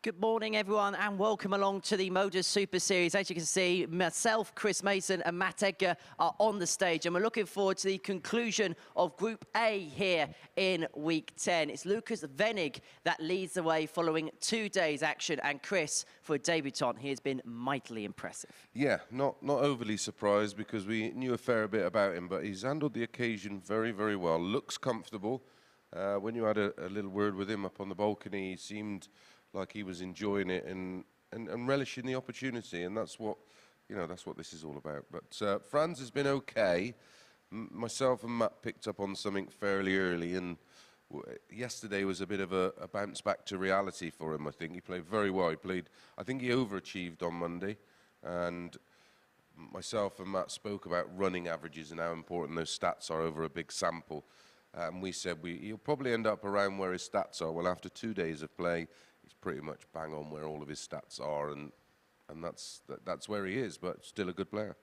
Good morning, everyone, and welcome along to the MODUS Super Series. As you can see, myself, Chris Mason, and Matt Edgar are on the stage, and we're looking forward to the conclusion of Group A here in Week 10. It's Lukas Wenig that leads the way following 2 days' action, and Chris, for a debutant, he has been mightily impressive. Yeah, not overly surprised because we knew a fair bit about him, but he's handled the occasion very, very well. Looks comfortable. When you had a little word with him up on the balcony, he seemed like he was enjoying it and relishing the opportunity, and that's what this is all about. But Franz has been okay. Myself and Matt picked up on something fairly early, and yesterday was a bit of a bounce back to reality for him. I think he played very well. I think he overachieved on Monday, and myself and Matt spoke about running averages and how important those stats are over a big sample. And we said he'll probably end up around where his stats are. Well, after 2 days of play, he's pretty much bang on where all of his stats are, and that's where he is, but still a good player.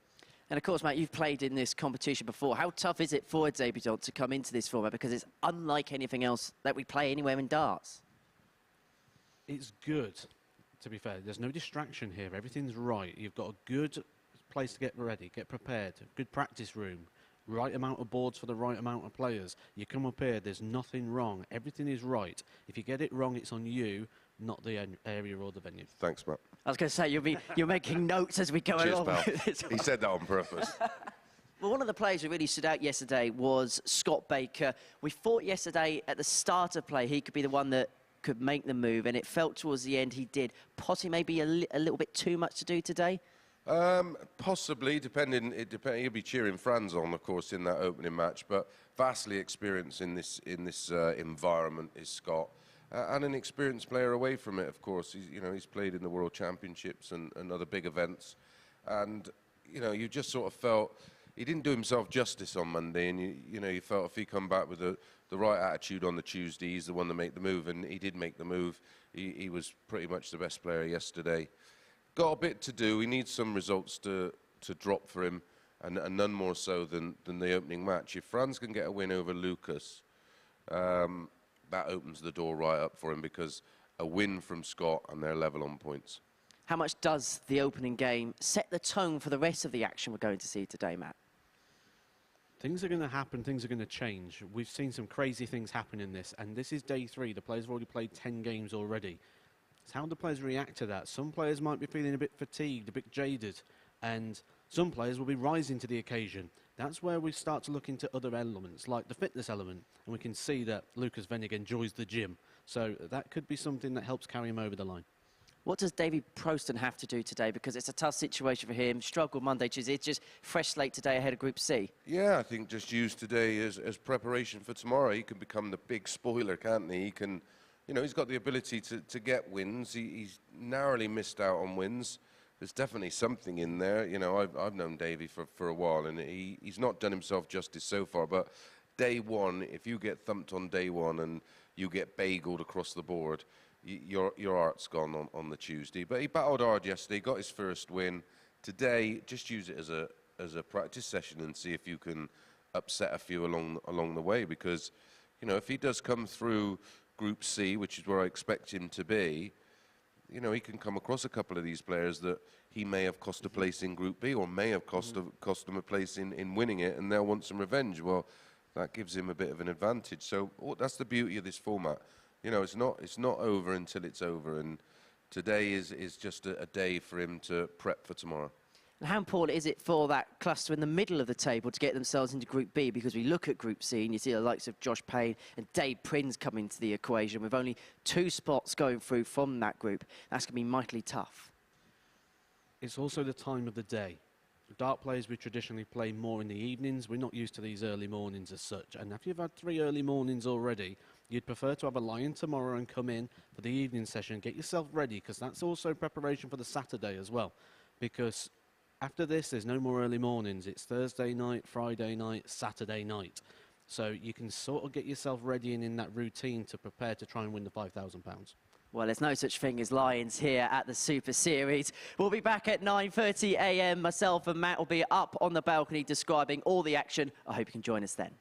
And of course, Matt, you've played in this competition before. How tough is it for a debutant to come into this format, because it's unlike anything else that we play anywhere in darts? It's good, to be fair. There's no distraction here. Everything's right. You've got a good place to get ready, get prepared, good practice room, right amount of boards for the right amount of players. You come up here, there's nothing wrong. Everything is right. If you get it wrong, it's on you, not the area or the venue. Thanks, Matt. I was going to say, you're making notes as we go along. Cheers, pal. He said that on purpose. Well, one of the players who really stood out yesterday was Scott Baker. We thought yesterday at the start of play he could be the one that could make the move, and it felt towards the end he did. Possibly maybe a little bit too much to do today? Possibly, depending. He'll be cheering Franz on, of course, in that opening match. But vastly experienced in this environment is Scott, and an experienced player away from it. Of course, he's played in the World Championships and other big events, and you just sort of felt he didn't do himself justice on Monday, and you felt if he come back with the right attitude on the Tuesday, he's the one to make the move, and he did make the move. He was pretty much the best player yesterday. Got a bit to do. He needs some results to drop for him, and none more so than the opening match. If Franz can get a win over Lukas, that opens the door right up for him, because a win from Scott and they're level on points. How much does the opening game set the tone for the rest of the action we're going to see today, Matt? Things are going to happen, things are going to change. We've seen some crazy things happen in this, and this is day 3. The players have already played 10 games already. It's how the players react to that. Some players might be feeling a bit fatigued, a bit jaded, and some players will be rising to the occasion. That's where we start to look into other elements, like the fitness element, and we can see that Lukas Wenig enjoys the gym. So that could be something that helps carry him over the line. What does Davy Proosten have to do today? Because it's a tough situation for him. Struggled Monday, Tuesday. It's just fresh slate today ahead of Group C. Yeah, I think just use today as preparation for tomorrow. He can become the big spoiler, can't he? He can... he's got the ability to get wins. He's narrowly missed out on wins. There's definitely something in there. I've known Davy for a while, and he's not done himself justice so far. But day one, if you get thumped on day one and you get bageled across the board, your heart's gone on the Tuesday. But he battled hard yesterday, got his first win. Today, just use it as a practice session and see if you can upset a few along the way. Because, if he does come through Group C, which is where I expect him to be, he can come across a couple of these players that he may have cost a place in Group B, or may have cost him a place in winning it, and they'll want some revenge. Well, that gives him a bit of an advantage. So that's the beauty of this format. It's not over until it's over, and today is just a day for him to prep for tomorrow. And how important is it for that cluster in the middle of the table to get themselves into Group B? Because we look at Group C and you see the likes of Josh Payne and Dave Prince come into the equation with only 2 spots going through from that group. That's going to be mightily tough. It's also the time of the day. Dart players, we traditionally play more in the evenings. We're not used to these early mornings as such. And if you've had 3 early mornings already, you'd prefer to have a lie-in tomorrow and come in for the evening session. Get yourself ready, because that's also preparation for the Saturday as well. Because after this, there's no more early mornings. It's Thursday night, Friday night, Saturday night. So you can sort of get yourself ready and in that routine to prepare to try and win the £5,000. Well, there's no such thing as lions here at the Super Series. We'll be back at 9:30 a.m. Myself and Matt will be up on the balcony describing all the action. I hope you can join us then.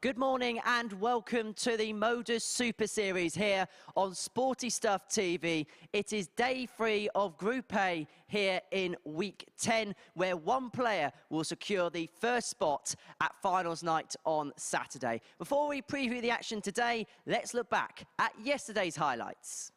Good morning and welcome to the MODUS Super Series here on Sporty Stuff TV. It is day 3 of Group A here in week 10, where one player will secure the first spot at finals night on Saturday. Before we preview the action today, let's look back at yesterday's highlights.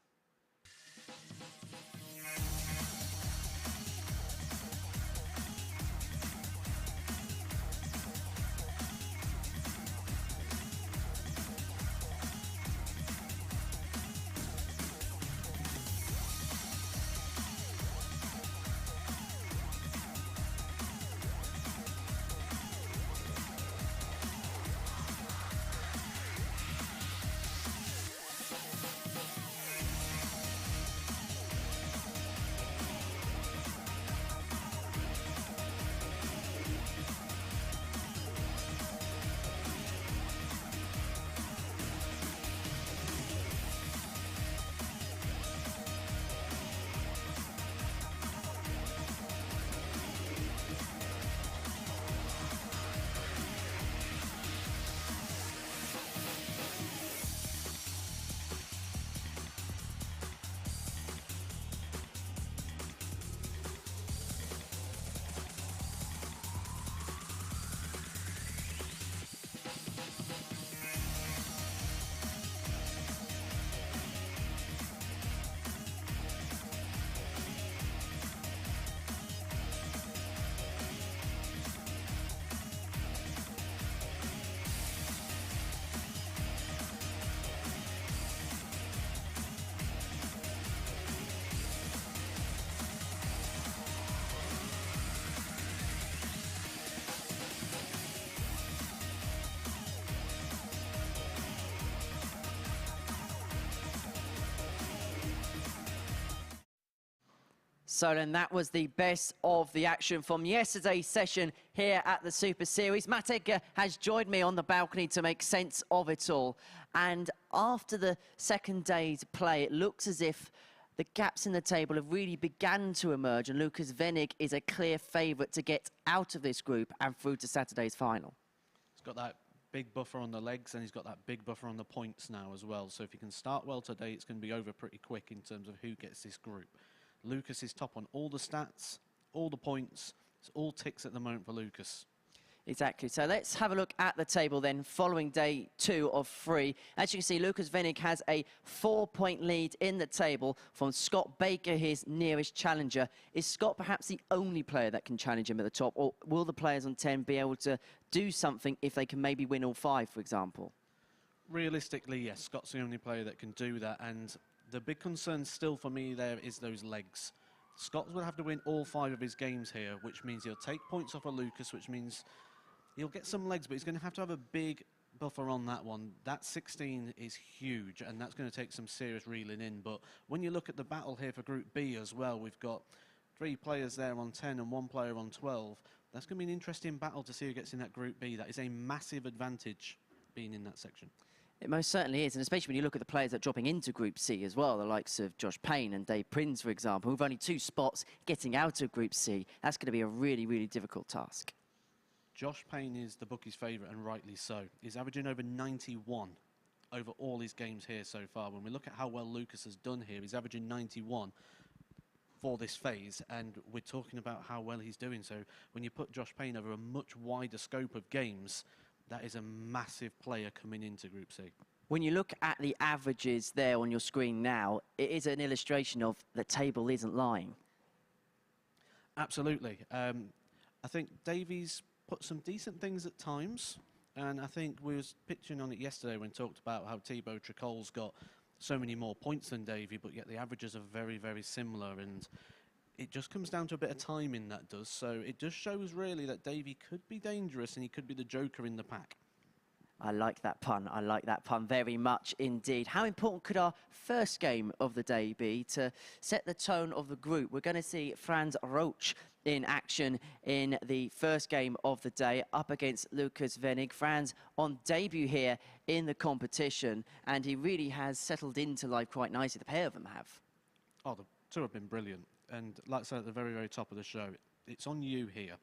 So then that was the best of the action from yesterday's session here at the Super Series. Matt Edgar has joined me on the balcony to make sense of it all. And after the second day's play, it looks as if the gaps in the table have really begun to emerge, and Lukas Wenig is a clear favourite to get out of this group and through to Saturday's final. He's got that big buffer on the legs, and he's got that big buffer on the points now as well. So if he can start well today, it's going to be over pretty quick in terms of who gets this group. Lukas is top on all the stats, all the points. It's all ticks at the moment for Lukas. Exactly. So let's have a look at the table then, following day 2 of 3. As you can see, Lukas Wenig has a 4-point lead in the table from Scott Baker, his nearest challenger. Is Scott perhaps the only player that can challenge him at the top, or will the players on 10 be able to do something if they can maybe win all 5, for example? Realistically, yes, Scott's the only player that can do that, and the big concern still for me there is those legs. Scott will have to win all 5 of his games here, which means he'll take points off of Lukas, which means he'll get some legs, but he's going to have a big buffer on that one. That 16 is huge, and that's going to take some serious reeling in. But when you look at the battle here for Group B as well, we've got 3 players there on 10 and 1 player on 12. That's going to be an interesting battle to see who gets in that Group B. That is a massive advantage being in that section. It most certainly is, and especially when you look at the players that are dropping into Group C as well, the likes of Josh Payne and Davy Proosten, for example, who've only 2 spots getting out of Group C. That's going to be a really, really difficult task. Josh Payne is the bookie's favourite, and rightly so. He's averaging over 91 over all his games here so far. When we look at how well Lukas has done here, he's averaging 91 for this phase, and we're talking about how well he's doing. So when you put Josh Payne over a much wider scope of games, that is a massive player coming into Group C. When you look at the averages there on your screen now, it is an illustration of the table isn't lying. Absolutely. I think Davy's put some decent things at times, and I think we was pitching on it yesterday when we talked about how Thibault Tricole's got so many more points than Davy, but yet the averages are very, very similar, and it just comes down to a bit of timing, that does. So it just shows really that Davy could be dangerous and he could be the joker in the pack. I like that pun. I like that pun very much indeed. How important could our first game of the day be to set the tone of the group? We're going to see Franz Roetzsch in action in the first game of the day up against Lukas Wenig. Franz on debut here in the competition, and he really has settled into life quite nicely. The pair of them have. Oh, the two have been brilliant. And like I said at the very, very top of the show, it's on you here.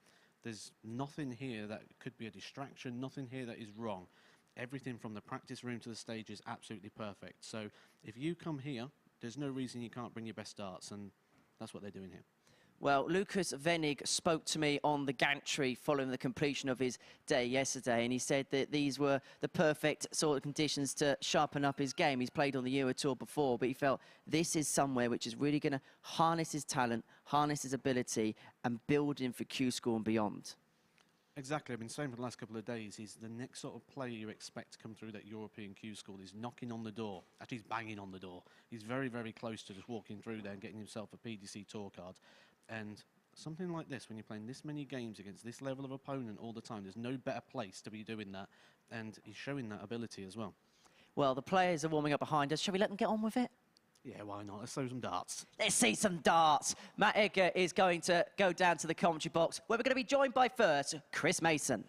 There's nothing here that could be a distraction, nothing here that is wrong. everything from the practice room to the stage is absolutely perfect. So if you come here, there's no reason you can't bring your best darts, and that's what they're doing here. Well, Lukas Wenig spoke to me on the gantry following the completion of his day yesterday, and he said that these were the perfect sort of conditions to sharpen up his game. He's played on the Euro Tour before, but he felt this is somewhere which is really going to harness his talent, harness his ability, and build him for Q School and beyond. Exactly. I've been saying for the last couple of days, he's the next sort of player you expect to come through that European Q School. He's knocking on the door. Actually, he's banging on the door. He's very, very close to just walking through there and getting himself a PDC Tour card. And something like this, when you're playing this many games against this level of opponent all the time, there's no better place to be doing that. And he's showing that ability as well. Well, the players are warming up behind us. Shall we let them get on with it? Yeah, why not? Let's throw some darts. Let's see some darts. Matt Edgar is going to go down to the commentary box, where we're going to be joined by first, Chris Mason.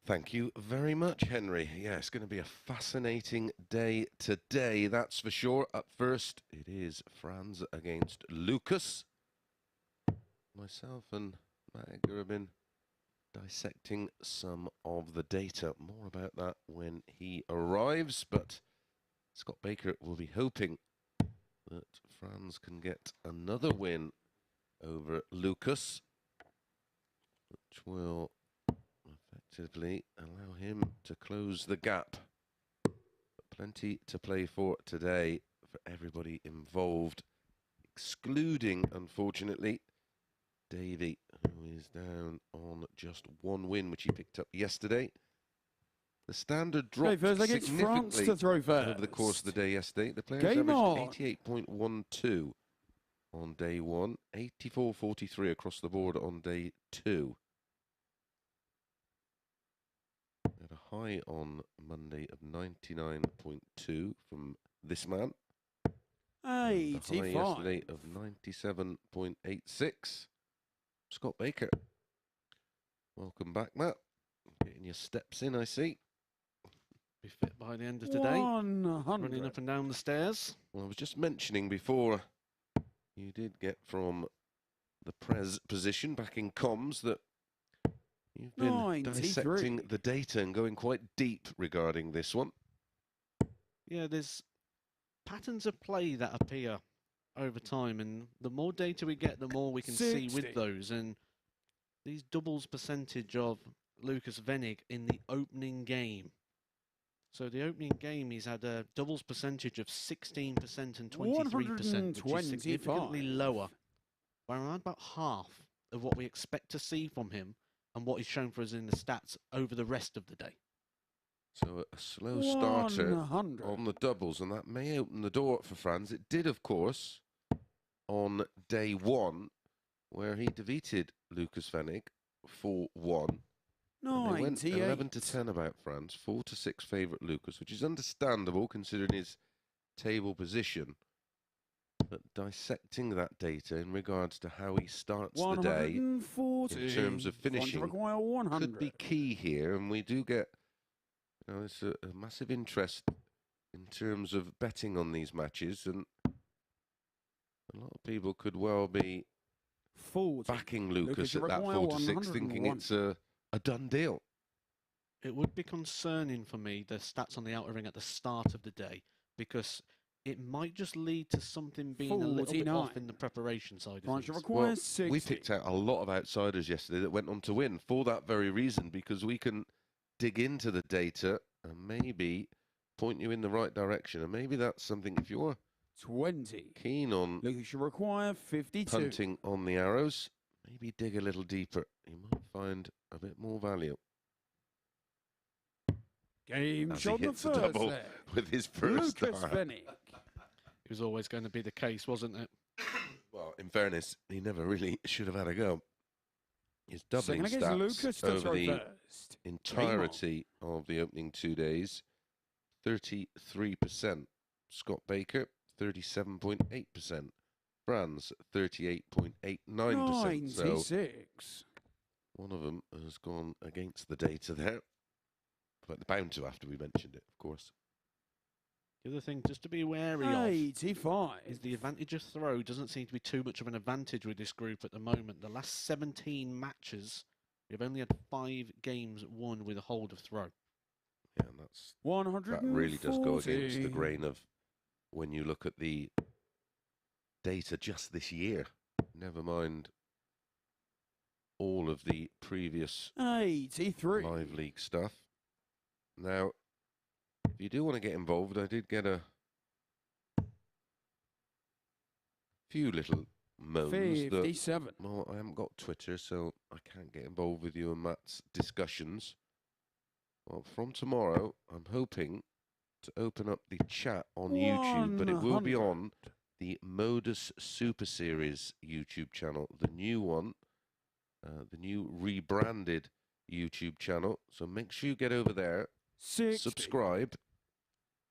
Thank you very much, Henry. Yeah, it's going to be a fascinating day today, that's for sure. Up first, it is Franz against Lukas. Myself and Matt Edgar have been dissecting some of the data. More about that when he arrives, but Scott Baker will be hoping that Franz can get another win over Lukas, which will effectively allow him to close the gap. But plenty to play for today for everybody involved, excluding, unfortunately, Davy, who is down on just one win, which he picked up yesterday. The standard dropped significantly to throw first. over the course of the day yesterday. The players averaged 88.12 on day one, 84.43 across the board on day two. Had a high on Monday of 99.2 from this man. The high yesterday of 97.86. Scott Baker. Welcome back, Matt. Getting your steps in, I see. Be fit by the end of today. 100. Running up and down the stairs. Well, I was just mentioning before you did get from the Prez position back in comms that you've been 93. dissecting the data and going quite deep regarding this one. Yeah, there's patterns of play that appear over time, and the more data we get, the more we can see with those. And these doubles percentage of Lukas Wenig in the opening game. So the opening game, he's had a doubles percentage of 16% and 23%, which is significantly lower, by around about half of what we expect to see from him and what he's shown for us in the stats over the rest of the day. So a slow starter on the doubles, and that may open the door for Franz. It did, of course, on day one, where he defeated Lukas Wenig 4-1. They went 11-10 about Franz, 4-6 favourite Lukas, which is understandable considering his table position. But dissecting that data in regards to how he starts the day in terms of finishing could be key here, and we do get, you know, it's a massive interest in terms of betting on these matches, and a lot of people could well be backing Lukas at that 4-6, thinking it's a done deal. It would be concerning for me, the stats on the outer ring at the start of the day, because it might just lead to something being a little bit off in the preparation side of things. Well, we picked out a lot of outsiders yesterday that went on to win for that very reason, because we can dig into the data and maybe point you in the right direction. And maybe that's something, if you're 20 keen on punting on the arrows, maybe dig a little deeper. You might find a bit more value. Game as he hits a double with his first dart. It was always going to be the case, wasn't it? Well, in fairness, he never really should have had a go. His doubling stats over the entirety of the opening 2 days, 33%. Scott Baker, 37.8%. Franz, 38.89%. So one of them has gone against the data there. But they're bound to after we mentioned it, of course. The other thing just to be wary of is the advantage of throw doesn't seem to be too much of an advantage with this group at the moment. The last 17 matches, we've only had 5 games won with a hold of throw. And that really does go against the 140. grain of when you look at the data just this year. Never mind all of the previous 83. live league stuff. Now, if you do want to get involved, I did get a few little moans that, 57. well, I haven't got Twitter, so I can't get involved with you and Matt's discussions. Well, from tomorrow, I'm hoping to open up the chat on YouTube, but it will be 100. on the MODUS Super Series YouTube channel, the new one, the new rebranded YouTube channel. So make sure you get over there, 60. subscribe,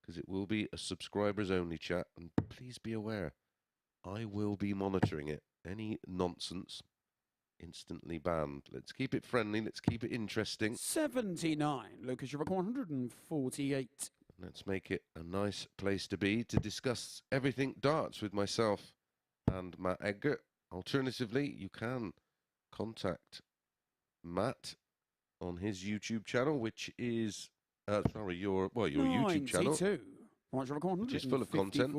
because it will be a subscribers only chat. And please be aware, I will be monitoring it. Any nonsense, instantly banned. Let's keep it friendly. Let's keep it interesting. 79. Lukas, you're 148. Let's make it a nice place to be to discuss everything darts with myself and Matt Edgar. Alternatively, you can contact Matt on his YouTube channel, which is your YouTube channel, 92. which is full of content.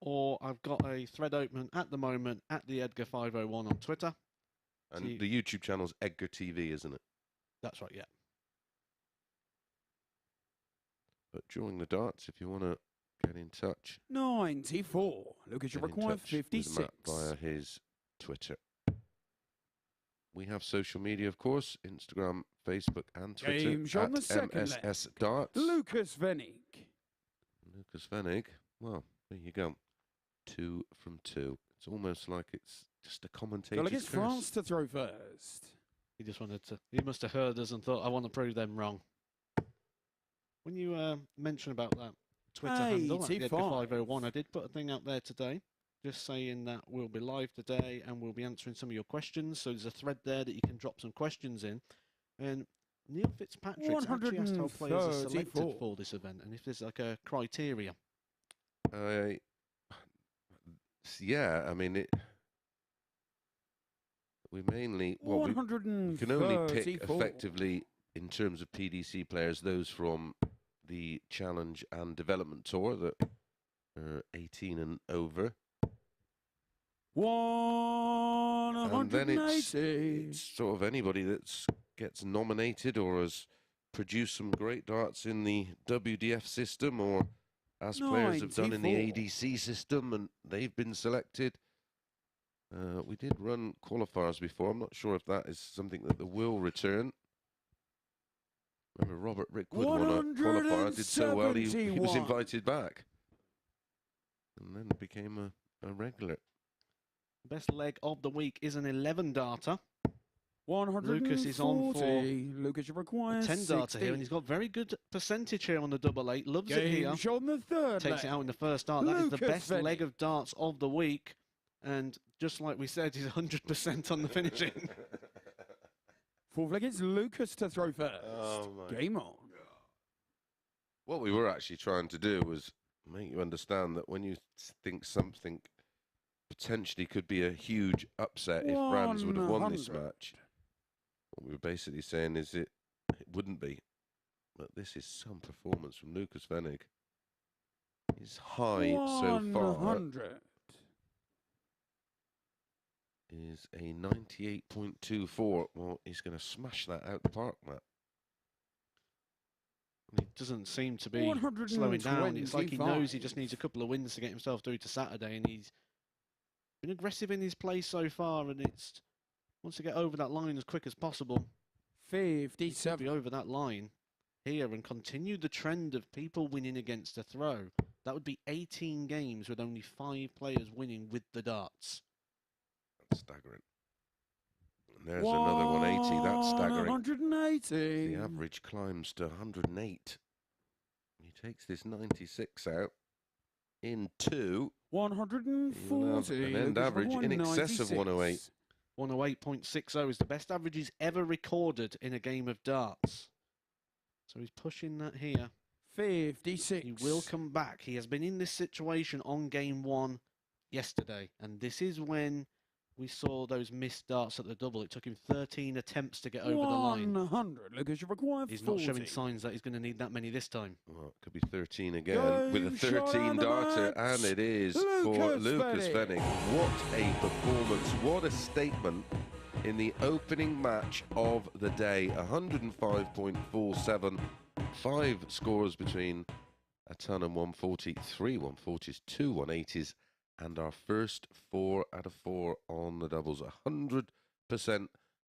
Or I've got a thread open at the moment at the Edgar 501 on Twitter. And See, the YouTube channel's Edgar TV, isn't it? that's right, yeah. But during the darts, if you want to get in touch, 94. Lukas, you get in require touch with 56. Matt via his Twitter. We have social media, of course, Instagram, Facebook, and Twitter James on the second MSS leg. Darts. Lukas Wenig. Lukas Wenig. Well, there you go. 2 from 2. It's almost like it's just a commentator's Gotta get curse. France to throw first. He just wanted to. He must have heard us and thought, I want to prove them wrong. When you mention about that Twitter handle, at the Edgar 501, I did put a thing out there today, just saying that we'll be live today and we'll be answering some of your questions. So there's a thread there that you can drop some questions in. And Neil Fitzpatrick's actually asked how players are selected for this event and if there's like a criteria. Yeah, I mean, we mainly, well, we can 134. only pick effectively in terms of PDC players those from the Challenge and Development Tour that are 18 and over. 180. And then it's sort of anybody that gets nominated or has produced some great darts in the WDF system, or as players have done in the 94. ADC system and they've been selected. We did run qualifiers before. I'm not sure if that is something that will return. Remember Robert Rickwood won a qualifier, did so well he was invited back. And then became a regular. Best leg of the week is an 11 darter. 140. Lucas is on for Lucas, you require a 10 darter 60. here, and he's got very good percentage here on the double 8. Loves it here. Game's on the third Takes it leg. out in the first dart. That is the Lukas best Wenig. leg of darts of the week. And just like we said, he's 100% on the finishing. Fourth leg, it's Lucas to throw first. Oh, my Game on. What we were actually trying to do was make you understand that when you think something potentially could be a huge upset if Franz would have won this 100. match, what we were basically saying is it wouldn't be. But this is some performance from Lukas Wenig. His high so far 100. is a 98.24. Well, he's going to smash that out the park, Matt. He doesn't seem to be slowing down. It's like he knows he just needs a couple of wins to get himself through to Saturday, and he's been aggressive in his play so far, and it's wants to get over that line as quick as possible. 57. Be over that line here and continue the trend of people winning against a throw. That would be 18 games with only 5 players winning with the darts. That's staggering. And there's another 180. That's staggering. 180. The average climbs to 108. He takes this 96 out in 2. 140. An end average in excess of 108. 108.60 is the best average he's ever recorded in a game of darts. So he's pushing that here. 56. He will come back. He has been in this situation on game 1 yesterday. And this is when we saw those missed darts at the double. It took him 13 attempts to get over the line. 100. Lucas, you require 40. He's not showing signs that he's going to need that many this time. Well, it could be 13 again with a 13 darter, and it is for Lukas Wenig. What a performance, what a statement in the opening match of the day. 105.47, 5 scores between a ton and 140, 3 140s, 2 180s, and our first 4 out of 4 on the doubles. 100%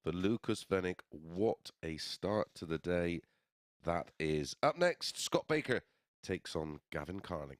for Lukas Wenig. What a start to the day that is. Up next, Scott Baker takes on Gavin Carlin.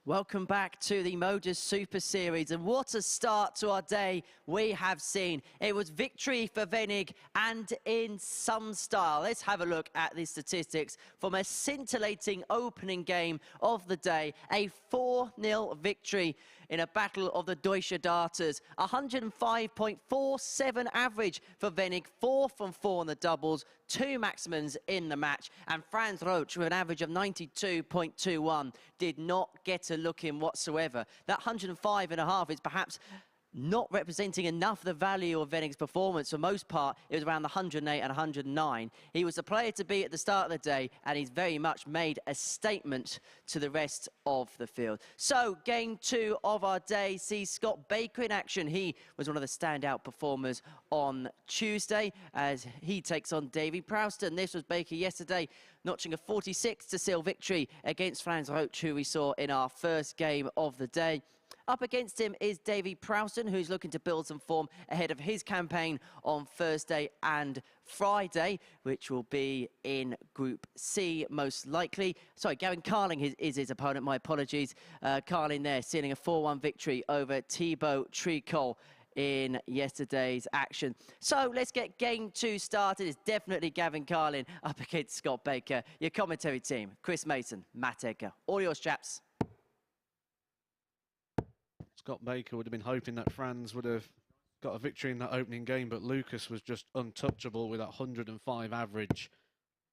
Welcome back to the MODUS Super Series, and what a start to our day we have seen. It was victory for Vennig, and in some style. Let's have a look at the statistics from a scintillating opening game of the day. A 4-0 victory in a battle of the Deutsche Darters. 105.47 average for Vennig, 4 from 4 in the doubles, 2 maximums in the match, and Franz Roetzsch with an average of 92.21 did not get a look in whatsoever. That 105.5 is perhaps not representing enough the value of Venig's performance. For most part, it was around the 108 and 109. He was the player to be at the start of the day, and he's very much made a statement to the rest of the field. So, game 2 of our day sees Scott Baker in action. He was one of the standout performers on Tuesday as he takes on Davy Proosten. This was Baker yesterday, notching a 46 to seal victory against Franz Roetzsch, who we saw in our first game of the day. Up against him is Davy Proosten, who's looking to build some form ahead of his campaign on Thursday and Friday, which will be in Group C, most likely. Sorry, Gavin Carlin is his opponent, my apologies. Carlin there, sealing a 4-1 victory over Thibault Tricole in yesterday's action. So let's get game 2 started. It's definitely Gavin Carlin up against Scott Baker. Your commentary team, Chris Mason, Matt Edgar. All yours, chaps. Scott Baker would have been hoping that Franz would have got a victory in that opening game, but Lukas was just untouchable with that 105 average.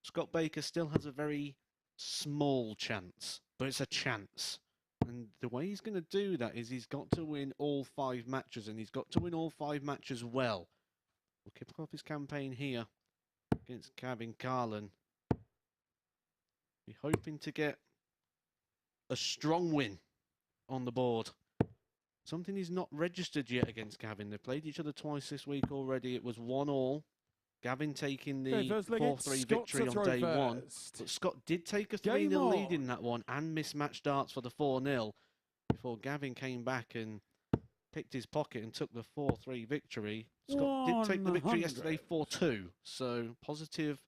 Scott Baker still has a very small chance, but it's a chance. And the way he's going to do that is he's got to win all 5 matches, and he's got to win all 5 matches well. We'll kick off his campaign here against Gavin Carlin. Be hoping to get a strong win on the board. Something he's not registered yet against Gavin. They've played each other twice this week already. It was 1-1. Gavin taking the 4-3 victory on day 1. But Scott did take a 3-0 lead in that one and mismatched darts for the 4-0 before Gavin came back and picked his pocket and took the 4-3 victory. Scott did take the victory yesterday 4-2. So positive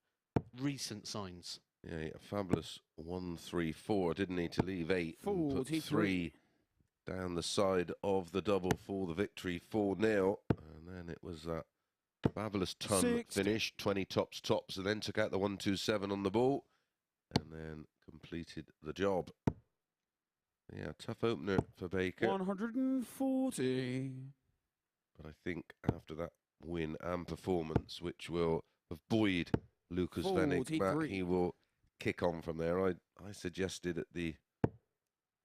recent signs. Yeah, a fabulous 1-3-4, didn't he, to leave 8 and put 3 down the side of the double for the victory, 4-0. And then it was that fabulous ton finish, 20 tops, and then took out the 1-2-7 on the ball, and then completed the job. Yeah, tough opener for Baker. 140. But I think after that win and performance, which will have buoyed Lukas Wenig, Matt, he will kick on from there. I suggested at the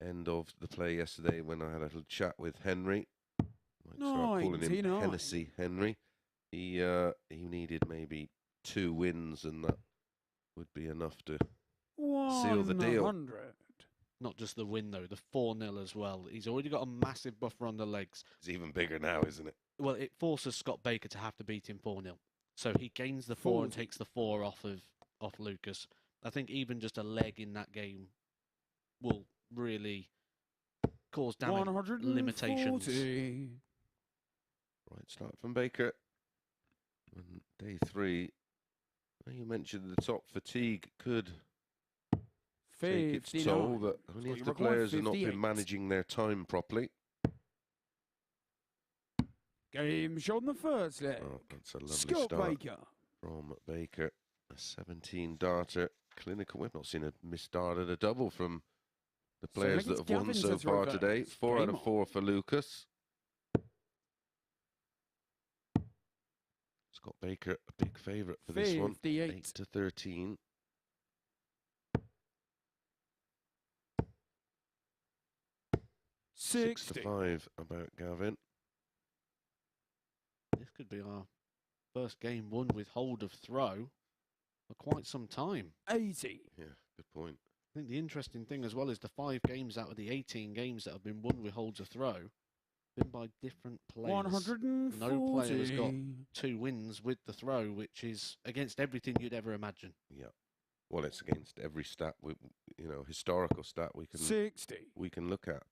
end of the play yesterday when I had a little chat with Henry, might start calling him Hennessy Henry. He needed maybe 2 wins, and that would be enough to seal the deal. Not just the win, though, the 4-0 as well. He's already got a massive buffer on the legs. It's even bigger now, isn't it? Well, it forces Scott Baker to have to beat him 4-0. So he gains the 4 and takes the 4 off Lukas. I think even just a leg in that game will really cause damage limitations. Right, start from Baker. And day 3, you mentioned the top fatigue could take its toll, but only if the players have not been managing their time properly. Game shot on the first leg. Oh, that's a lovely Scott start Baker. From Baker. A 17 darter, clinical. We've not seen a missed dart at a double from the players that have won so far today. 4 out of 4 for Lukas. Scott Baker, a big favourite for this one. 8-13. 6-5 about Gavin. This could be our first game won with hold of throw for quite some time. 80. Yeah, good point. I think the interesting thing as well is the 5 games out of the 18 games that have been won with holds of throw been by different players. 140. No player has got 2 wins with the throw, which is against everything you'd ever imagine. Yeah. Well, it's against every stat, historical stat we can look at.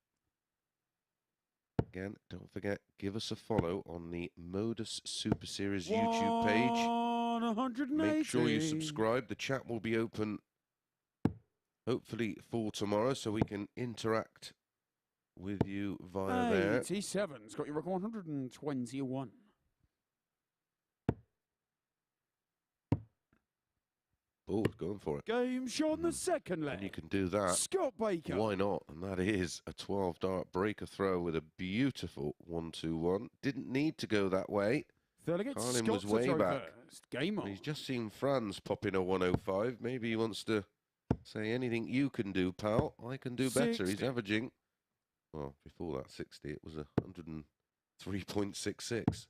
Again, don't forget, give us a follow on the MODUS Super Series YouTube page. 180. Make sure you subscribe. The chat will be open, hopefully, for tomorrow, so we can interact with you via there. 87's got you 121. Oh, going for it. Game shot on the second leg. And you can do that. Scott Baker. Why not? And that is a 12-dart breaker throw with a beautiful 1-2-1. Didn't need to go that way. Carlin was way back. Game on. He's just seen Franz pop in a 105. Maybe he wants to say, anything you can do, pal, I can do better. 60. He's averaging, well, before that 60, it was 103.66.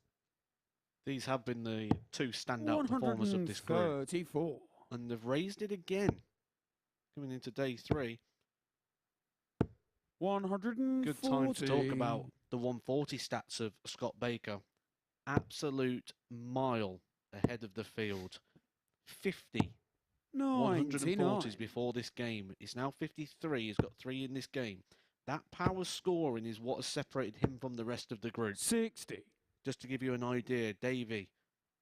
These have been the 2 standout performers of this group. 134. And they've raised it again, coming into day 3. 140. Good time to talk about the 140 stats of Scott Baker. Absolute mile ahead of the field. 50 140s before this game. He's now 53. He's got 3 in this game. That power scoring is what has separated him from the rest of the group. 60. Just to give you an idea, Davy,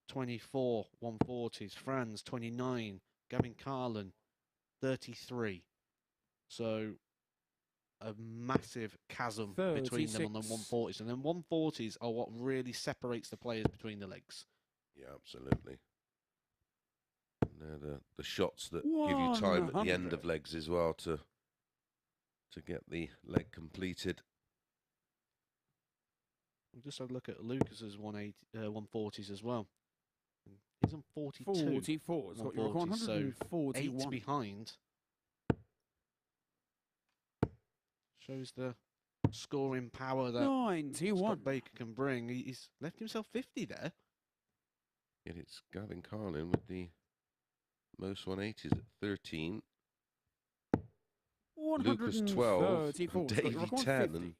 24 140s. Franz, 29. Gavin Carlin, 33. So a massive chasm between them on the 140s. And then 140s are what really separates the players between the legs. Yeah, absolutely. And they're the shots that give you time at the end of legs as well to get the leg completed. We'll just have a look at Lukas's 140s as well. He's on 42. 44. So 8 behind. Shows the scoring power that 91. Scott Baker can bring. He's left himself 50 there. Yet it's Gavin Carlin with the most 180s at 13. Lucas 12, and Davy 10, and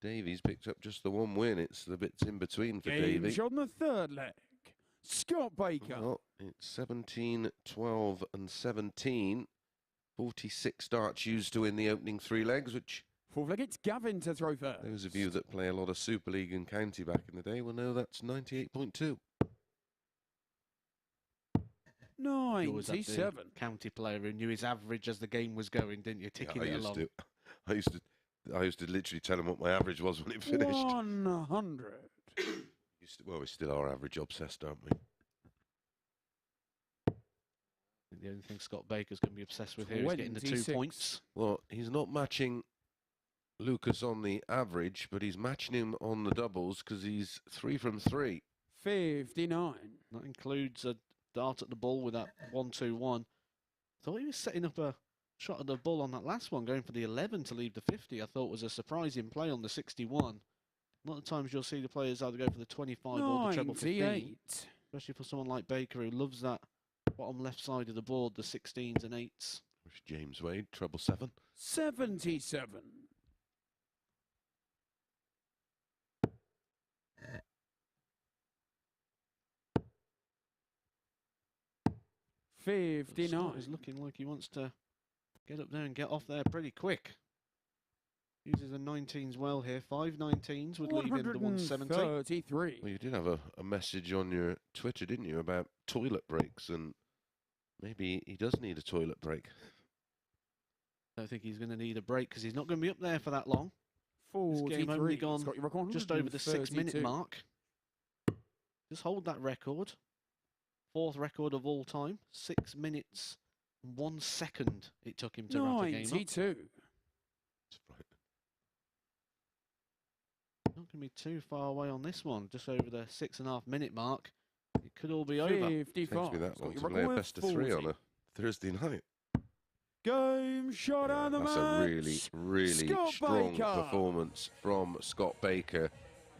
Davy's picked up just the one win. It's the bits in between for Davy. On the third leg, Scott Baker. Well, it's 17, 12 and 17. 46 starts used to win the opening 3 legs, which Fourth leg, it's Gavin to throw first. those of you that play a lot of Super League and County back in the day will know that's 98.2. 97. County player who knew his average as the game was going, didn't you? Ticking it along. I used to literally tell him what my average was when it finished. 100. Well, we still are average obsessed, aren't we? I think the only thing Scott Baker's going to be obsessed with here is getting the 2 points. Well, he's not matching Lucas on the average, but he's matching him on the doubles because he's 3 from 3. 59. That includes a dart at the ball with that 1-2-1. Thought he was setting up a shot at the ball on that last one, going for the 11 to leave the 50. I thought was a surprising play on the 61. A lot of times you'll see the players either go for the 25 or the treble 15. Especially for someone like Baker who loves that bottom left side of the board, the 16s and 8s. Which James Wade, treble 7. 77. 59. He's looking like he wants to get up there and get off there pretty quick. Uses the 19s well here. 5 19s would leave him the 170. 133. Well, you did have a message on your Twitter, didn't you, about toilet breaks, and maybe he does need a toilet break. I don't think he's going to need a break because he's not going to be up there for that long. 43. This game only gone just over the 6-minute mark. Just hold that record. 4th record of all time. 6 minutes, 1 second it took him to wrap the game up. 92. That's right. Not going to be too far away on this one. Just over the 6.5 minute mark. It could all be over. 55. Takes me that long to play a best of 3 on a Thursday night. Game shot on the That's match. a really, really Scott strong Baker. performance from Scott Baker.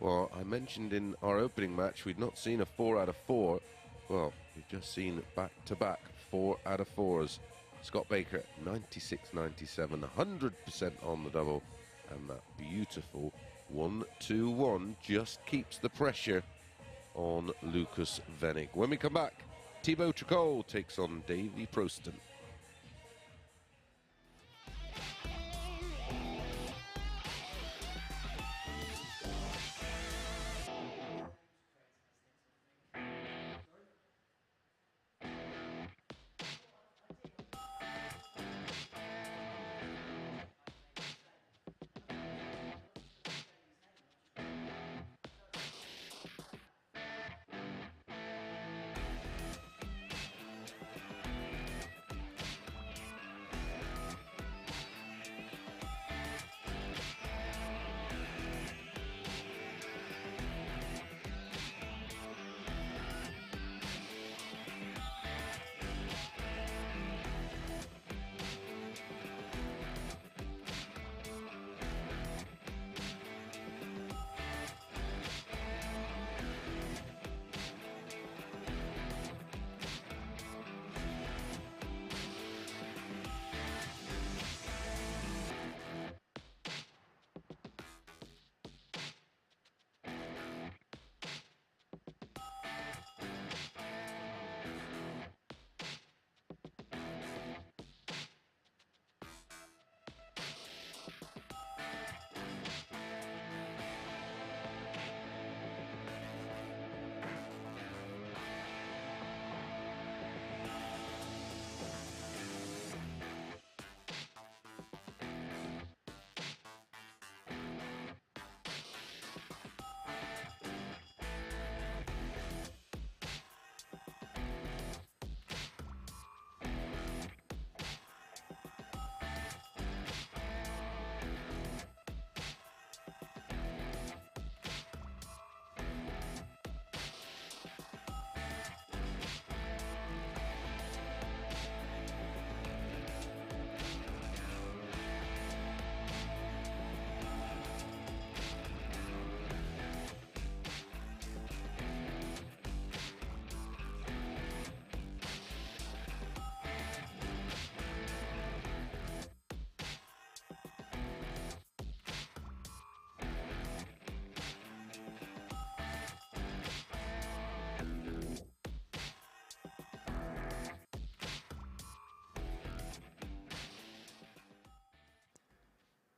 Well, I mentioned in our opening match we'd not seen a 4 out of 4. Well, we've just seen back-to-back 4 out of 4s. Scott Baker, 96-97, 100% on the double. And that beautiful 1-2-1 just keeps the pressure on Lukas Wenig. When we come back, Thibault Tricole takes on Davy Proosten.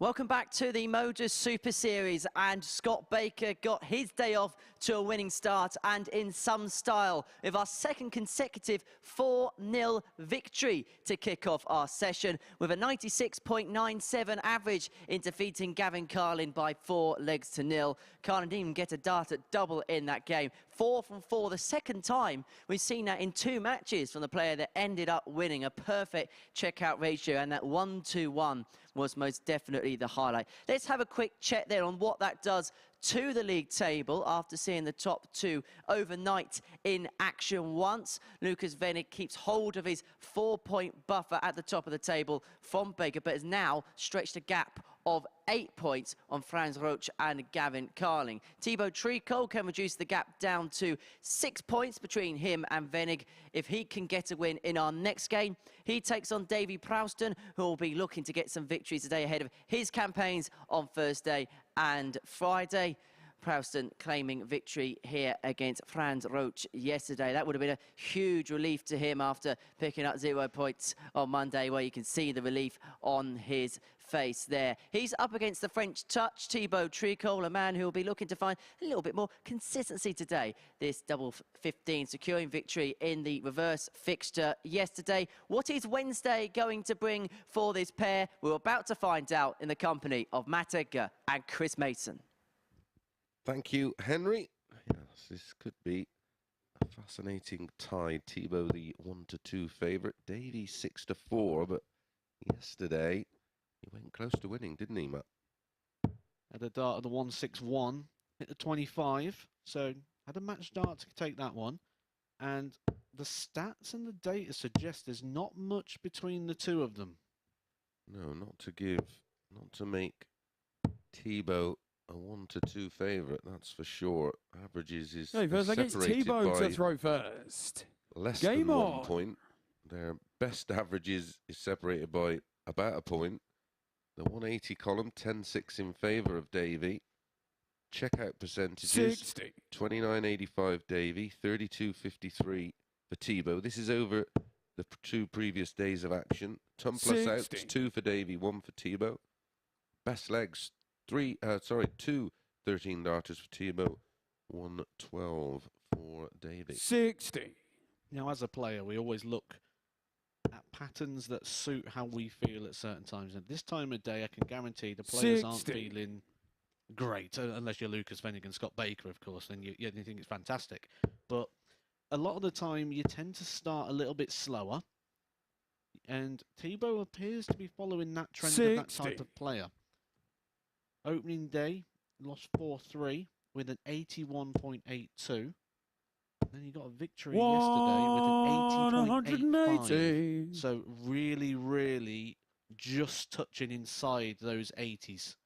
Welcome back to the MODUS Super Series, and Scott Baker got his day off to a winning start and in some style with our second consecutive 4-0 victory to kick off our session with a 96.97 average in defeating Gavin Carlin by 4 legs to 0. Carlin didn't even get a dart at double in that game. 4 from 4, the second time we've seen that in 2 matches from the player that ended up winning. A perfect checkout ratio, and that 1-2-1 was most definitely the highlight. Let's have a quick check there on what that does to the league table after seeing the top 2 overnight in action once. Lukas Wenig keeps hold of his 4-point buffer at the top of the table from Baker, but has now stretched a gap of 8 points on Franz Roetzsch and Gavin Carlin. Thibault Tricole can reduce the gap down to 6 points between him and Vennig. If he can get a win in our next game, he takes on Davy Proosten, who will be looking to get some victories today ahead of his campaigns on Thursday and Friday. Proston claiming victory here against Franz Roetzsch yesterday. That would have been a huge relief to him after picking up 0 points on Monday, where you can see the relief on his face there. He's up against the French touch, Thibault Tricole, a man who will be looking to find a little bit more consistency today. This double 15 securing victory in the reverse fixture yesterday. What is Wednesday going to bring for this pair? We're about to find out in the company of Matt Edgar and Chris Mason. Thank you, Henry. Yes, this could be a fascinating tie. Thibault, the 1-2 favourite. Davy, 6-4. But yesterday, he went close to winning, didn't he, Matt? Had a dart of the 161, hit the 25. So had a match dart to take that one. And the stats and the data suggest there's not much between the two of them. No, not to make Thibault a 1-2 favourite, that's for sure. Averages is First against Thibault to throw first. Less Game than on. 1 point. Their best averages is separated by about a point. The 180 column, 10-6 in favour of Davy. Checkout percentages, 60. 29.85 Davy, 32.53 for Thibault. This is over the 2 previous days of action. Ton plus 60. outs, 2 for Davy, 1 for Thibault. Best legs, 2 13 darters for Thibault, 112 for Davy. 60. Now, as a player, we always look at patterns that suit how we feel at certain times. And this time of day, I can guarantee the players aren't 60. feeling great, unless you're Lukas Wenig and Scott Baker, of course, then you think it's fantastic. But a lot of the time, you tend to start a little bit slower. And Thibault appears to be following that trend 60. of that type of player. Opening day, lost 4-3 with an 81.82. Then he got a victory yesterday with an 80.85. So really, really just touching inside those 80s.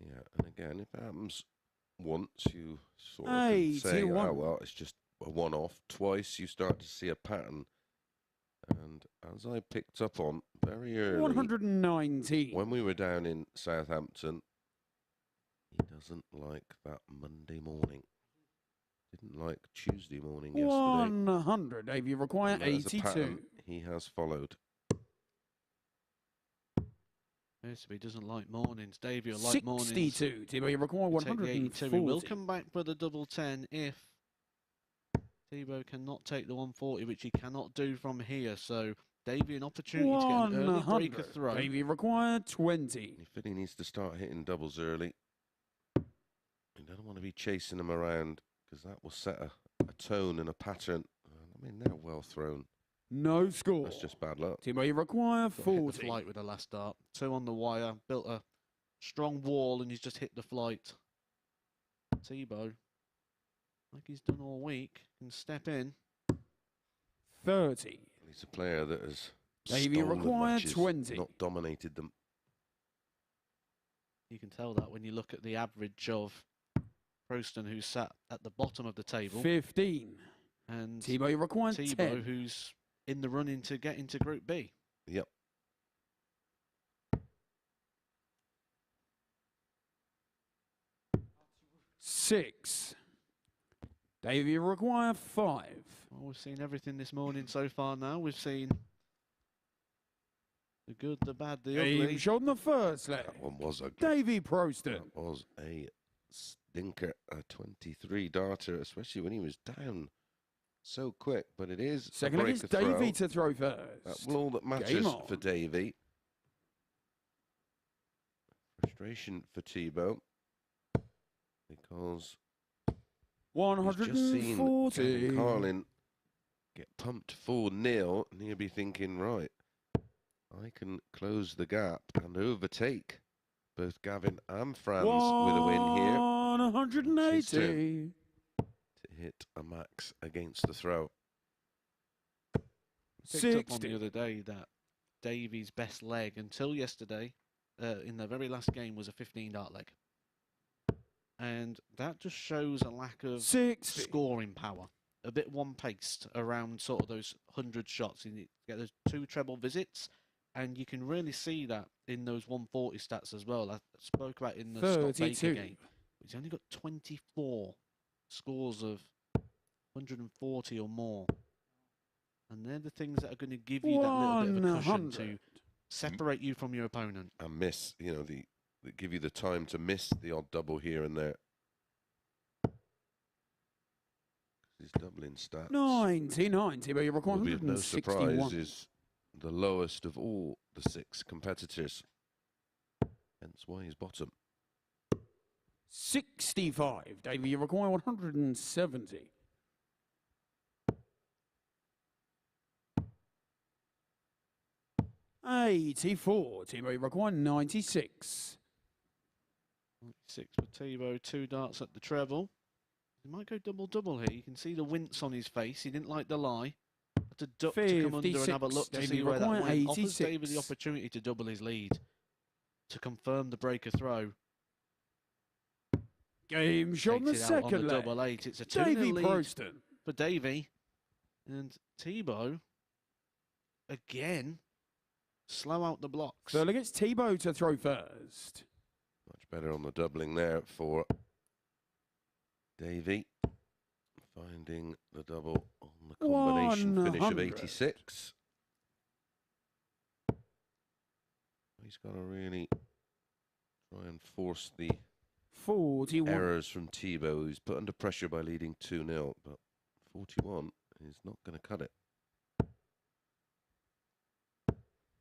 Yeah, and again, if it happens once, you sort of can say, oh, well, it's just a one-off. Twice, you start to see a pattern. And as I picked up on very early, 119. when we were down in Southampton, he doesn't like that Monday morning. Didn't like Tuesday morning yesterday. 100. If you require 82. He has followed. Yes, he doesn't like mornings. Davey will like mornings. 62. Thibault, you require 140. He will come back for the double 10 if Thibault cannot take the 140, which he cannot do from here. So Davey, an opportunity to get an early breaker throw. Davey required 20. If he needs to start hitting doubles early, you don't want to be chasing them around, because that will set a tone and a pattern. I mean, they're well thrown. No score. That's just bad luck. Thibault, you require 40. Hit the flight with the last dart. 2 on the wire. Built a strong wall and he's just hit the flight. Thibault, like he's done all week, can step in. 30. He's a player that has Davey required 20. Not dominated them. You can tell that when you look at the average of Proston, who's sat at the bottom of the table. 15. And Thibault, you required 10. Thibault, who's in the running to get into Group B. Yep. Six. Davey, you require 5. Well, we've seen everything this morning so far now. We've seen The good, the bad, the Game ugly. shot on the first leg. That one was a Davy Proosten. That was a stinker, a 23 darter, especially when he was down so quick. But it is Second leg is Davy to throw first. That's all that matters for Davy. Frustration for Thibault because he's just seen 140. Gavin Carlin get pumped 4-0, and he'll be thinking, right, I can close the gap and overtake both Gavin and Franz with a win here. 180. To hit a max against the throw. Picked up on the other day that Davy's best leg until yesterday, in the very last game, was a 15 dart leg. And that just shows a lack of 60. scoring power. A bit one-paced around sort of those 100 shots. You get those 2 treble visits, and you can really see that in those 140 stats as well. I spoke about in the Scott Baker game. He's only got 24 scores of 140 or more. And they're the things that are going to give you that little bit of a cushion to separate you from your opponent. And miss, you know, that give you the time to miss the odd double here and there. His doubling stats. 90, but you require Will be of no 161. surprise, is the lowest of all the 6 competitors. Hence why he's bottom. 65, Davy, you require 170. Thibault, you require 96. 96 for Thibault, 2 darts at the treble. He might go double-double here. You can see the wince on his face. He didn't like the lie. Had to duck to come under and have a look to see where that went. Offers David the opportunity to double his lead, to confirm the breaker throw. Game shot on the second leg. Double 8. It's a 2-0 Davy lead Proosten. for Davy. And Thibault, again, slow out the blocks. So look, it's Thibault to throw first. Much better on the doubling there for Davy. Finding the double on the combination 100. finish of 86. He's got to really try and force the 41. errors from Thibault, who's put under pressure by leading 2-0, but 41 is not going to cut it.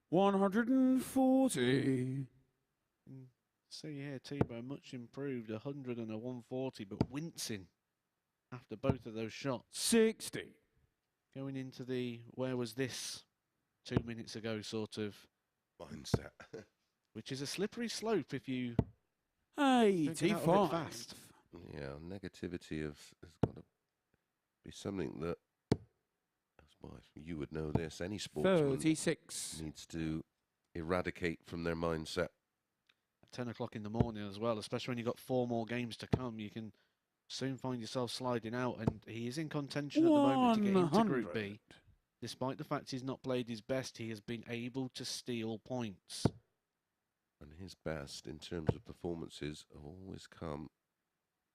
140. See here, Thibault much improved, 100 and a 140, but wincing after both of those shots. 60. Going into the where was this 2 minutes ago sort of Mindset. which is a slippery slope if you don't get out of it 85. fast. Yeah, negativity has got to be something that, well, you would know this, any sportsman 36. needs to eradicate from their mindset. At 10 o'clock in the morning as well, especially when you've got 4 more games to come, you can soon find yourself sliding out, and he is in contention at the moment to get into Group B. Despite the fact he's not played his best, he has been able to steal points. And his best in terms of performances have always come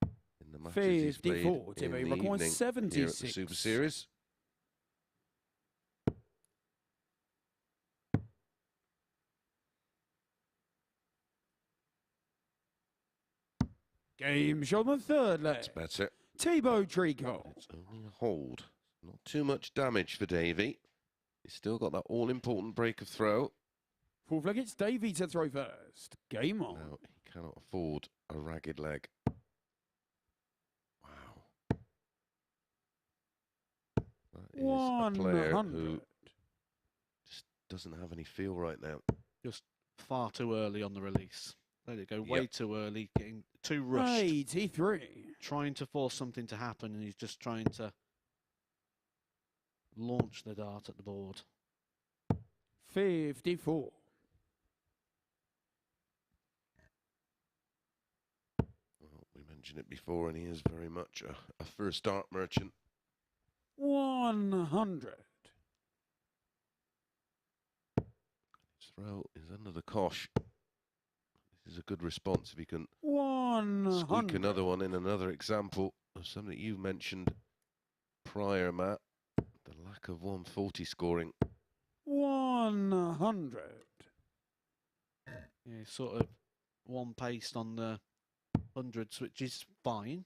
in the matches he's played 54, in the requires evening here at the 76. Super Series. Game shot on the third leg. It's better. Thibault Tricole. It's only a hold. Not too much damage for Davy. He's still got that all-important break of throw. Fourth leg, it's Davy to throw first. Game on. Now, he cannot afford a ragged leg. Wow. That is a player 100. who just doesn't have any feel right now. Just far too early on the release. Let it go way too early, getting too rushed. 83. Trying to force something to happen, and he's just trying to launch the dart at the board. 54. Well, we mentioned it before, and he is very much a first dart merchant. 100. His throw is under the cosh. This is a good response if he can 100. squeak another one in. Another example of something you've mentioned prior, Matt. The lack of 140 scoring. 100. Yeah, sort of one paced on the hundreds, which is fine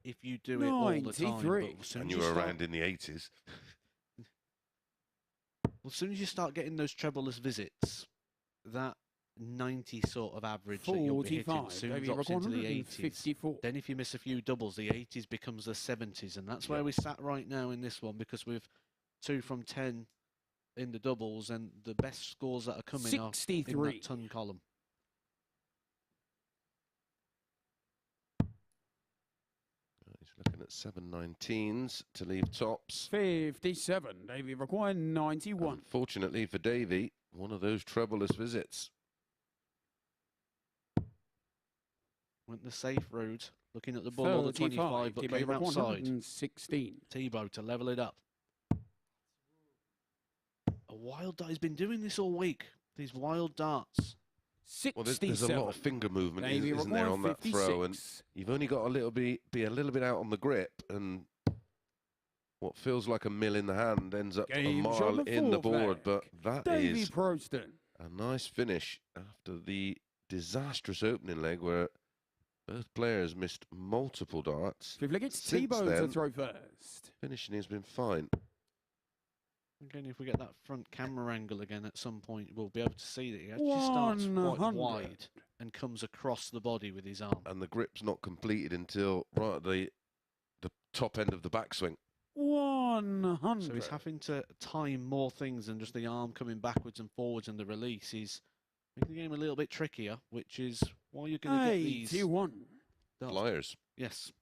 if you do it all the time. 93. But as soon And as you you were start, around in the 80s. as soon as you start getting those trebleless visits, that 90 sort of average that you'll be hitting 45. soon Davy drops into the 80s. 154. Then if you miss a few doubles, the 80s becomes the 70s, and that's where we sat right now in this one, because we've 2 from 10 in the doubles, and the best scores that are coming are in 63. that ton column. He's looking at 719s to leave tops. 57. Davy require 91. Unfortunately for Davy, one of those troubleless visits. Went the safe route, looking at the ball on the 25, but came outside. 116. Thibault to level it up. A wild dart. He's been doing this all week. These wild darts. 67. Well, there's a lot of finger movement, Davy isn't there, on that throw? And 56. you've only got to be a little bit out on the grip, and what feels like a mill in the hand ends up a Game shot mile on the in the fourth board. leg. But that Davy is Proosten. a nice finish after the disastrous opening leg where both players missed multiple darts. Fifth leg, it's Since Thibault to then, throw first. finishing has been fine. Again, if we get that front camera angle again at some point, we'll be able to see that he actually starts quite 100. wide and comes across the body with his arm. And the grip's not completed until right at the top end of the backswing. 100. So he's having to time more things than just the arm coming backwards and forwards and the release. He's making the game a little bit trickier, which is why you're going to get these 81. darts. Flyers. Yes.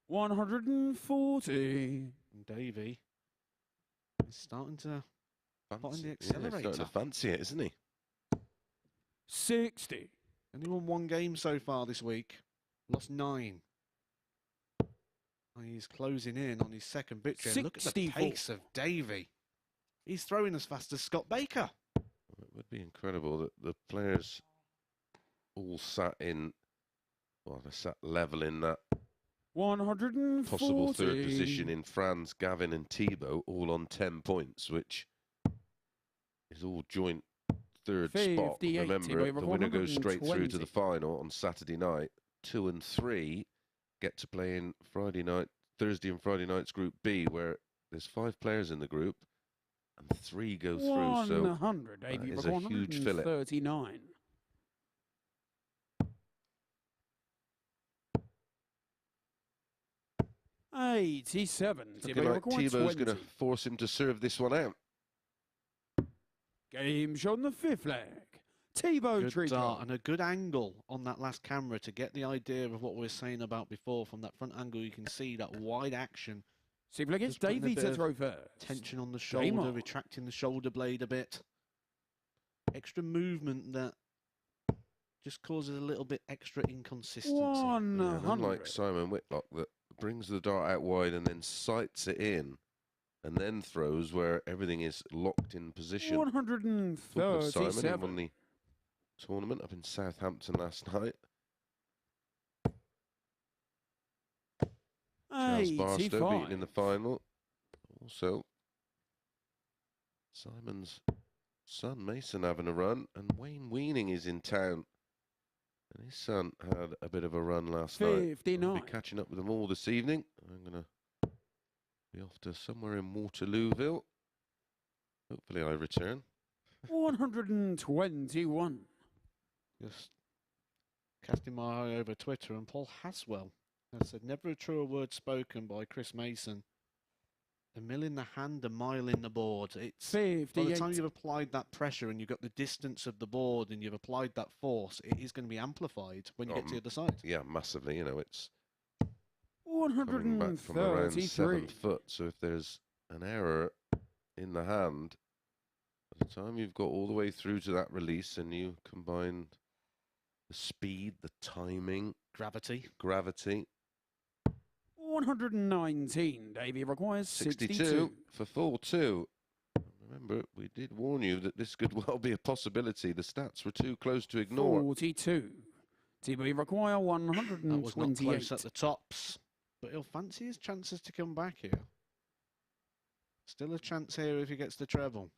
140. And Davy is starting to find the He's accelerator. starting to fancy it, isn't he? 60. Only won 1 game so far this week. Lost 9. And he's closing in on his second victory. And look at the 64. pace of Davy. He's throwing as fast as Scott Baker. It would be incredible that the players all sat in, well, they sat level in that 140. possible third position in Franz, Gavin and Thibault, all on 10 points, which is all joint third spot. 58, Remember, Thibault, the winner goes straight through to 120. the final on Saturday night. 2 and 3 get to play in Thursday and Friday night's Group B, where there's 5 players in the group and 3 go through. So 100. that is a huge fillip. 139. Looking like Thibault's going to force him to serve this one out. Game shot on the 5th leg. Thibault Good Tricole. dart and a good angle on that last camera to get the idea of what we were saying about before. From that front angle, you can see that wide action. 6th leg, it's Just putting a Davy bit to of throw first. Tension on the Game shoulder, on. retracting the shoulder blade a bit. Extra movement that just causes a little bit extra inconsistency. Yeah, and 100. unlike Simon Whitlock, that brings the dart out wide and then sights it in and then throws where everything is locked in position. Talking of Simon, he won 137. the tournament up in Southampton last night. Charles Barstow beaten in the 85. final. Also, Simon's son Mason having a run, and Wayne Wening is in town. And his son had a bit of a run last night. I'll 59. be catching up with them all this evening. I'm going to be off to somewhere in Waterlooville. Hopefully I return. 121. Just casting my eye over Twitter, and Paul Haswell has said, never a truer word spoken by Chris Mason. A mill in the hand, a mile in the board. It's by the time 58. you've applied that pressure and you've got the distance of the board and you've applied that force, it is going to be amplified when you get to the other side. Yeah, massively. You know, it's coming back from around 7 133. foot. So if there's an error in the hand, by the time you've got all the way through to that release and you combine the speed, the timing, Gravity. gravity, 119. Davy requires 62 62. for 4-2. Remember, we did warn you that this could well be a possibility. The stats were too close to ignore. 42. Thibault require That was not close 128. at the tops, but he'll fancy his chances to come back here. Still a chance here if he gets the treble.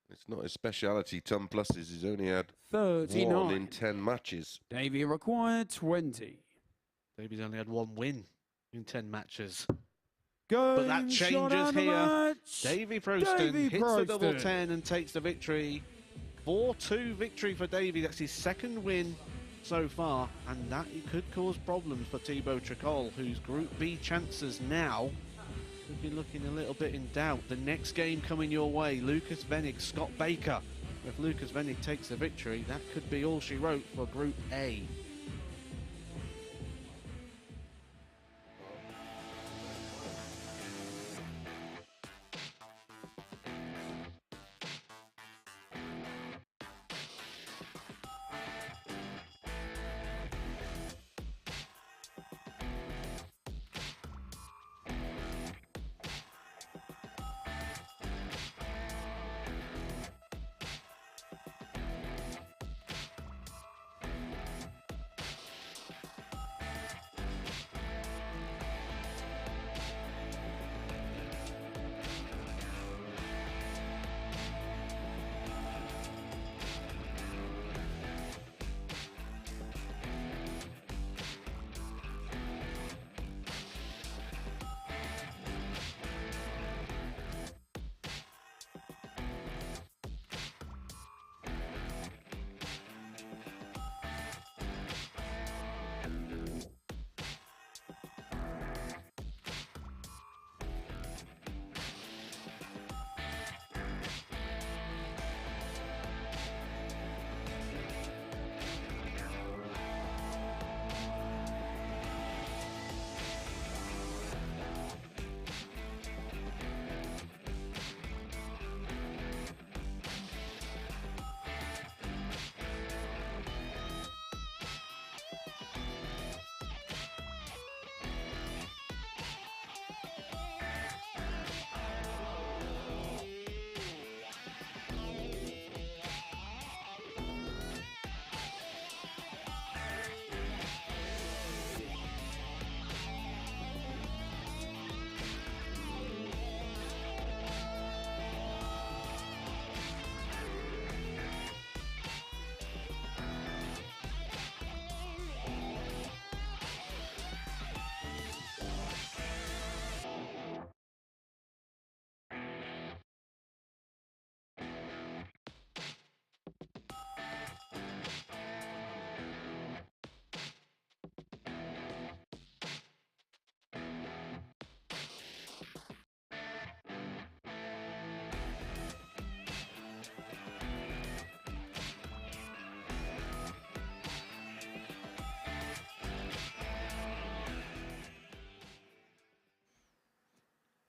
It's not his speciality, ton pluses. He's only had 39. 1 in 10 matches. Davy required 20. Davy's only had 1 win in 10 matches. But that changes here. Davy Proosten hits the double 10 and takes the victory. 4-2 victory for Davy. That's his 2nd win so far, and that could cause problems for Thibault Tricole, whose Group B chances now could be looking a little bit in doubt. The next game coming your way, Lukas Wenig, Scott Baker. If Lukas Wenig takes the victory, that could be all she wrote for Group A.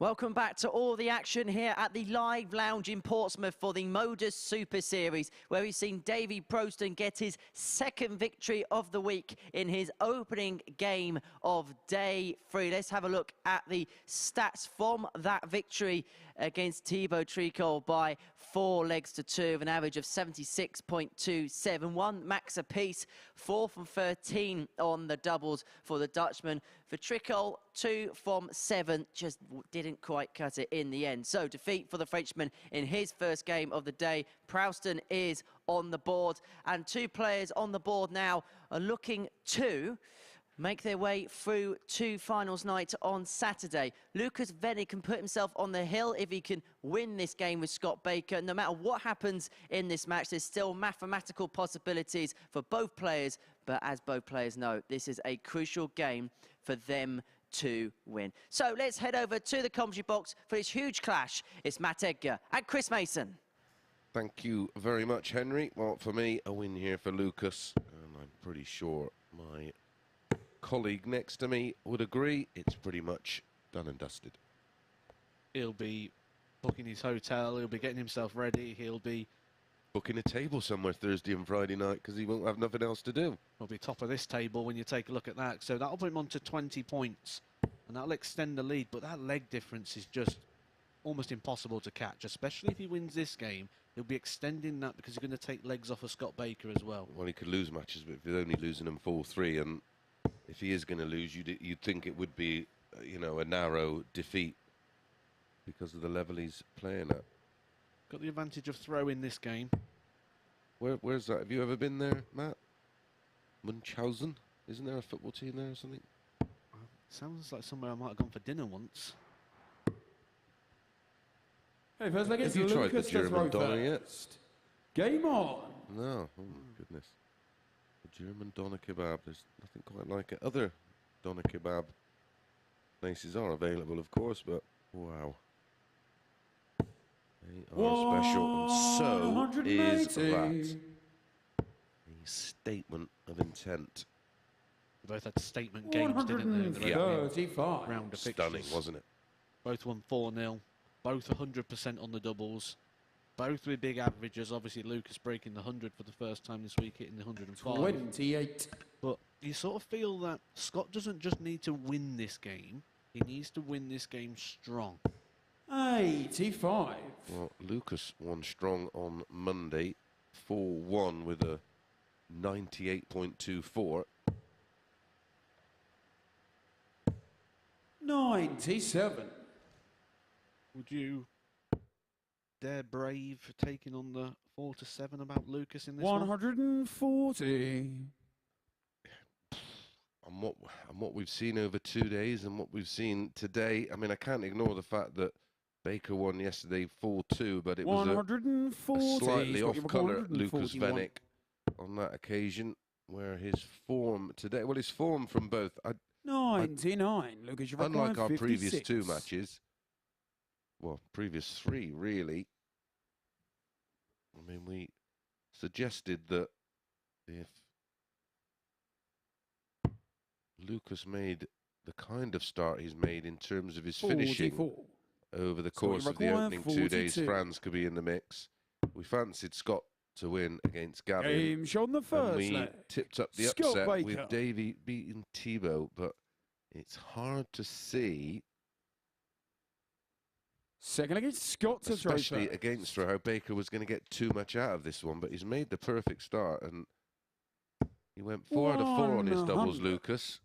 Welcome back to all the action here at the Live Lounge in Portsmouth for the MODUS Super Series, where we've seen Davy Proosten get his 2nd victory of the week in his opening game of day 3. Let's have a look at the stats from that victory against Thibault Tricole by 4 legs to 2, with an average of 76.27. 1 max apiece, 4 from 13 on the doubles for the Dutchman. For Tricole, 2 from 7, just didn't quite cut it in the end. So defeat for the Frenchman in his first game of the day. Proston is on the board, and 2 players on the board now are looking to make their way through to finals night on Saturday. Lukas Wenig can put himself on the hill if he can win this game with Scott Baker. No matter what happens in this match, there's still mathematical possibilities for both players. But as both players know, this is a crucial game for them to win. So let's head over to the commentary box for this huge clash. It's Matt Edgar and Chris Mason. Thank you very much, Henry. Well, for me, a win here for Lukas, and I'm pretty sure my colleague next to me would agree. It's pretty much done and dusted. He'll be booking his hotel, he'll be getting himself ready, he'll be Booking a table somewhere Thursday and Friday night because he won't have nothing else to do. He'll be top of this table when you take a look at that. So that'll put him on to 20 points and that'll extend the lead, but that leg difference is just almost impossible to catch, especially if he wins this game. He'll be extending that because he's going to take legs off of Scott Baker as well. Well, he could lose matches, but if he's only losing them 4-3, and if he is going to lose, you'd think it would be, you know, a narrow defeat. because of the level he's playing at. Got the advantage of throw in this game. Where's that? Have you ever been there, Matt? Munchausen? Isn't there a football team there or something? Sounds like somewhere I might have gone for dinner once. Okay, first leg is Have you tried the Lukas to throw German doner yet? first. Game on. No. Oh my goodness. The German doner kebab. There's nothing quite like it. Other doner kebab places are available, of course, but wow. They are special, and so is that. A statement of intent. They both had statement games, didn't they? In the round of fixtures. Stunning, wasn't it? Both won 4-0. Both 100% on the doubles. Both with big averages. Obviously, Lukas breaking the 100 for the first time this week, hitting the 105. 28. But you sort of feel that Scott doesn't just need to win this game. He needs to win this game strong. 85. Well, Lukas won strong on Monday, 4-1 with a 98.24. 97. Would you dare brave for taking on the 4-7 about Lukas in this one? 140. And what we've seen over 2 days and what we've seen today, I mean, I can't ignore the fact that Baker won yesterday 4-2, but it was a slightly off-colour Lukas Wenig on that occasion, where his form today, well, his form from both, 99. Lukas, you've unlike our 56. previous 2 matches, well, previous 3 really, I mean, we suggested that if Lukas made the kind of start he's made in terms of his finishing over the course of the opening 2 days, Franz could be in the mix. We fancied Scott to win against Gavin. Game shot on the first and we leg. tipped up the Scott upset Baker. with Davy beating Thibault, but it's hard to see, Second leg is Scott to throw especially first. against her, how Baker was going to get too much out of this one, but he's made the perfect start, and he went 4 out of 4 on his doubles, 100. Lukas,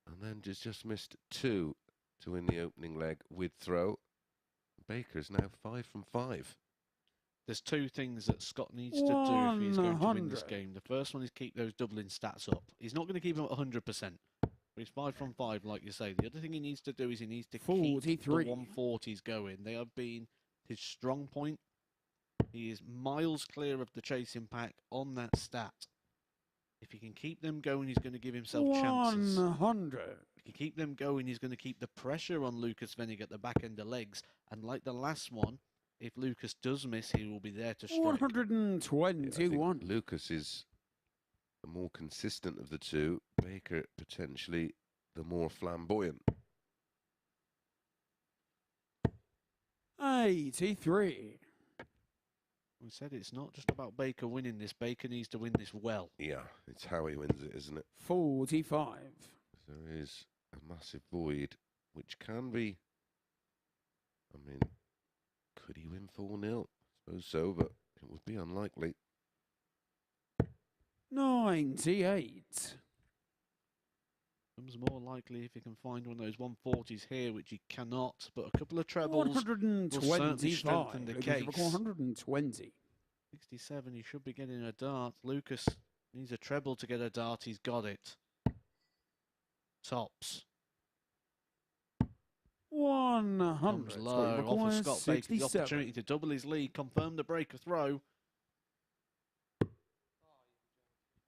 and then just missed 2 to win the opening leg with throw. Baker's now 5 from 5. There's 2 things that Scott needs to do if he's going to win this game. The first one is keep those doubling stats up. He's not going to keep them at 100%. But he's 5 from 5, like you say. The other thing he needs to do is he needs to keep the 140s going. They have been his strong point. He is miles clear of the chasing pack on that stat. If he can keep them going, he's going to give himself chances. 100. If he keep them going, he's going to keep the pressure on Lukas Wenig at the back end of legs. And like the last one, if Lukas does miss, he will be there to strike. 121. Lukas is the more consistent of the 2. Baker potentially the more flamboyant. 83. We said it's not just about Baker winning this. Baker needs to win this well. Yeah, it's how he wins it, isn't it? 45. There is a massive void, which can be, I mean, could he win 4-0? I suppose so, but it would be unlikely. 98. Becomes more likely if he can find one of those 140s here, which he cannot. But a couple of trebles will certainly 125. strengthen the case. 120. 67, he should be getting a dart. Lukas needs a treble to get a dart. He's got it. Tops. 100. Comes low. Offers Scott Baker the opportunity to double his lead. Confirm the breaker throw.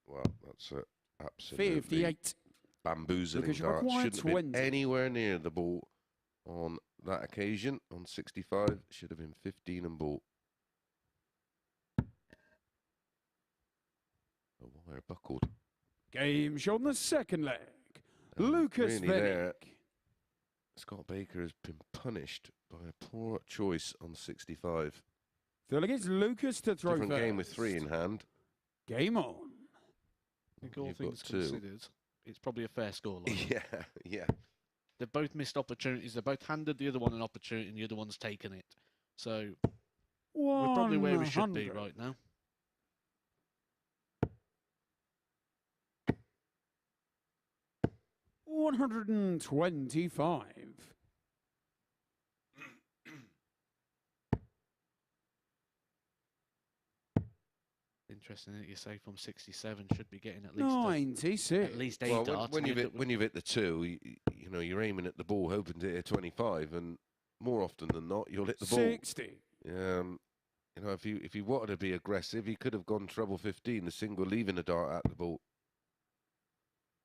Well, that's a absolutely 58. bamboozling dart. Shouldn't have been anywhere near the ball on that occasion. On 65, should have been 15 and ball. A wire buckled. Game shot on the second leg. And Lukas really Wenig. there, Scott Baker has been punished by a poor choice on 65. Third leg is Lukas to throw Different first. game with 3 in hand. Game on. I think all You've things got 2. considered, it's probably a fair scoreline. Yeah. They've both missed opportunities. They've both handed the other one an opportunity and the other one's taken it. So we're probably where we should be right now. 125. Interesting that you say from 67 should be getting at least 96. at least 8 Well, darts. when and you've you hit, end up when you've hit the 2, you know, you're aiming at the ball, hoping to hit a 25, and more often than not, you'll hit the ball. 60. You know, if he wanted to be aggressive, he could have gone treble 15, the single, leaving a dart at the ball.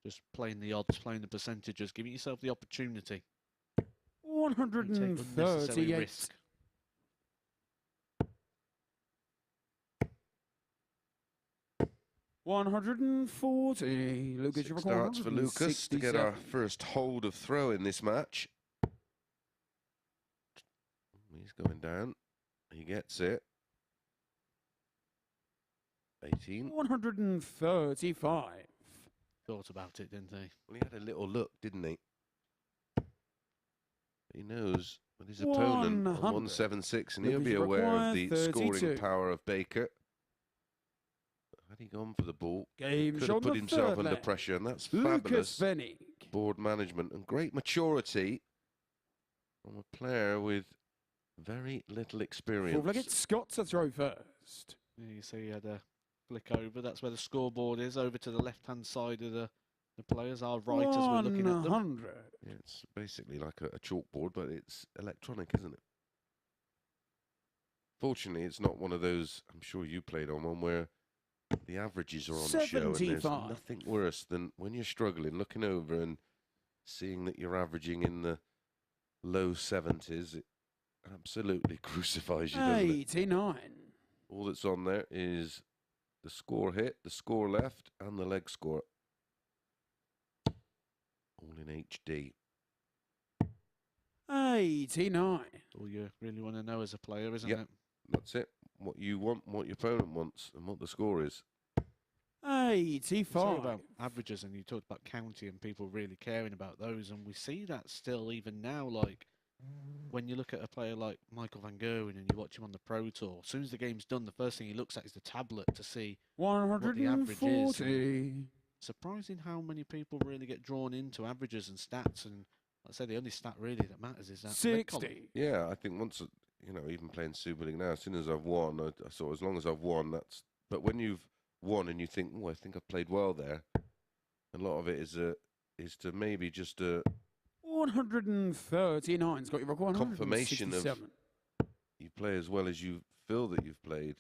just playing the odds, playing the percentages, giving yourself the opportunity. 138. Risk. $140. Lucas, you 6 darts for Lucas to get our first hold of throw in this match. He's going down. He gets it. 18. 135. Thought about it, didn't he? Well, he had a little look, didn't he? He knows with his opponent on 176, and he'll be aware of the 32. scoring power of Baker. Had he gone for the ball, Game could have put himself under pressure, and that's fabulous Lukas Wenig. board management and great maturity from a player with very little experience. Full-legged Scott to throw first. Yeah, you see he had a flick over. That's where the scoreboard is, over to the left-hand side of the players. Our right as we're looking at them. 100. Yeah, it's basically like a chalkboard, but it's electronic, isn't it? Fortunately, it's not one of those, I'm sure you played on one, where the averages are on the show, and there's 75. nothing worse than when you're struggling, looking over and seeing that you're averaging in the low 70s. It absolutely crucifies you, doesn't it? 89. All that's on there is the score hit, the score left, and the leg score. All in HD. 89. All you really want to know as a player, isn't Yep. it? That's it. What you want, what your opponent wants, and what the score is. You talk 85. about averages, and you talked about county and people really caring about those, and we see that still even now. Like when you look at a player like Michael van Gerwen and you watch him on the Pro Tour, as soon as the game's done, the first thing he looks at is the tablet to see what the average is. 140. Surprising how many people really get drawn into averages and stats, and like I say, the only stat really that matters is that leg column. 60. Yeah, I think once, you know, even playing Super League now, as soon as I've won, I thought as long as I've won, that's. But when you've won and you think, oh, I think I've played well there, a lot of it is to maybe just a 139's got you record. confirmation of 167. you play as well as you feel that you've played.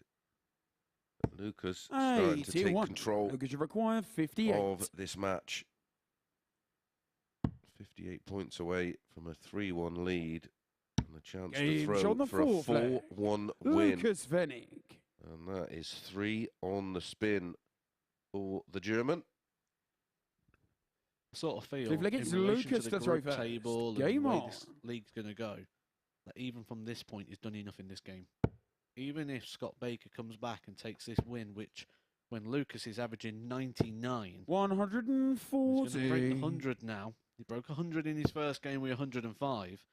Lucas starting to take 81. control Lucas, you require 58. of this match. 58 points away from a 3-1 lead and a chance to Game throw shot on the for a fourth leg. 4-1 win. Lucas Wenig. And that is 3 on the spin for the German. Sort of feel Fifth leg, in it's relation Lucas to the to throw group first. table and Game the way on. this league's going to go, that even from this point he's done enough in this game. Even if Scott Baker comes back and takes this win, which when Lucas is averaging 99, he's going to 140. break the 100 now. He broke 100 in his first game with 105.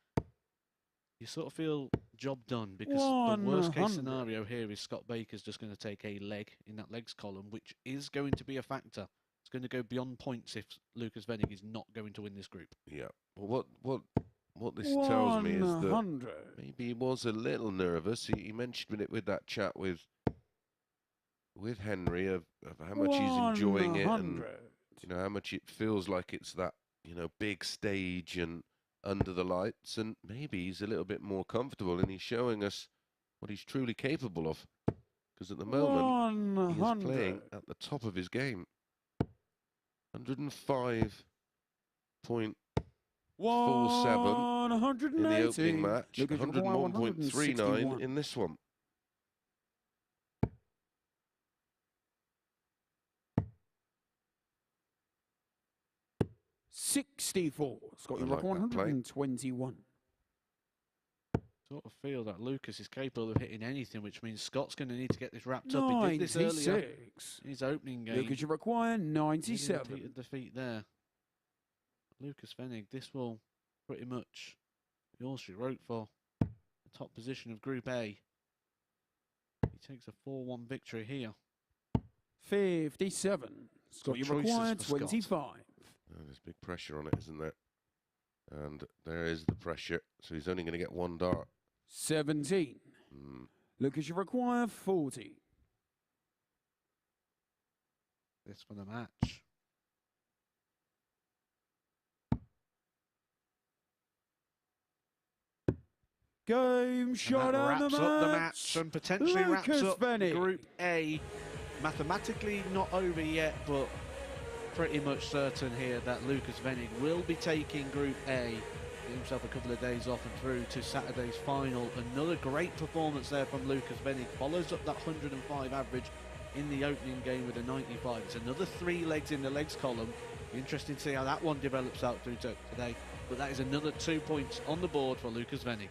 You sort of feel job done, because the worst case 100. scenario here is Scott Baker's just going to take a leg in that legs column, which is going to be a factor. It's going to go beyond points if Lukas Wenig is not going to win this group. Yeah. Well, what this tells me is that 100. maybe he was a little nervous. He mentioned it with that chat with Henry of how much he's enjoying it, and 100. you know how much it feels like it's that, you know, big stage and under the lights, and maybe he's a little bit more comfortable, and he's showing us what he's truly capable of. Because at the moment, he is playing at the top of his game. 105.47 in the opening match, 101.39 in this one. $64. Scott, you I rock like that play. 121. Sort of feel that Lucas is capable of hitting anything, which means Scott's going to need to get this wrapped up. He did this earlier 96. in his opening game. Lucas, you require 97. Repeated defeat there. Lukas Wenig, this will pretty much be all she wrote for the top position of Group A. He takes a 4-1 victory here. 57. Scott, you choices require for Scott. 25. Oh, there's big pressure on it, isn't there? And there is the pressure. So he's only going to get one dart. 17. Mm. Lucas, you require 40. this for the match. Game shot on wraps the up the match. match and potentially wraps Lukas up Wenig. Group A. Mathematically not over yet, but pretty much certain here that Lukas Wenig will be taking Group A. Get himself a couple of days off and through to Saturday's final. Another great performance there from Lukas Wenig. Follows up that 105 average in the opening game with a 95. It's another 3 legs in the legs column. Interesting to see how that one develops out through today. But that is another 2 points on the board for Lukas Wenig.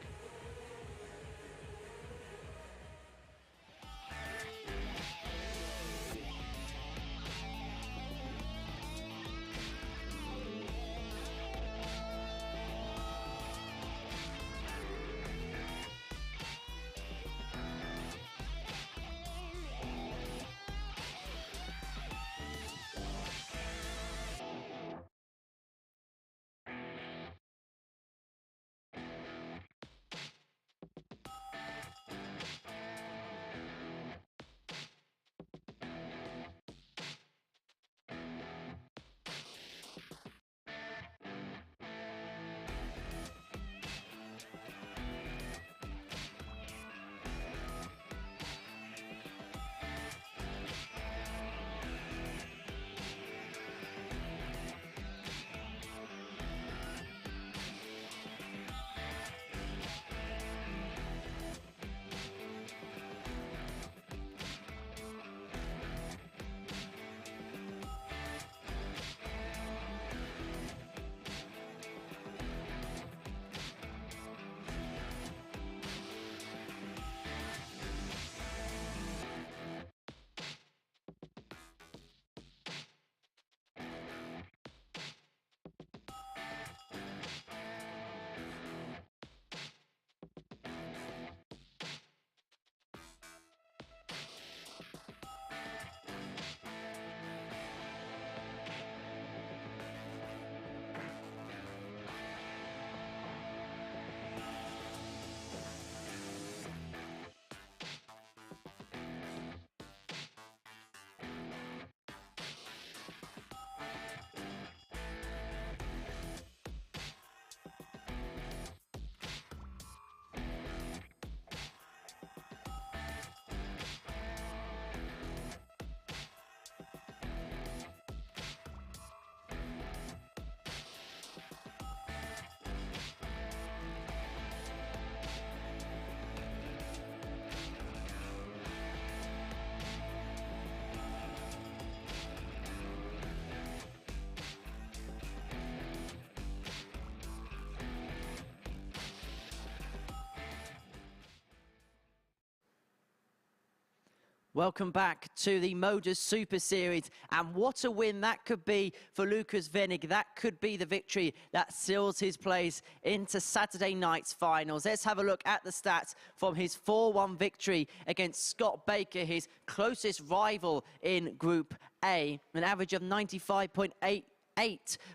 Welcome back to the MODUS Super Series, and what a win that could be for Lukas Wenig. That could be the victory that seals his place into Saturday night's finals. Let's have a look at the stats from his 4-1 victory against Scott Baker, his closest rival in Group A. An average of 95.8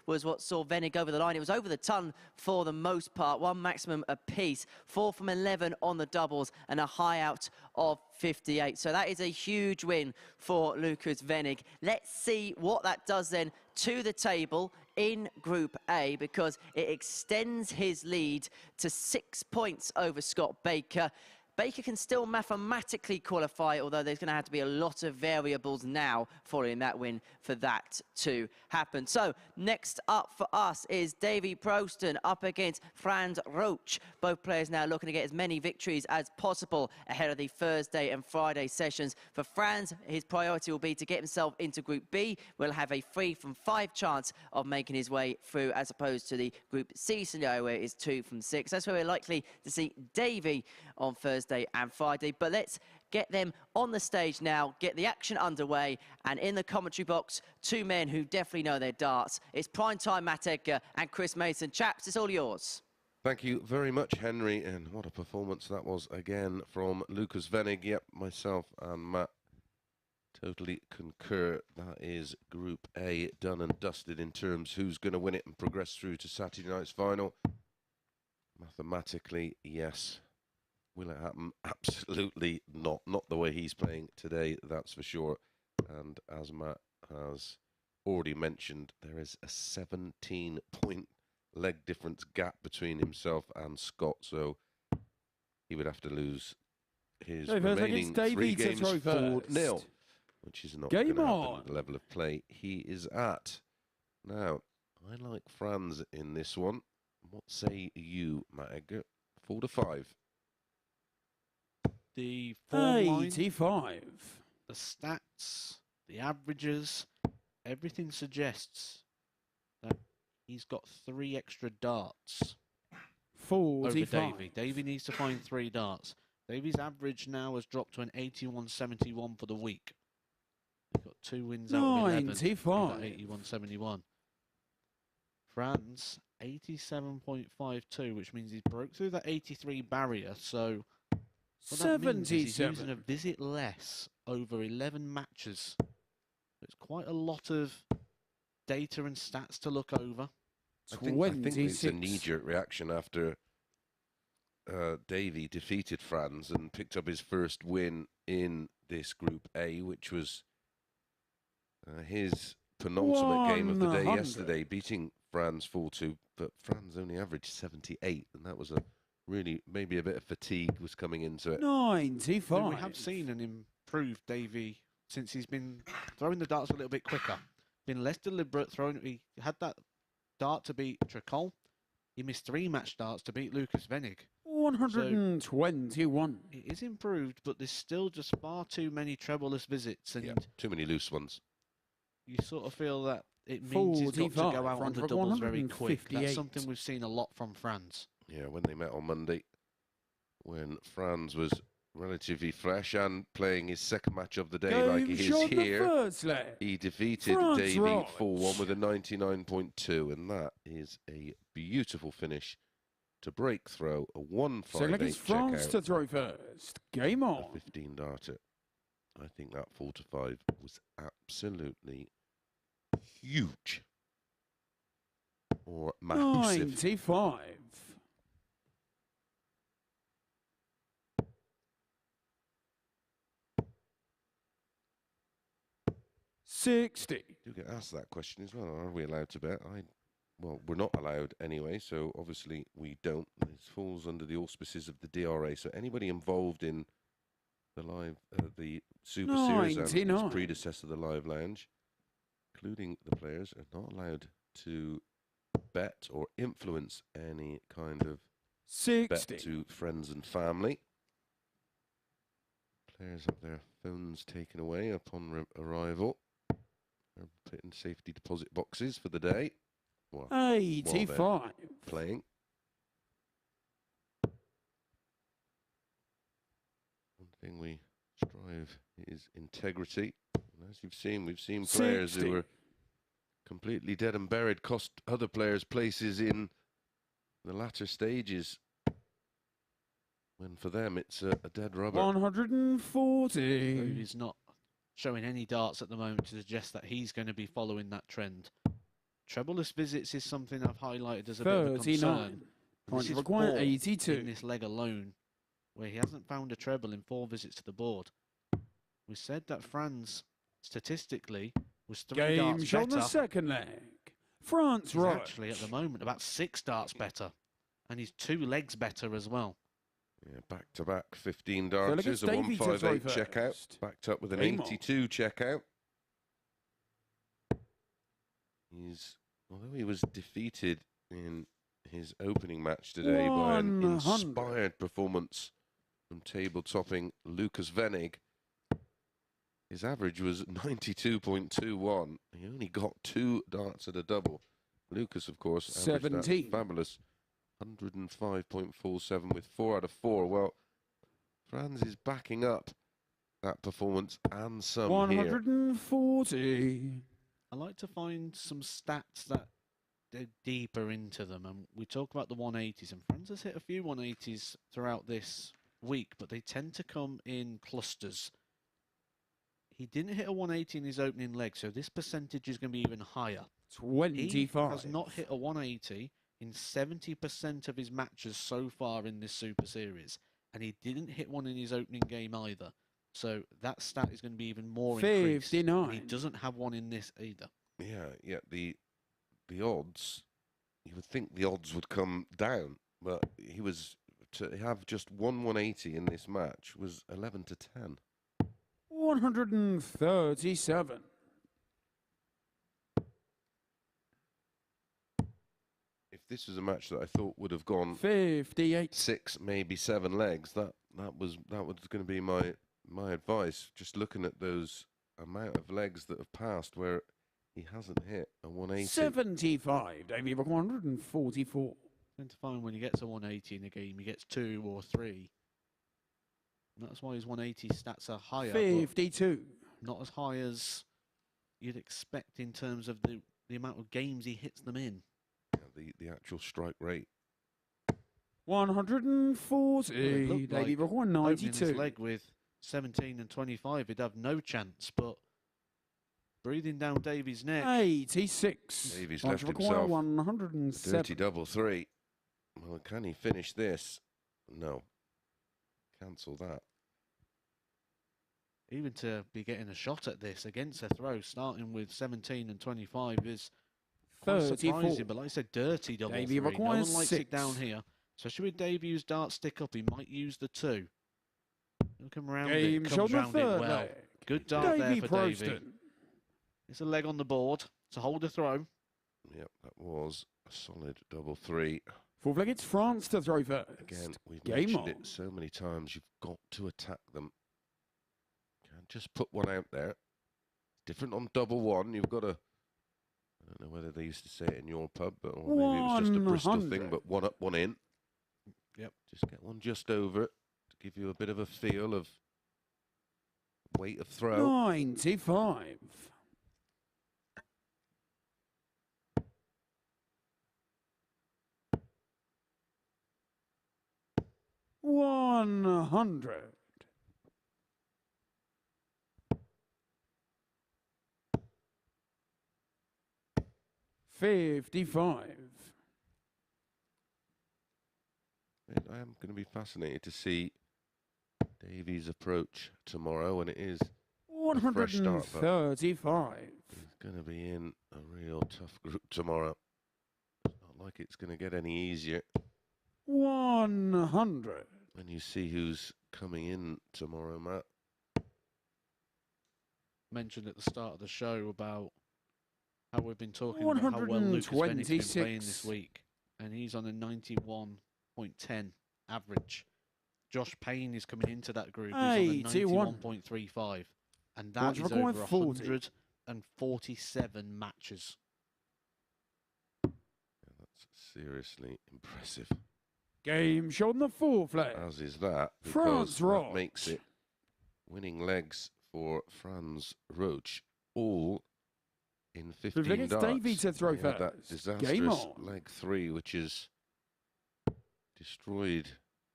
was what saw Vennig over the line. It was over the ton for the most part, 1 maximum apiece, 4 from 11 on the doubles and a high out of 58. So that is a huge win for Lukas Wenig. Let's see what that does then to the table in Group A, because it extends his lead to 6 points over Scott Baker. Baker can still mathematically qualify, although there's going to have to be a lot of variables now following that win for that to happen. So next up for us is Davy Proosten up against Franz Roetzsch. Both players now looking to get as many victories as possible ahead of the Thursday and Friday sessions. For Franz, his priority will be to get himself into Group B. We'll have a 3 from 5 chance of making his way through, as opposed to the Group C scenario where it is 2 from 6. That's where we're likely to see Davy on Thursday and Friday. But let's get them on the stage now, get the action underway, and in the commentary box, 2 men who definitely know their darts. It's primetime Matt Edgar and Chris Mason. Chaps, it's all yours. Thank you very much, Henry, and what a performance that was again from Lukas Wenig. Yep, myself and Matt totally concur. That is Group A done and dusted in terms who's going to win it and progress through to Saturday night's final. Mathematically, yes. Will it happen? Absolutely not. Not the way he's playing today, that's for sure. And as Matt has already mentioned, there is a 17-point leg difference gap between himself and Scott, so he would have to lose his remaining 3 games 4-0, which is not going to happen at the level of play he is at. Now, I like Franz in this one. What say you, Matt Edgar? 4-5. The form line, 85. the stats, the averages, everything suggests that he's got 3 extra darts 45. over Davy. Davy needs to find 3 darts. Davy's average now has dropped to an 81.71 for the week. He's got 2 wins out of 11. 95. 81.71. Franz, 87.52, which means he's broke through that 83 barrier. So what that means is he's using a visit less over 11 matches. It's quite a lot of data and stats to look over. I think it's a knee-jerk reaction after Davy defeated Franz and picked up his first win in this Group A, which was his penultimate game of the day yesterday, beating Franz 4-2, but Franz only averaged 78, and that was a really, maybe a bit of fatigue was coming into it. 95. We have seen an improved Davy since he's been throwing the darts a little bit quicker, been less deliberate throwing. He had that dart to beat Tricole. He missed 3 match darts to beat Lukas Wenig. 121. So it is improved, but there's still just far too many trebleless visits, and too many loose ones. You sort of feel that it means he's got to go out on the doubles very quick. That's something we've seen a lot from Franz. Yeah, when they met on Monday, when Franz was relatively fresh and playing his second match of the day like he is here, he defeated Davy 4-1 with a 99.2, and that is a beautiful finish to break throw, a 1-5-8 checkout. France to throw first. Game on. A 15 darter. I think that 4-5 was absolutely huge. Or massive. 95. 60. You get asked that question as well. Are we allowed to bet? Well, we're not allowed anyway, so obviously we don't. This falls under the auspices of the DRA. So anybody involved in the live, the Super Series and its predecessor, the Live Lounge, including the players, are not allowed to bet or influence any kind of 60. bet to friends and family. Players have their phones taken away upon arrival. They're put in safety deposit boxes for the day. Well, 85. Playing. One thing we strive is integrity. And as you've seen, we've seen players 60. who are completely dead and buried, cost other players places in the latter stages, when for them it's a dead rubber. 140. He's not showing any darts at the moment to suggest that he's going to be following that trend. Trebleless visits is something I've highlighted as a bit of a concern. Points required 82. In this leg alone, where he hasn't found a treble in 4 visits to the board. We said that Franz, statistically, was 3 darts better. On the second leg. Franz Roetzsch. Actually, at the moment, about 6 darts better. And he's 2 legs better as well. Yeah, back-to-back 15 darters, a 158 checkout, backed up with an 82 checkout. Although he was defeated in his opening match today by an inspired performance from table-topping Lukas Wenig, his average was 92.21. He only got 2 darts at a double. Lukas, of course, averaged that fabulous 105.47 with 4 out of 4. Well, Franz is backing up that performance and some 140. Here. I like to find some stats that go deeper into them, and we talk about the 180s, and Franz has hit a few 180s throughout this week, but they tend to come in clusters. He didn't hit a 180 in his opening leg, so this percentage is going to be even higher. 25. He has not hit a 180 in 70% of his matches so far in this Super Series, and he didn't hit one in his opening game either. So that stat is going to be even more increased. 59. He doesn't have one in this either. Yeah. The odds, you would think the odds would come down, but he was to have just 180 in this match was 11 to 10. 137. If this was a match that I thought would have gone 58. 6, maybe 7 legs, that was going to be my advice. Just looking at those amount of legs that have passed where he hasn't hit a 180. 75. Davy, 144. Tend to find when he gets a 180 in a game, he gets 2 or 3. And that's why his 180 stats are higher. 52. Not as high as you'd expect in terms of the amount of games he hits them in. The actual strike rate. 140. Davy, Opening 192. his leg with 17 and 25, he'd have no chance. But breathing down Davy's neck. 86. Davy's left himself 107. dirty double 3. Well, can he finish this? No. Cancel that. Even to be getting a shot at this against a throw, starting with 17 and 25 is quite 34. surprising. But like I said, dirty double Davy 3. No one requires likes 6. it down here. Especially with Davy whose dart stick up, he might use the 2. He'll come around Game it, shot comes the round it third well. leg. Good dart Davy there for Davy. Proosten. It's a leg on the board to hold a throw. Yep, that was a solid double 3. Fourth leg, it's France to throw first. Again, we've Game mentioned on. it so many times. You've got to attack them. Can't just put one out there. Different on double 1. You've got to. I don't know whether they used to say it in your pub, but or maybe it was just a Bristol 100. thing. But 1 up, 1 in. Yep. Just get one just over it to give you a bit of a feel of weight of throw. 95. 100. 55. I am going to be fascinated to see Davy's approach tomorrow, and it is a fresh start. But 135. he's going to be in a real tough group tomorrow. It's not like it's going to get any easier 100. when you see who's coming in tomorrow, Matt. Mentioned at the start of the show about how we've been talking about how well Lukas Wenig's been playing this week. And he's on a 91.10 average. Josh Payne is coming into that group. He's on a 91.35. And that is over 147 matches. Yeah, that's seriously impressive. Game shot on the fourth leg. As is that, Franz because that Roetzsch. makes it winning legs for Franz Roetzsch, all in 15 It's darts. Davy to throw He had that first. disastrous Game on. leg 3, which has destroyed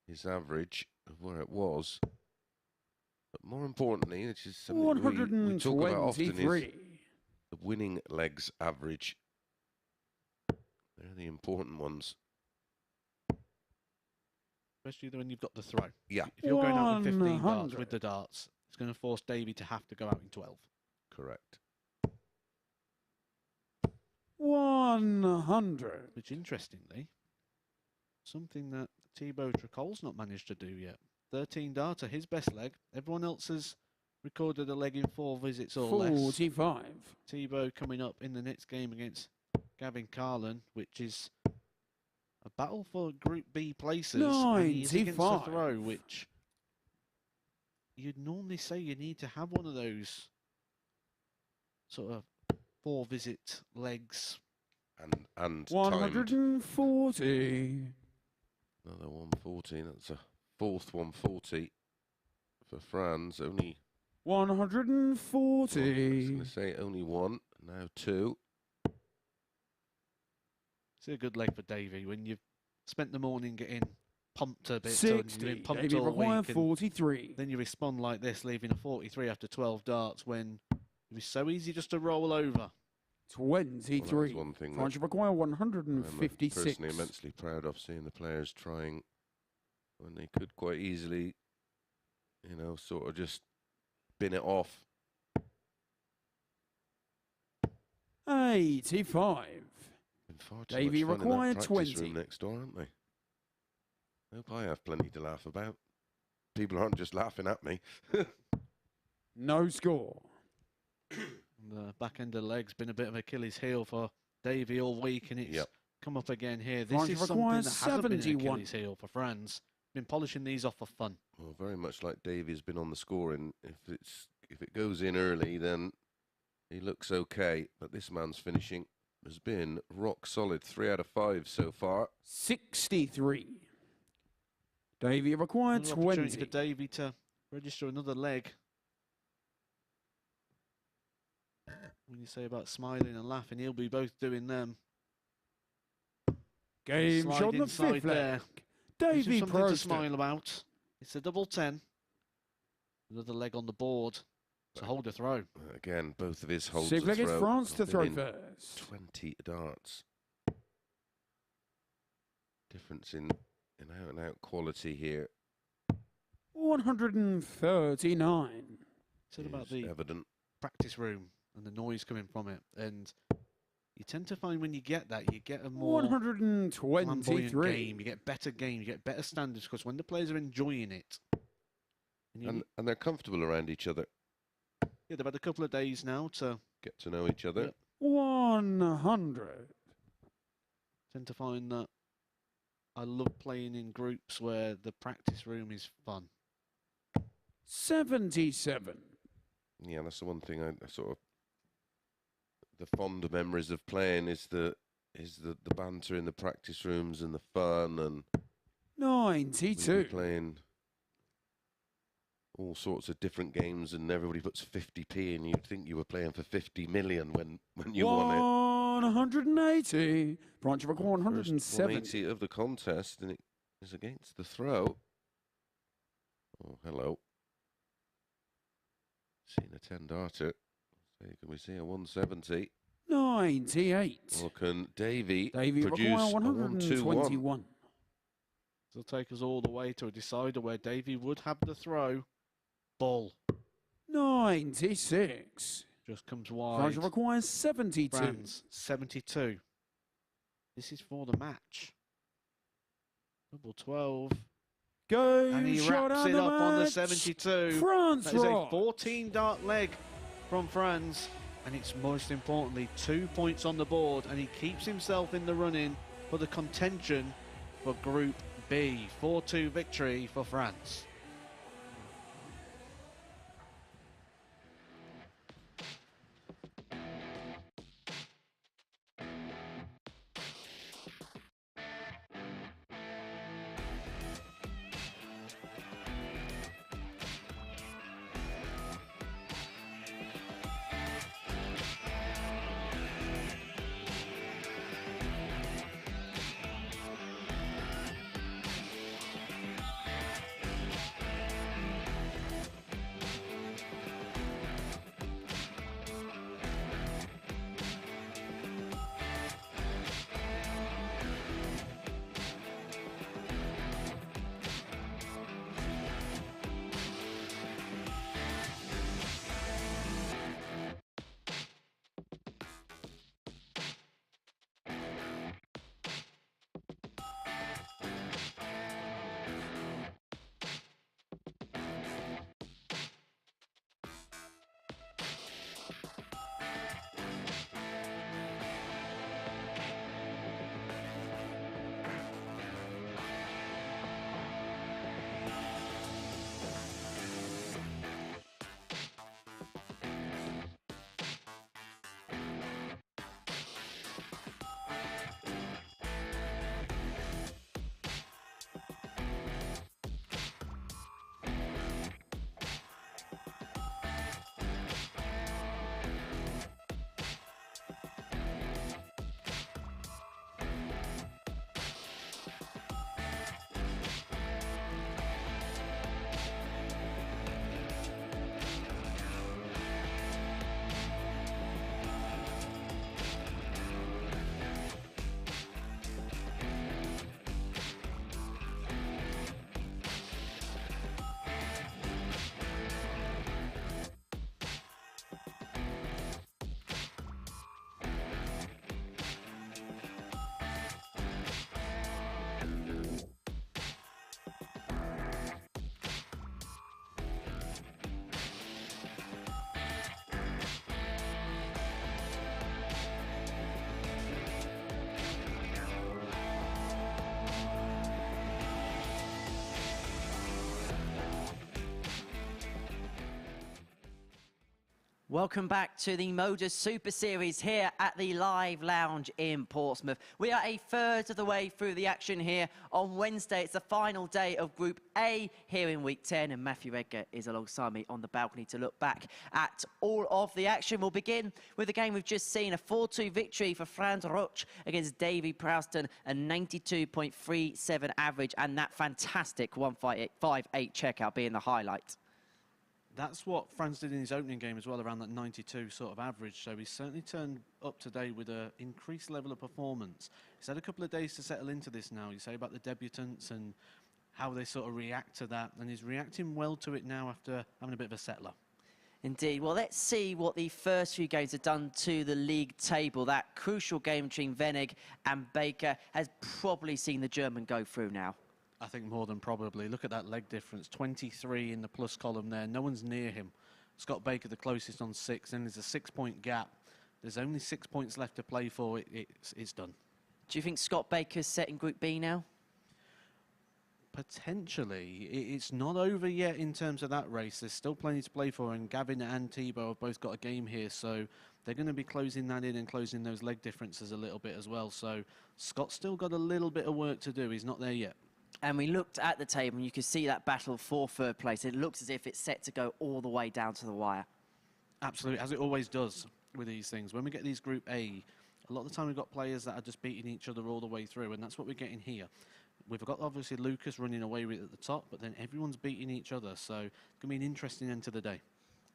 his average of where it was. But more importantly, which is something we talk about often, is 123. the winning legs average. They're the important ones. Especially when you've got the throw. Yeah, If you're going out with 15 darts 100. with the darts, it's going to force Davy to have to go out in 12. correct. 100. Which, interestingly, something that Thibault Tricole's not managed to do yet. 13 darter, his best leg. Everyone else has recorded a leg in 4 visits or less. 45. Thibault coming up in the next game against Gavin Carlin, which is a battle for Group B places. And he's against the 95. throw, which you'd normally say you need to have one of those sort of 4 visit legs. And timed. 140. Another 140. That's a fourth 140 for Franz. Only, I was 140. going to say only 1, now 2. It's a good leg for Davy when you've spent the morning getting pumped a bit. 60. And you've been pumped Davy all require week. And 43. then you respond like this, leaving a 43 after 12 darts when it was so easy just to roll over. 23. One thing France that require I'm 156. personally immensely proud of, seeing the players trying when they could quite easily, you know, sort of just bin it off. 85. Been far too Davy much fun in required that practice 20. room next door, aren't they? I hope I have plenty to laugh about. People aren't just laughing at me. No score. The back end of the leg's been a bit of Achilles heel for Davy all week, and it's come up again here. This France is something that requires hasn't been an 71. Achilles heel for Franz. Been polishing these off for fun. Well, very much like Davy's been on the scoring. If it goes in early, then he looks okay. But this man's finishing has been rock solid. 3 out of 5 so far. 63. Davy required Another opportunity 20. for Davy to register another leg. When you say about smiling and laughing, he'll be both doing them. Game Slide shot on the inside 5th there. leg. This is Davy something to Proosten. smile about. It's a double 10. Another leg on the board to hold a throw. Again, both of his holds 6th a leg is throw. France to Been throw in first. 20 darts. Difference in out-and-out quality here 139. Said about is the evident. practice room and the noise coming from it. And you tend to find when you get that, you get a more flamboyant 123. game. You get better game. You get better standards because when the players are enjoying it. And they're comfortable around each other. Yeah, they've had a couple of days now to Get to know each other. Yep. 100. tend to find that I love playing in groups where the practice room is fun. 77. Yeah, that's the one thing I sort of. The fond memories of playing is the banter in the practice rooms and the fun, and we'd be 92. playing all sorts of different games, and everybody puts 50p, and you'd think you were playing for 50 million when you won it. 180. Branch of a First 170. 180 of the contest, and it is against the throw. Oh, hello. Seen a 10 darter. Can we see a 170? 98. Or can Davy Davy produce require a 121? 121. It'll take us all the way to a decider where Davy would have the throw. Ball 96. just comes wide. Branch requires 72. Franz, 72. This is for the match. Double 12. And Game he shot wraps on it the up on the match. 72. Franz That is a Roetzsch. 14 dart leg from Franz. And it's most importantly 2 points on the board. And he keeps himself in the running for the contention for Group B. 4-2 victory for France. Welcome back to the MODUS Super Series here at the Live Lounge in Portsmouth. We are a third of the way through the action here on Wednesday. It's the final day of Group A here in Week 10, and Matthew Edgar is alongside me on the balcony to look back at all of the action. We'll begin with the game we've just seen, a 4-2 victory for Franz Roetzsch against Davy Proosten, a 92.37 average, and that fantastic 158.58 checkout being the highlight. That's what Franz did in his opening game as well, around that 92 sort of average. So he's certainly turned up today with an increased level of performance. He's had a couple of days to settle into this now. You say about the debutants and how they sort of react to that. And he's reacting well to it now after having a bit of a settler. Indeed. Well, let's see what the first few games have done to the league table. That crucial game between Vennig and Baker has probably seen the German go through now. I think more than probably. Look at that leg difference, 23 in the plus column there. No one's near him. Scott Baker the closest on 6, and there's a 6-point gap. There's only 6 points left to play for. It's done. Do you think Scott Baker's set in Group B now? Potentially. It's not over yet in terms of that race. There's still plenty to play for, and Gavin and Thibault have both got a game here, so they're going to be closing that in and closing those leg differences a little bit as well. So Scott's still got a little bit of work to do. He's not there yet. And we looked at the table and you can see that battle for third place. It looks as if it's set to go all the way down to the wire. Absolutely, as it always does with these things. When we get these Group A, a lot of the time we've got players that are just beating each other all the way through, and that's what we're getting here. We've got obviously Lukas running away with it at the top, but then everyone's beating each other, so it's going to be an interesting end to the day.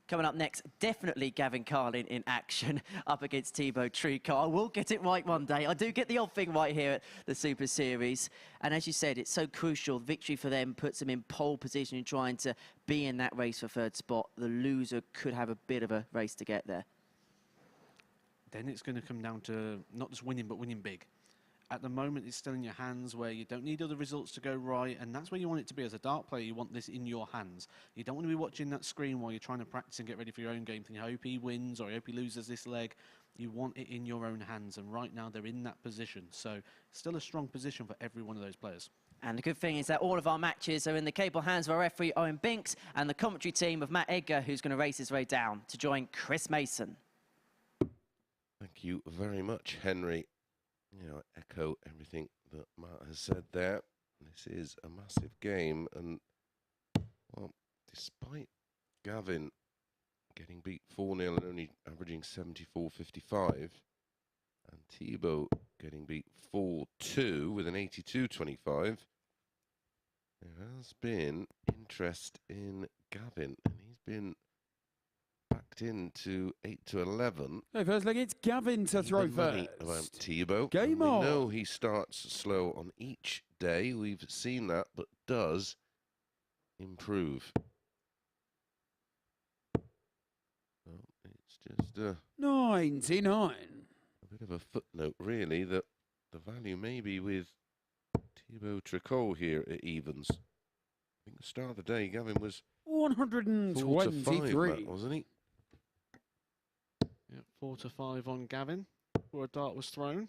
Coming up next, definitely Gavin Carlin in action up against Thibault Tricole. I will get it right one day. I do get the odd thing right here at the Super Series. And as you said, it's so crucial. Victory for them puts them in pole position in trying to be in that race for third spot. The loser could have a bit of a race to get there. Then it's going to come down to not just winning, but winning big. At the moment, it's still in your hands where you don't need other results to go right, and that's where you want it to be. As a dart player, you want this in your hands. You don't want to be watching that screen while you're trying to practice and get ready for your own game, thinking, I hope he wins or I hope he loses this leg. You want it in your own hands, and right now they're in that position. So still a strong position for every one of those players. And the good thing is that all of our matches are in the capable hands of our referee, Owen Binks, and the commentary team of Matt Edgar, who's going to race his way down to join Chris Mason. Thank you very much, Henry. You know, echo everything that Matt has said there. This is a massive game, and well, despite Gavin getting beat 4-0 and only averaging 74.55, and Thibault getting beat 4-2 with an 82.25, there has been interest in Gavin, and he's been backed into 8-11. So first leg, it's Gavin to throw first. About Thibault. Game on. on. We know he starts slow on each day. We've seen that, but does improve. Well, it's just a 99. bit of a footnote, really, that the value may be with Thibault Tricole here at evens. I think the start of the day, Gavin was 123, wasn't he? Yeah, 4-5 on Gavin before a dart was thrown.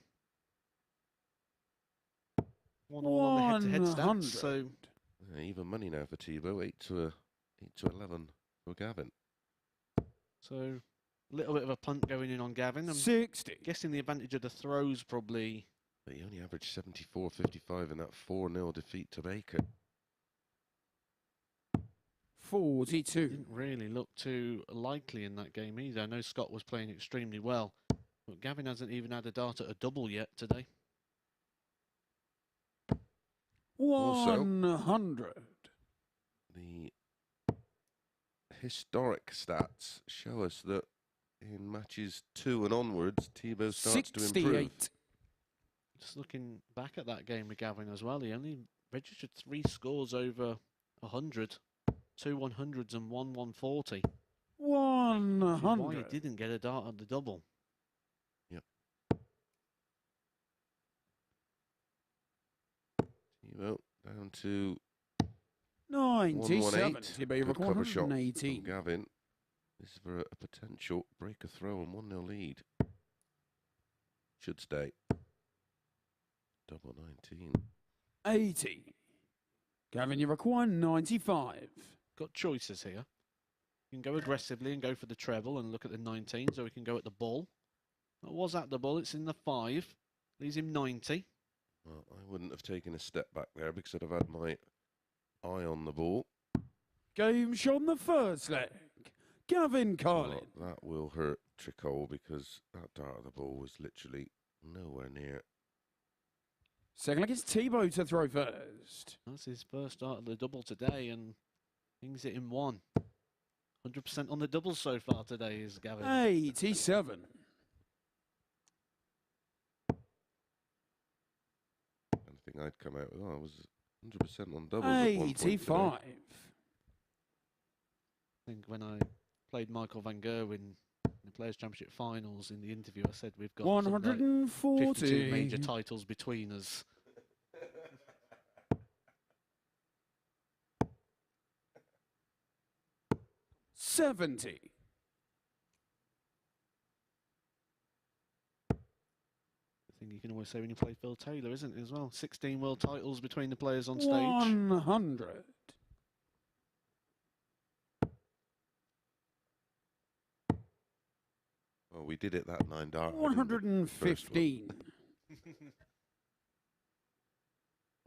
1-all on the head-to-head stats. So Even money now for Thibault, 8-11 for Gavin. So a little bit of a punt going in on Gavin. I'm 60. guessing the advantage of the throws probably. But he only averaged 74.55 in that 4-0 defeat to Baker. 42. Didn't really look too likely in that game either. I know Scott was playing extremely well, but Gavin hasn't even had a dart at a double yet today. 100. The historic stats show us that in matches 2 and onwards, Thibault starts to improve. 68. Just looking back at that game with Gavin as well, he only registered 3 scores over 100. 2 100s and 1 140. 100. Why he didn't get a dart at the double. Yep. Thibault down to 97. 118. Thibault Good cover shot from 118. Gavin. This is for a potential breaker throw and 1-0 lead. Should stay. Double 19. 80. Gavin, you require 95. Got choices here. You can go aggressively and go for the treble and look at the 19, so we can go at the bull. It was at the bull, it's in the 5. Leaves him 90. Well, I wouldn't have taken a step back there because I'd have had my eye on the ball. Game shot on the first leg. Gavin Carlin. Well, that will hurt Tricole because that dart of the ball was literally nowhere near. Second leg is Thibault to throw first. That's his first start of the double today, and things it in 1. 100% on the double so far today is Gavin. 87. I think I'd come out with, I was 100% on doubles at one point today. 85. I think when I played Michael van Gerwen in the Players' Championship finals, in the interview I said we've got 140. like 52 major titles between us. $70. I think you can always say when you play Phil Taylor, isn't it, as well? 16 world titles between the players on stage. 100. Oh, we did it that 9 dart. 115. I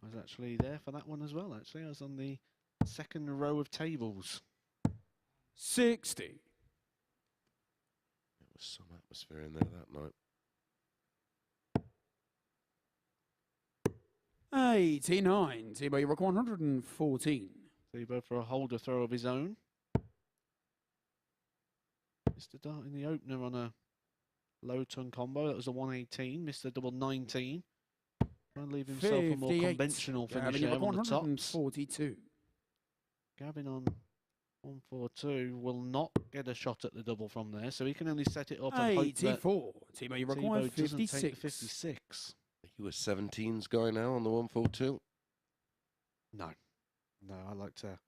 was actually there for that one as well, actually. I was on the second row of tables. 60. There was some atmosphere in there that night. 89. Thibault, you rock 114. Thibault for a holder throw of his own. Missed the dart in the opener on a low ton combo. That was a 118. Missed the double 19. Trying to leave himself a more 58. conventional finish Gavin, there you rock on the tops. 142. Gavin on 142 will not get a shot at the double from there, so he can only set it up and hope that 84. Thibault, you require Thibault doesn't take 56. the 56. You a 17s guy now on the 142? No. No, I like to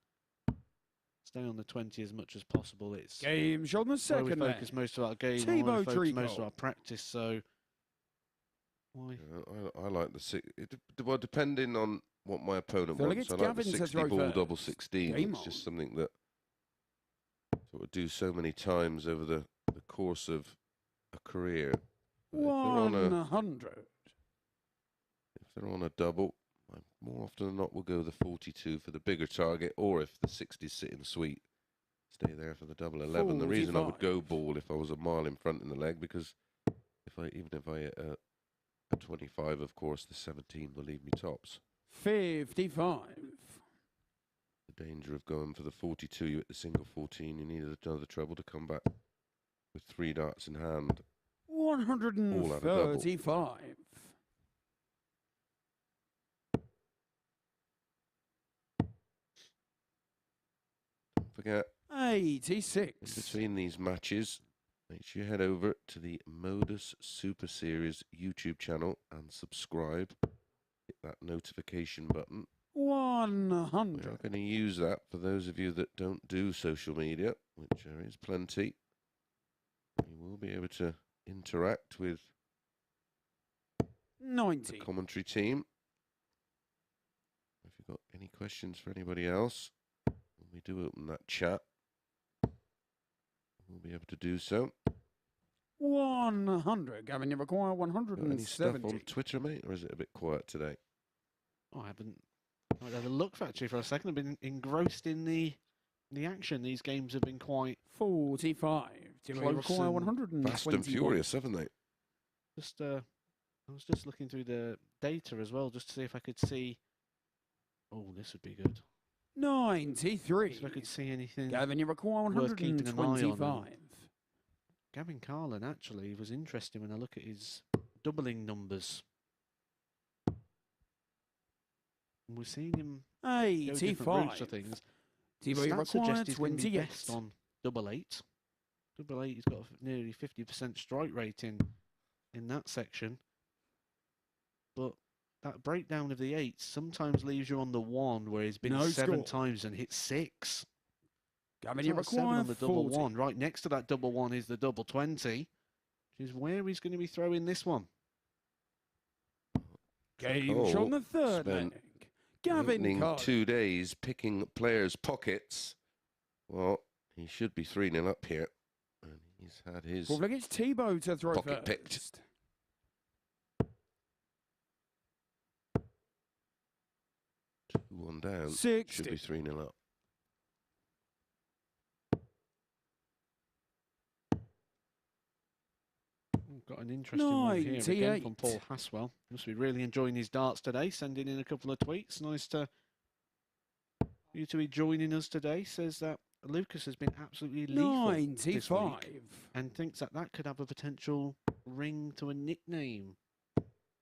stay on the 20 as much as possible. It's Game shot on the where we second leg. focus most of our game, Thibault where we focus Tricole. most of our practice, so why? I like the well, depending on what my opponent Feel like wants. it's I like the Gavin to 60 throw ball first. double 16. Game It's on. just something that sort of do so many times over the course of a career. If they're on a 100. double, I more often than not will go the 42 for the bigger target, or if the 60's sitting sweet, stay there for the double 11. The reason I would 45. go ball if I was a mile in front in the leg, because even if I hit a 25, of course, the 17 will leave me tops. 55. The danger of going for the 42, you hit the single 14, you need another treble to come back with 3 darts in hand. 135. Don't forget, 86. between these matches, make sure you head over to the MODUS Super Series YouTube channel and subscribe. Hit that notification button. We are 100. going to use that for those of you that don't do social media, which there is plenty. You will be able to interact with the 90. commentary team. If you've got any questions for anybody else, when we do open that chat, we'll be able to do so. 100. Gavin, you require Got any stuff on 170. Twitter, mate, or is it a bit quiet today? Oh, I haven't had a look actually for a second. I've been engrossed in the action. These games have been quite 45. Do you Close require and 121? Fast and furious, haven't they? just. I was just looking through the data as well, just to see if I could see. Oh, this would be good. 93. See if I could see anything. Gavin, you require worth keeping an eye on. 125. Gavin Carlin actually was interesting when I look at his doubling numbers. And we're seeing him go different routes 85. for things. Thibault, you Stats require suggest he's going to be 28. best on double 8. Double 8, he's got a nearly 50% strike rating in that section. But that breakdown of the 8s sometimes leaves you on the 1 where he's been No 7 score. times and hit 6. Gavin, you That's 7 require on the double 40. 1. Right next to that double 1 is the double 20, which is where he's going to be throwing this one. Game shot on the third spent leg. Gavin Opening Carlin. 2 days picking players' pockets. Well, He should be 3-0 up here. And he's had his Fourth leg, it's Thibault to throw pocket first. picked. 2-1 down. 60. Should be 3-0 up. We've got an interesting one here again 98. from Paul Haswell. Must be really enjoying his darts today, sending in a couple of tweets. Nice to you to be joining us today. Says that Lukas has been absolutely lethal this 95. week and thinks that that could have a potential ring to a nickname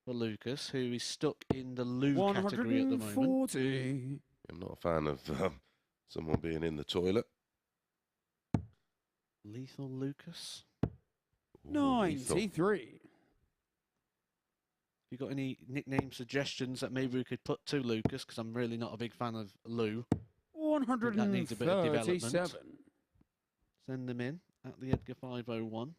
for Lukas, who is stuck in the Lou category at the moment. 140. I'm not a fan of someone being in the toilet. Lethal Lukas. Ooh, lethal. 93. You got any nickname suggestions that maybe we could put to Lukas? Because I'm really not a big fan of Lou. That needs a bit of development. 137. Send them in at the Edgar 501.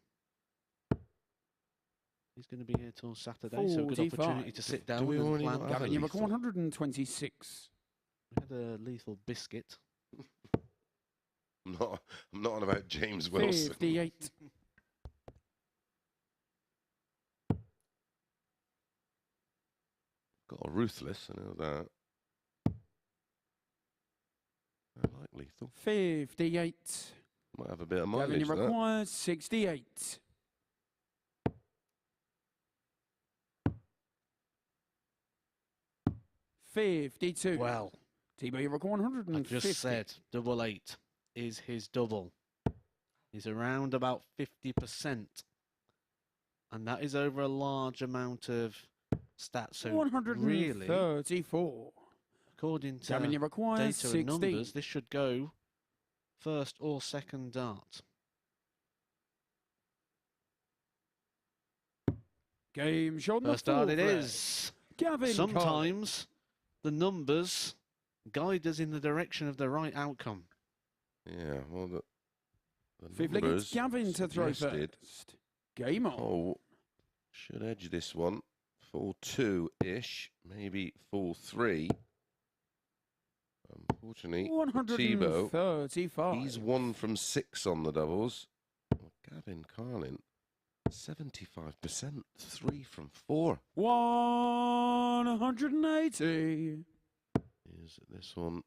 He's going to be here till Saturday, so good 45. opportunity to sit down we and already plan. not have Gavin, a you're lethal? 126. We had a lethal biscuit. I'm not on about James Wilson. 58. Got a ruthless, I know that. I like lethal. 58. Might have a bit of Gavin, mileage. you That. require 68. $52. Well, Thibault, you require I 150. just said double 8 is his double. He's around about 50%. And that is over a large amount of stats. So really, 134. according to Gavin, you require data 60. and numbers, this should go first or second dart. Game shot. First dart it is. Gavin Carlin. Sometimes the numbers guide us in the direction of the right outcome. Yeah, well, the Fifth leg, it's numbers Gavin to throw suggested first. Game on. Oh, should edge this one. Full 2-ish, maybe full 3. Unfortunately, for Thibault, 135. he's 1 from 6 on the doubles. Well, Gavin Carlin, 75%, 3 from 4. 180. Is this one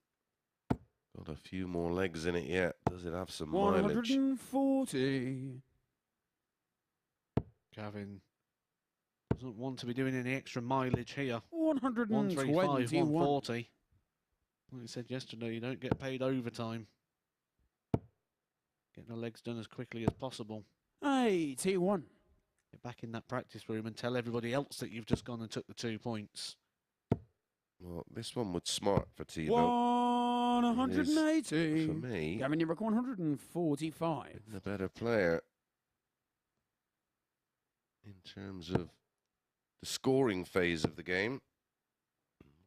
got a few more legs in it yet? Does it have some mileage? 140. Gavin doesn't want to be doing any extra mileage here. 135. 135, 140. Like I said yesterday, you don't get paid overtime. Getting the legs done as quickly as possible. 81. Get back in that practice room and tell everybody else that you've just gone and took the 2 points. Well, this one would smart for Thibault. 180. For me, Gavin, you reckon 145. the better player in terms of the scoring phase of the game.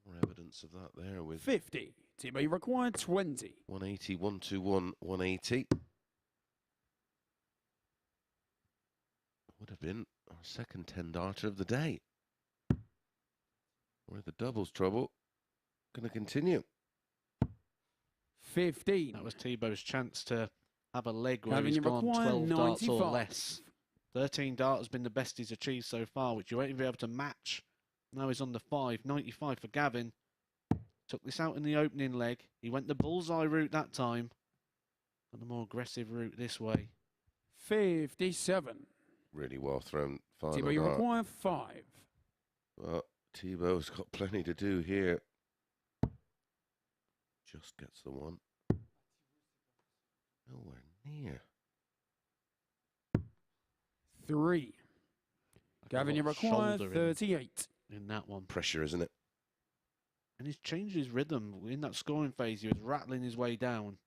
More evidence of that there with 50. Thibault, you require 20. 180, 121, 180. Would have been our second 10-darter of the day. We're the doubles trouble. Going to continue. 15. That was Thibault's chance to have a leg where Gavin, he's you gone require 12 darts or 95. less. 13 dart has been the best he's achieved so far, which you won't even be able to match. Now he's on the 5. 95 for Gavin. Took this out in the opening leg. He went the bullseye route that time. And the more aggressive route this way. 57. Really well thrown final Thibault, you dart. require 5. Well, Thibault's got plenty to do here. Just gets the one. Nowhere near. 3. Gavin, you require Shoulder 38. in that one. Pressure, isn't it? And he's changed his rhythm. In that scoring phase, he was rattling his way down.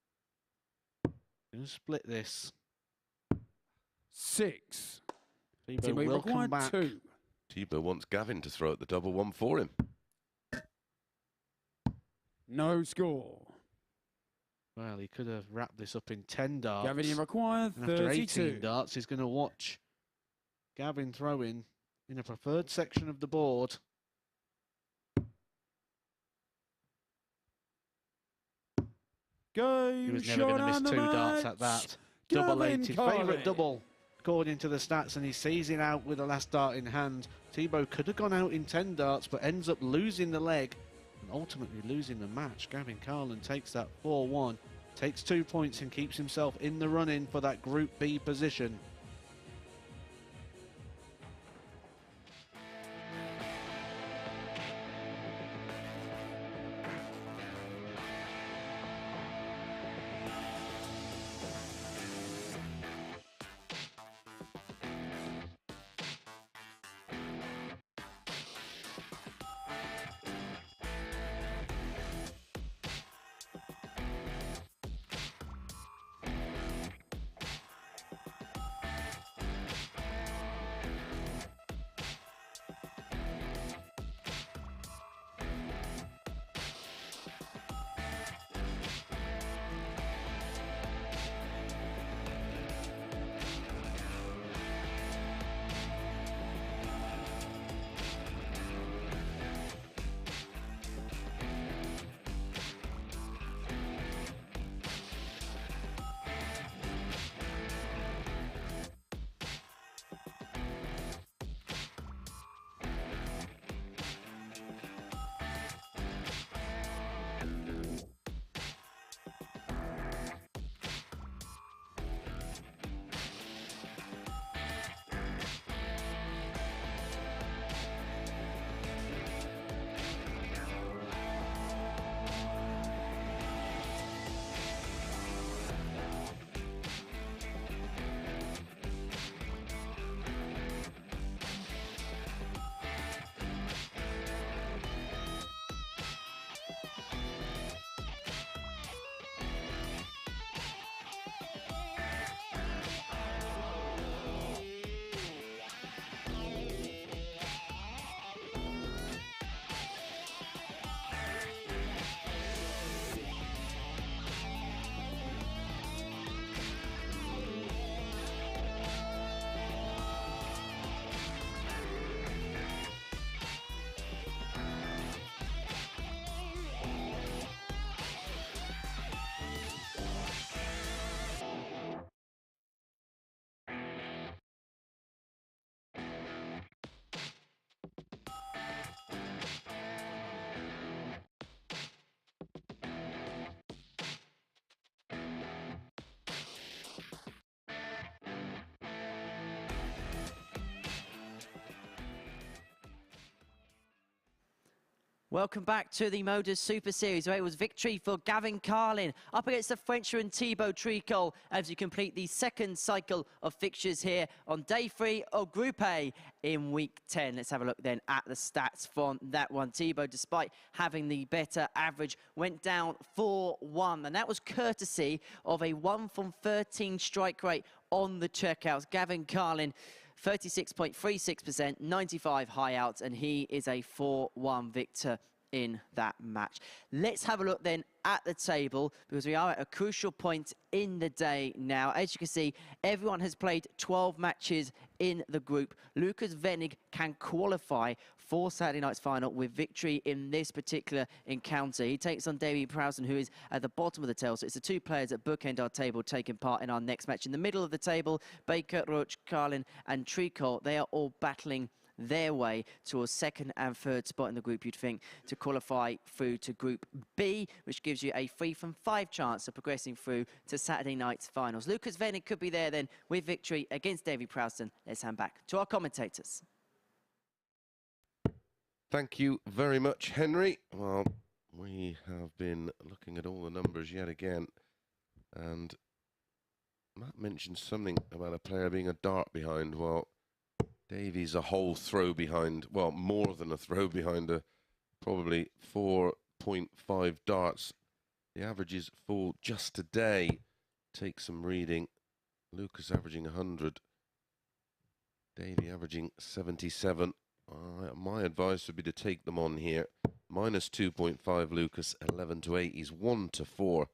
Going to split this. 6. Thibault Thibault, you will come require back. 2. Thibault wants Gavin to throw at the double one for him. No score. Well, he could have wrapped this up in 10 darts. Gavin, you require And after 32. 18 darts, he's going to watch Gavin throwing in a preferred section of the board. Game He was never shot going to miss on the 2 darts match. at that. Double Gavin eight, his Carlin. favourite double, according to the stats, and he sees it out with the last dart in hand. Thibault could have gone out in 10 darts, but ends up losing the leg and ultimately losing the match. Gavin Carlin takes that 4-1, takes 2 points and keeps himself in the running for that Group B position. Welcome back to the MODUS Super Series, where it was victory for Gavin Carlin up against the Frenchman Thibault Tricole as you complete the second cycle of fixtures here on day 3 of Group A in week 10. Let's have a look then at the stats from that one. Thibault, despite having the better average, went down 4-1, and that was courtesy of a 1 from 13 strike rate on the checkouts. Gavin Carlin, 36.36%, 95 high outs, and he is a 4-1 victor in that match. Let's have a look then at the table, because we are at a crucial point in the day now. As you can see, everyone has played 12 matches in the group. Lukas Wenig can qualify for Saturday night's final with victory in this particular encounter. He takes on Davy Proosten, who is at the bottom of the table. So it's the two players that bookend our table taking part in our next match. In the middle of the table, Baker, Roesch, Carlin and Treacle, they are all battling their way to a second and third spot in the group, you'd think, to qualify through to Group B, which gives you a 3 from 5 chance of progressing through to Saturday night's finals. Lukas Wenig could be there then with victory against Davy Proosten. Let's hand back to our commentators. Thank you very much, Henry. Well, we have been looking at all the numbers yet again, and Matt mentioned something about a player being a dart behind. Well, Davy's a whole throw behind, well, more than a throw behind, probably 4.5 darts. The averages for just today, take some reading. Lukas averaging 100, Davy averaging 77. My advice would be to take them on here. Minus 2.5 Lukas, 11 to 8. He's 1 to 4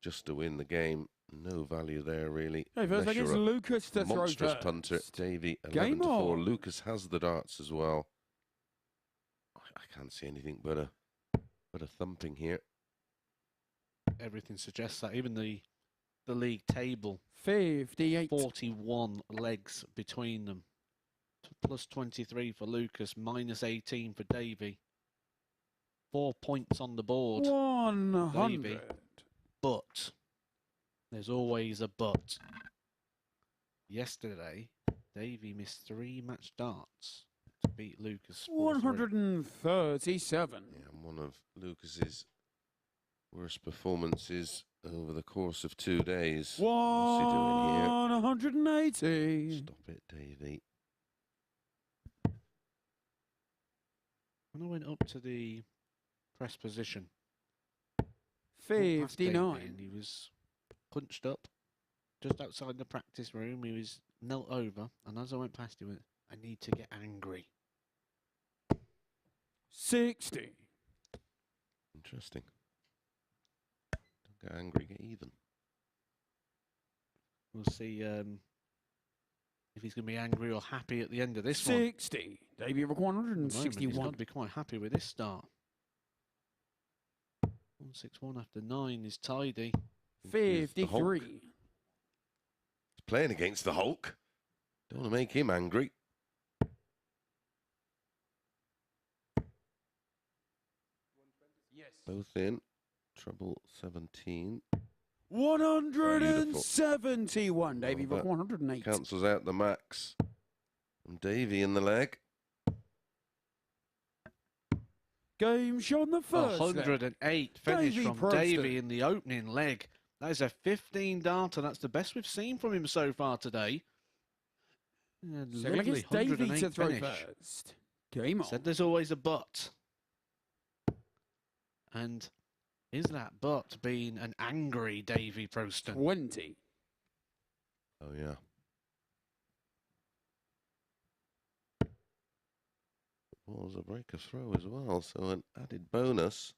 just to win the game. No value there, really. Hey, first I guess Lukas to throw monstrous first. punter. Davy, 11 Game to 4. on. Lukas has the darts as well. I can't see anything but a thumping here. everything suggests that. Even the league table, 58. 41 legs between them. Plus 23 for Lukas, minus 18 for Davy. 4 points on the board. 100. Davy. But there's always a but. Yesterday, Davy missed 3 match darts to beat Lukas. 137. Yeah, one of Lucas's worst performances over the course of 2 days. What's he doing here? 180. Stop it, Davy. When I went up to the press position, 59. and he was punched up just outside the practice room. He was knelt over, and as I went past him, he went, I need to get angry. 60. Interesting. Don't get angry, get even. We'll see if he's going to be angry or happy at the end of this one. 60. Davy Roesch, He's got 161. to be quite happy with this start. 161 after 9 is tidy. 53. He's playing against the Hulk. Don't want to make him angry. Yes. Both in. Treble 17. 171. Davy Well, Roesch, 108. Cancels out the max. And Davy in the leg. Game shot on the first leg. 108 finish Davy from Proosten. Davy in the opening leg. That is a 15 darter. That's the best we've seen from him so far today. Yeah, Second leg lovely is Davy 108 to throw finish. first. Game on. Said there's always a but. And is that but being an angry Davy Proosten? 20. Oh, yeah. Well, was a breaker throw as well, so an added bonus.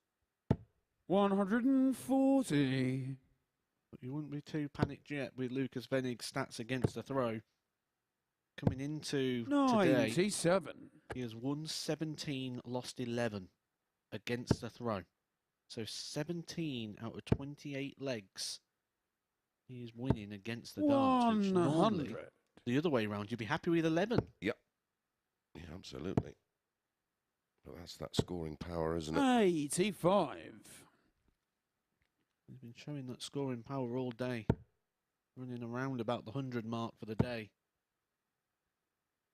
140. But you wouldn't be too panicked yet with Lukas Wenig's stats against the throw. Coming into today, 97. he has won 17, lost 11 against the throw. So 17 out of 28 legs he is winning against the darts. Which normally, 100. the other way around, you'd be happy with 11. Yep. Yeah, absolutely. But that's that scoring power, isn't it? 85. He's been showing that scoring power all day. Running around about the 100 mark for the day.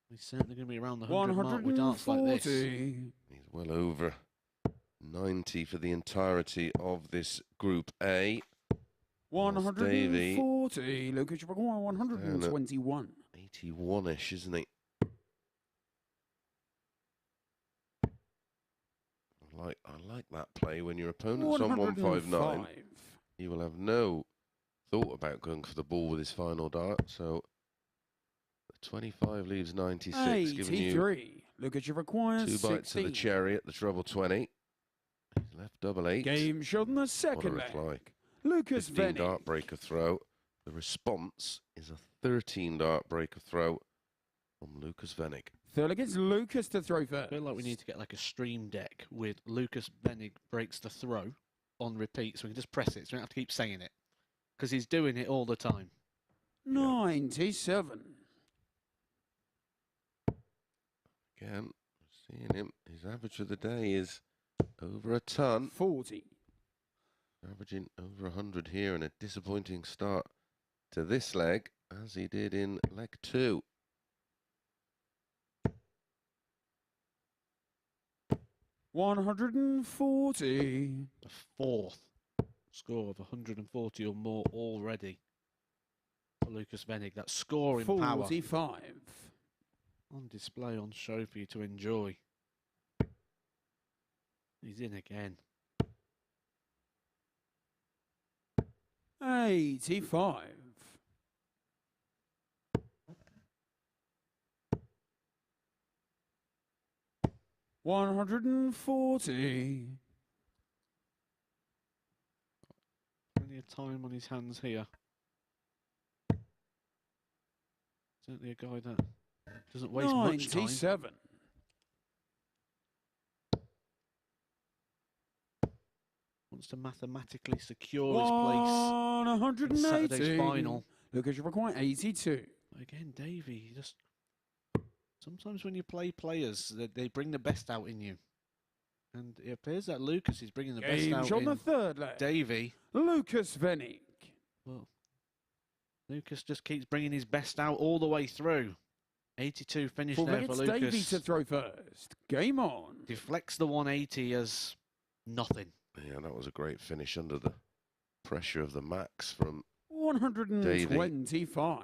He's certainly going to be around the 100 mark with darts like this. 140. He's well over 90 for the entirety of this Group A. 140. Lukas Wenig, 121. 81-ish, isn't he? I like that play. When your opponent's on 159, he will have no thought about going for the ball with his final dart. So the 25 leaves 96, giving you 83. Lukas Wenig, 2 bites of the 16. cherry at the treble 20. He's left double 8. Game shot on the What a second reply. leg. Lukas 15 Wenig. dart breaker throw. The response is a 13 dart breaker throw from Lukas Wenig. Third leg is Lukas to throw I first. feel like we need to get like a stream deck with Lukas Wenig breaks the throw on repeat, so we can just press it, so we don't have to keep saying it. Because he's doing it all the time. 97. Again, seeing him, his average for the day is over a ton. 40. Averaging over 100 here, and a disappointing start to this leg, as he did in leg 2. 140. The fourth score of 140 or more already for Lukas Wenig. That scoring power 45. on display, on show for you to enjoy. He's in again. 85. 140. Plenty of time on his hands here. Certainly a guy that doesn't waste much time. wants to mathematically secure his place in Saturday's 180. final. Lucas, you require 82. Again, Davy, just sometimes when you play players, they bring the best out in you. And it appears that Lucas is bringing the best Game out on the in third leg. Davy. Lukas Wenig. Well, Lucas just keeps bringing his best out all the way through. 82 finish Full there leg, for it's Lucas. Davy to throw first. Game on. Deflects the 180 as nothing. Yeah, that was a great finish under the pressure of the max from 125.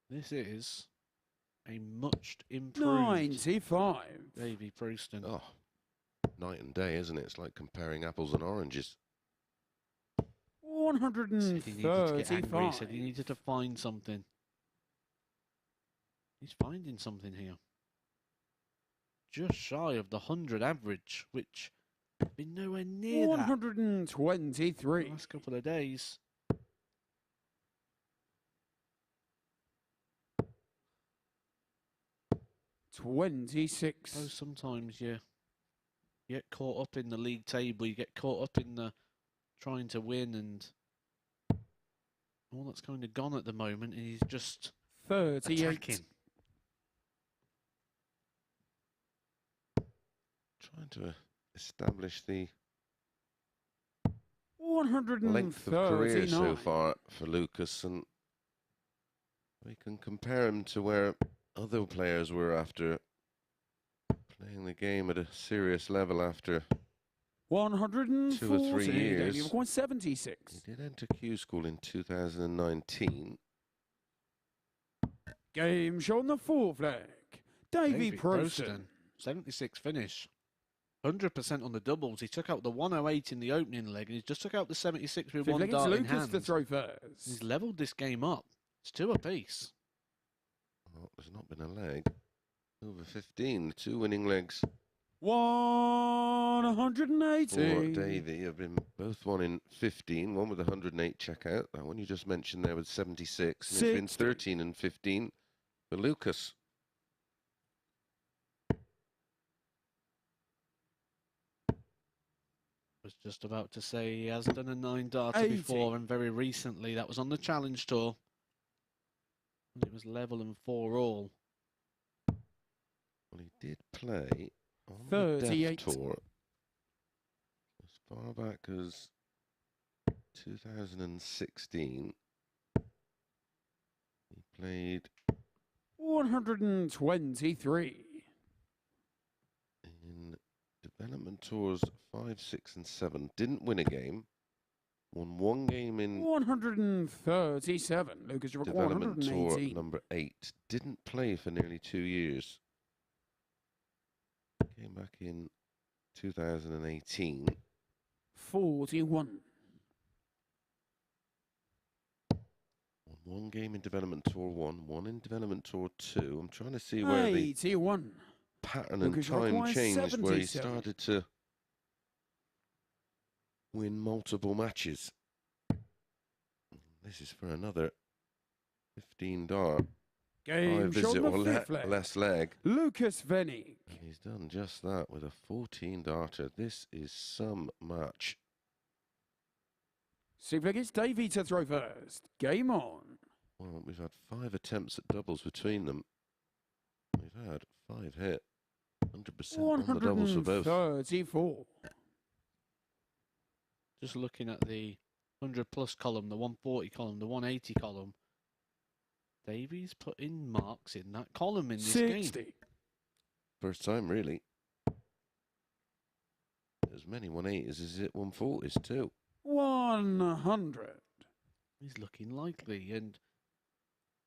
This is a much improved 95. Davy Proosten. Oh, night and day, isn't it? It's like comparing apples and oranges. Said he needed to get angry. He 135. said he needed to find something. He's finding something here. Just shy of the 100 average, which been nowhere near that 123. the last couple of days. Oh, 26. sometimes you get caught up in the league table, you get caught up in the trying to win, and all that's kind of gone at the moment, and he's just 38. attacking. Trying to establish the 139. length of career so far for Lucas, and we can compare him to where other players were after playing the game at a serious level after 140. 2 or 3 years. You've got 76. He did enter Q School in 2019. Game show on the fourth leg. Davy Davy Proosten. 76 finish. 100% on the doubles. He took out the 108 in the opening leg, and he just took out the 76 with Fifth one leg, it's dart in Lucas hand. to throw first. He's levelled this game up. It's 2 apiece. Well, there's not been a leg. Over 15, 2 winning legs 180. for Davy have been both one in 15, one with 108 checkout. That one you just mentioned there with 76. And it's been 60. 13 and 15 for Lucas. Was just about to say he has done a 9-darter 80. before, and very recently. That was on the Challenge Tour. And it was level and 4 all. Well, he did play on the 38. Dev Tour as far back as 2016. He played 123. in development tours 5, 6, and 7. Didn't win a game. Won 1 game in 137. Lucas, you require development tour 118. number 8. Didn't play for nearly 2 years. Came back in 2018. 41. Won 1 game in development tour 1, 1 in development tour 2. I'm trying to see where the 81. pattern and Lucas time requires changed, where he 77. started to win multiple matches. This is for another 15 dart. Game Visit show or on the fifth leg. less leg. Lucas Wenig. And he's done just that with a 14 darter. This is some match. Sixth leg, it's Davy to throw first. Game on. Well, we've had 5 attempts at doubles between them. We've had 5 hit. 100% on the doubles for both. 134. Just looking at the 100+ column, the 140 column, the 180 column. Davy's putting marks in that column in this 60. game. First time, really. As many 180s as hit 140s too. 100. He's looking likely, and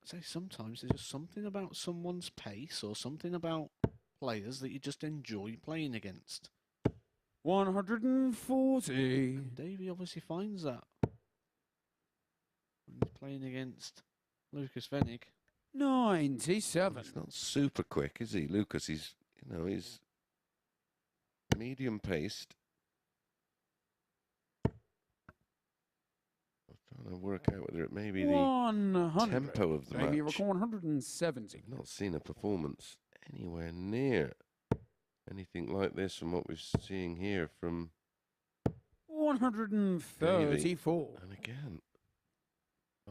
I say sometimes there's just something about someone's pace or something about players that you just enjoy playing against. 140. And Davy obviously finds that when he's playing against Lukas Wenig. 97. He's not super quick, is he, Lucas? He's, you know, he's medium paced. I'm trying to work out whether it may be the 100. tempo of the Maybe match. record 170. I've not seen a performance anywhere near anything like this from what we're seeing here from 134. and again,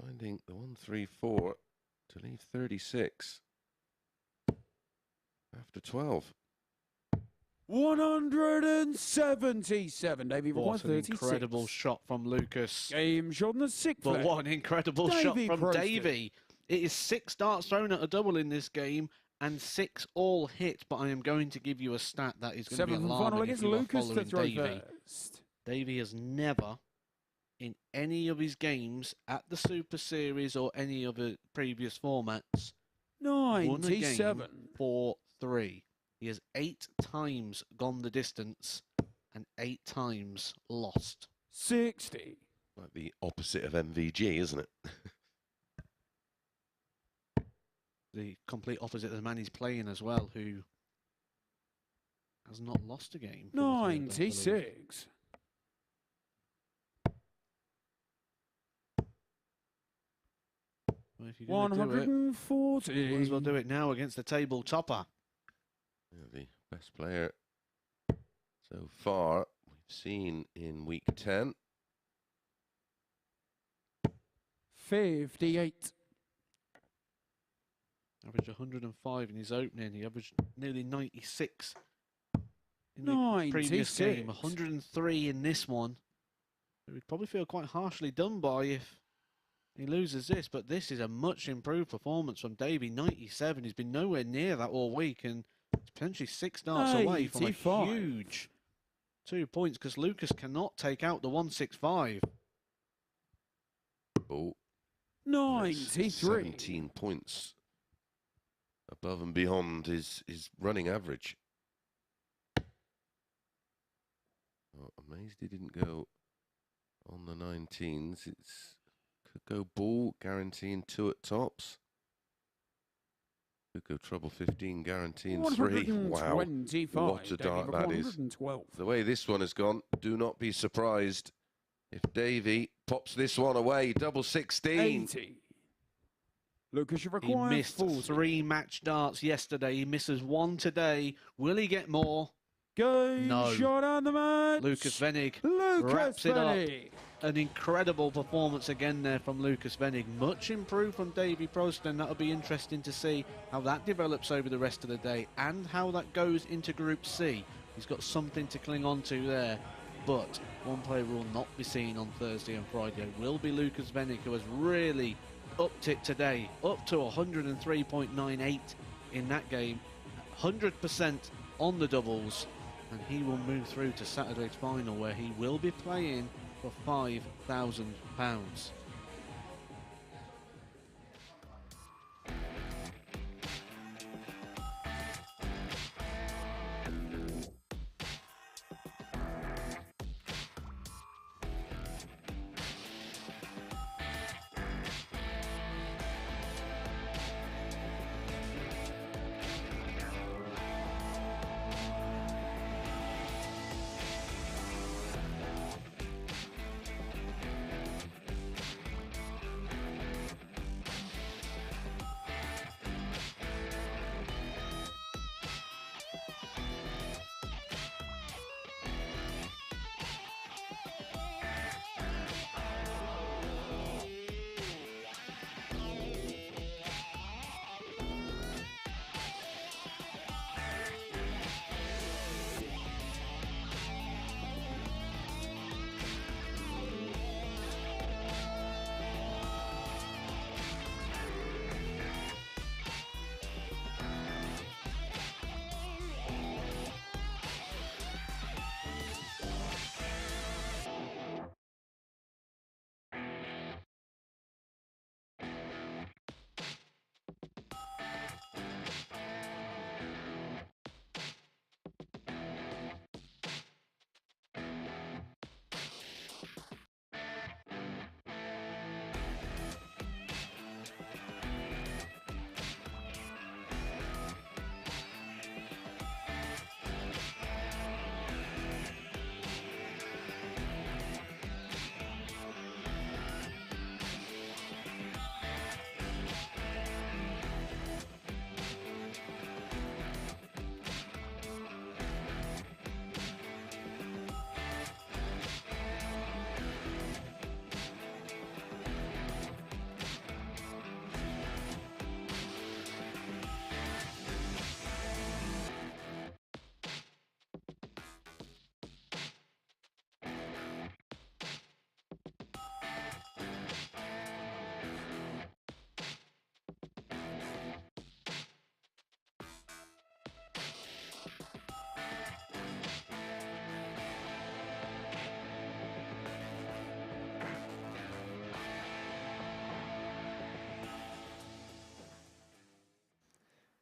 finding the 134 to leave 36 after 12. 177. Davy What an 36. incredible shot from Lucas. Game shot on the 6th But leg. what an incredible shot Davy from Proosten. Davy. It is 6 darts thrown at a double in this game and 6 all hit, but I am going to give you a stat that is going to be 7th and final alarming if against you are Lucas to following throw Davy. first. Davy has never, in any of his games at the Super Series or any of the previous formats, won a game 97. 4-3. He has 8 times gone the distance and 8 times lost. 60. Like the opposite of MVG, isn't it? The complete opposite of the man he's playing as well, who has not lost a game. for the third, I believe. 96. Well, if you're gonna do it, 140. might as well do it now against the table topper. Yeah, the best player so far we've seen in week 10. 58. Averaged 105 in his opening. He averaged nearly 96 in the previous game. 96. 103 in this one. We'd probably feel quite harshly done by if he loses this, but this is a much improved performance from Davy. 97. He's been nowhere near that all week, and it's potentially 6 darts away from a 85. huge 2 points because Lucas cannot take out the 165. Oh, 93. 17 points above and beyond his running average. Oh, amazed he didn't go on the 19s. It's could go ball, guaranteeing 2 at tops. Could go treble 15, guaranteeing 3. Wow, 125. what a dart that is. 112. The way this one has gone, do not be surprised if Davy pops this one away. Double 16. 80. Lucas, you He require missed 40. 3 match darts yesterday. He misses 1 today. Will he get more? Game No. shot on the match. Lucas Wenig Lucas wraps it up. Wenig. An incredible performance again there from Lukas Wenig. Much improved from Davy Proosten. That'll be interesting to see how that develops over the rest of the day and how that goes into Group C. He's got something to cling on to there. But one player will not be seen on Thursday and Friday. It will be Lukas Wenig, who has really upped it today, up to 103.98 in that game. 100% on the doubles. And he will move through to Saturday's final, where he will be playing for £5,000.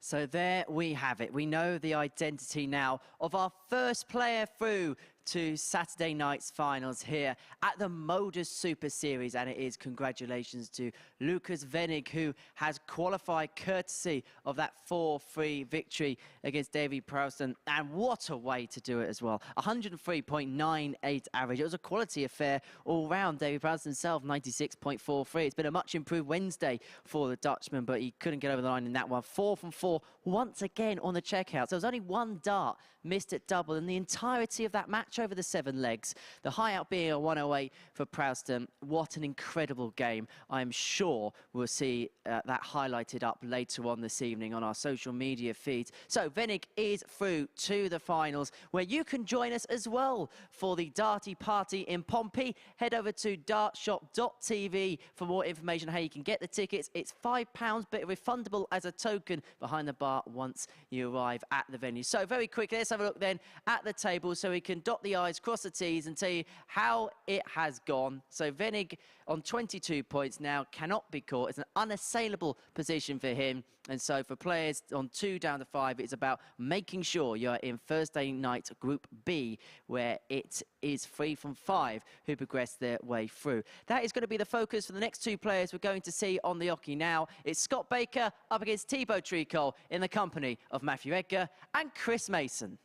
So there we have it. We know the identity now of our first player through to Saturday night's finals here at the MODUS Super Series. And it is congratulations to Lukas Wenig, who has qualified courtesy of that 4-3 victory against Davy Proosten. And what a way to do it as well. 103.98 average. It was a quality affair all round. Davy Proosten himself, 96.43. It's been a much improved Wednesday for the Dutchman, but he couldn't get over the line in that one. 4 from 4 once again on the checkouts. There was only one dart missed at double in the entirety of that match over the 7 legs. The high out being a 108 for Proston. What an incredible game. I'm sure we'll see that highlighted up later on this evening on our social media feeds. So Vennig is through to the finals, where you can join us as well for the Darty Party in Pompey. Head over to dartshop.tv for more information on how you can get the tickets. It's £5, but refundable as a token behind the bar once you arrive at the venue. So very quickly, let's have a look then at the table so we can dot the I's, cross the T's and tell you how it has gone. So Vennig on 22 points now, cannot be caught. It's an unassailable position for him. And so for players on 2 down to 5, it's about making sure you're in Thursday night Group B, where it is 3 from 5 who progress their way through. That is going to be the focus for the next 2 players we're going to see on the hockey now. It's Scott Baker up against Thibault Tricole in the company of Matthew Edgar and Chris Mason.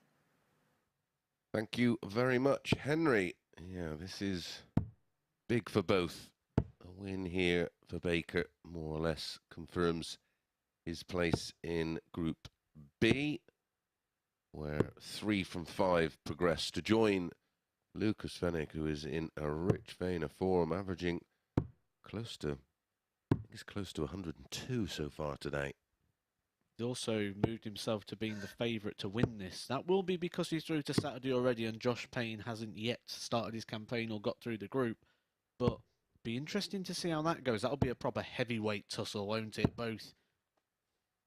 Thank you very much, Henry. Yeah, this is big for both. A win here for Baker more or less confirms his place in Group B, where 3 from 5 progress to join Lukas Wenig, who is in a rich vein of form, averaging close to 102 so far today. He's also moved himself to being the favourite to win this. That will be because he's through to Saturday already and Josh Payne hasn't yet started his campaign or got through the group. But be interesting to see how that goes. That'll be a proper heavyweight tussle, won't it? Both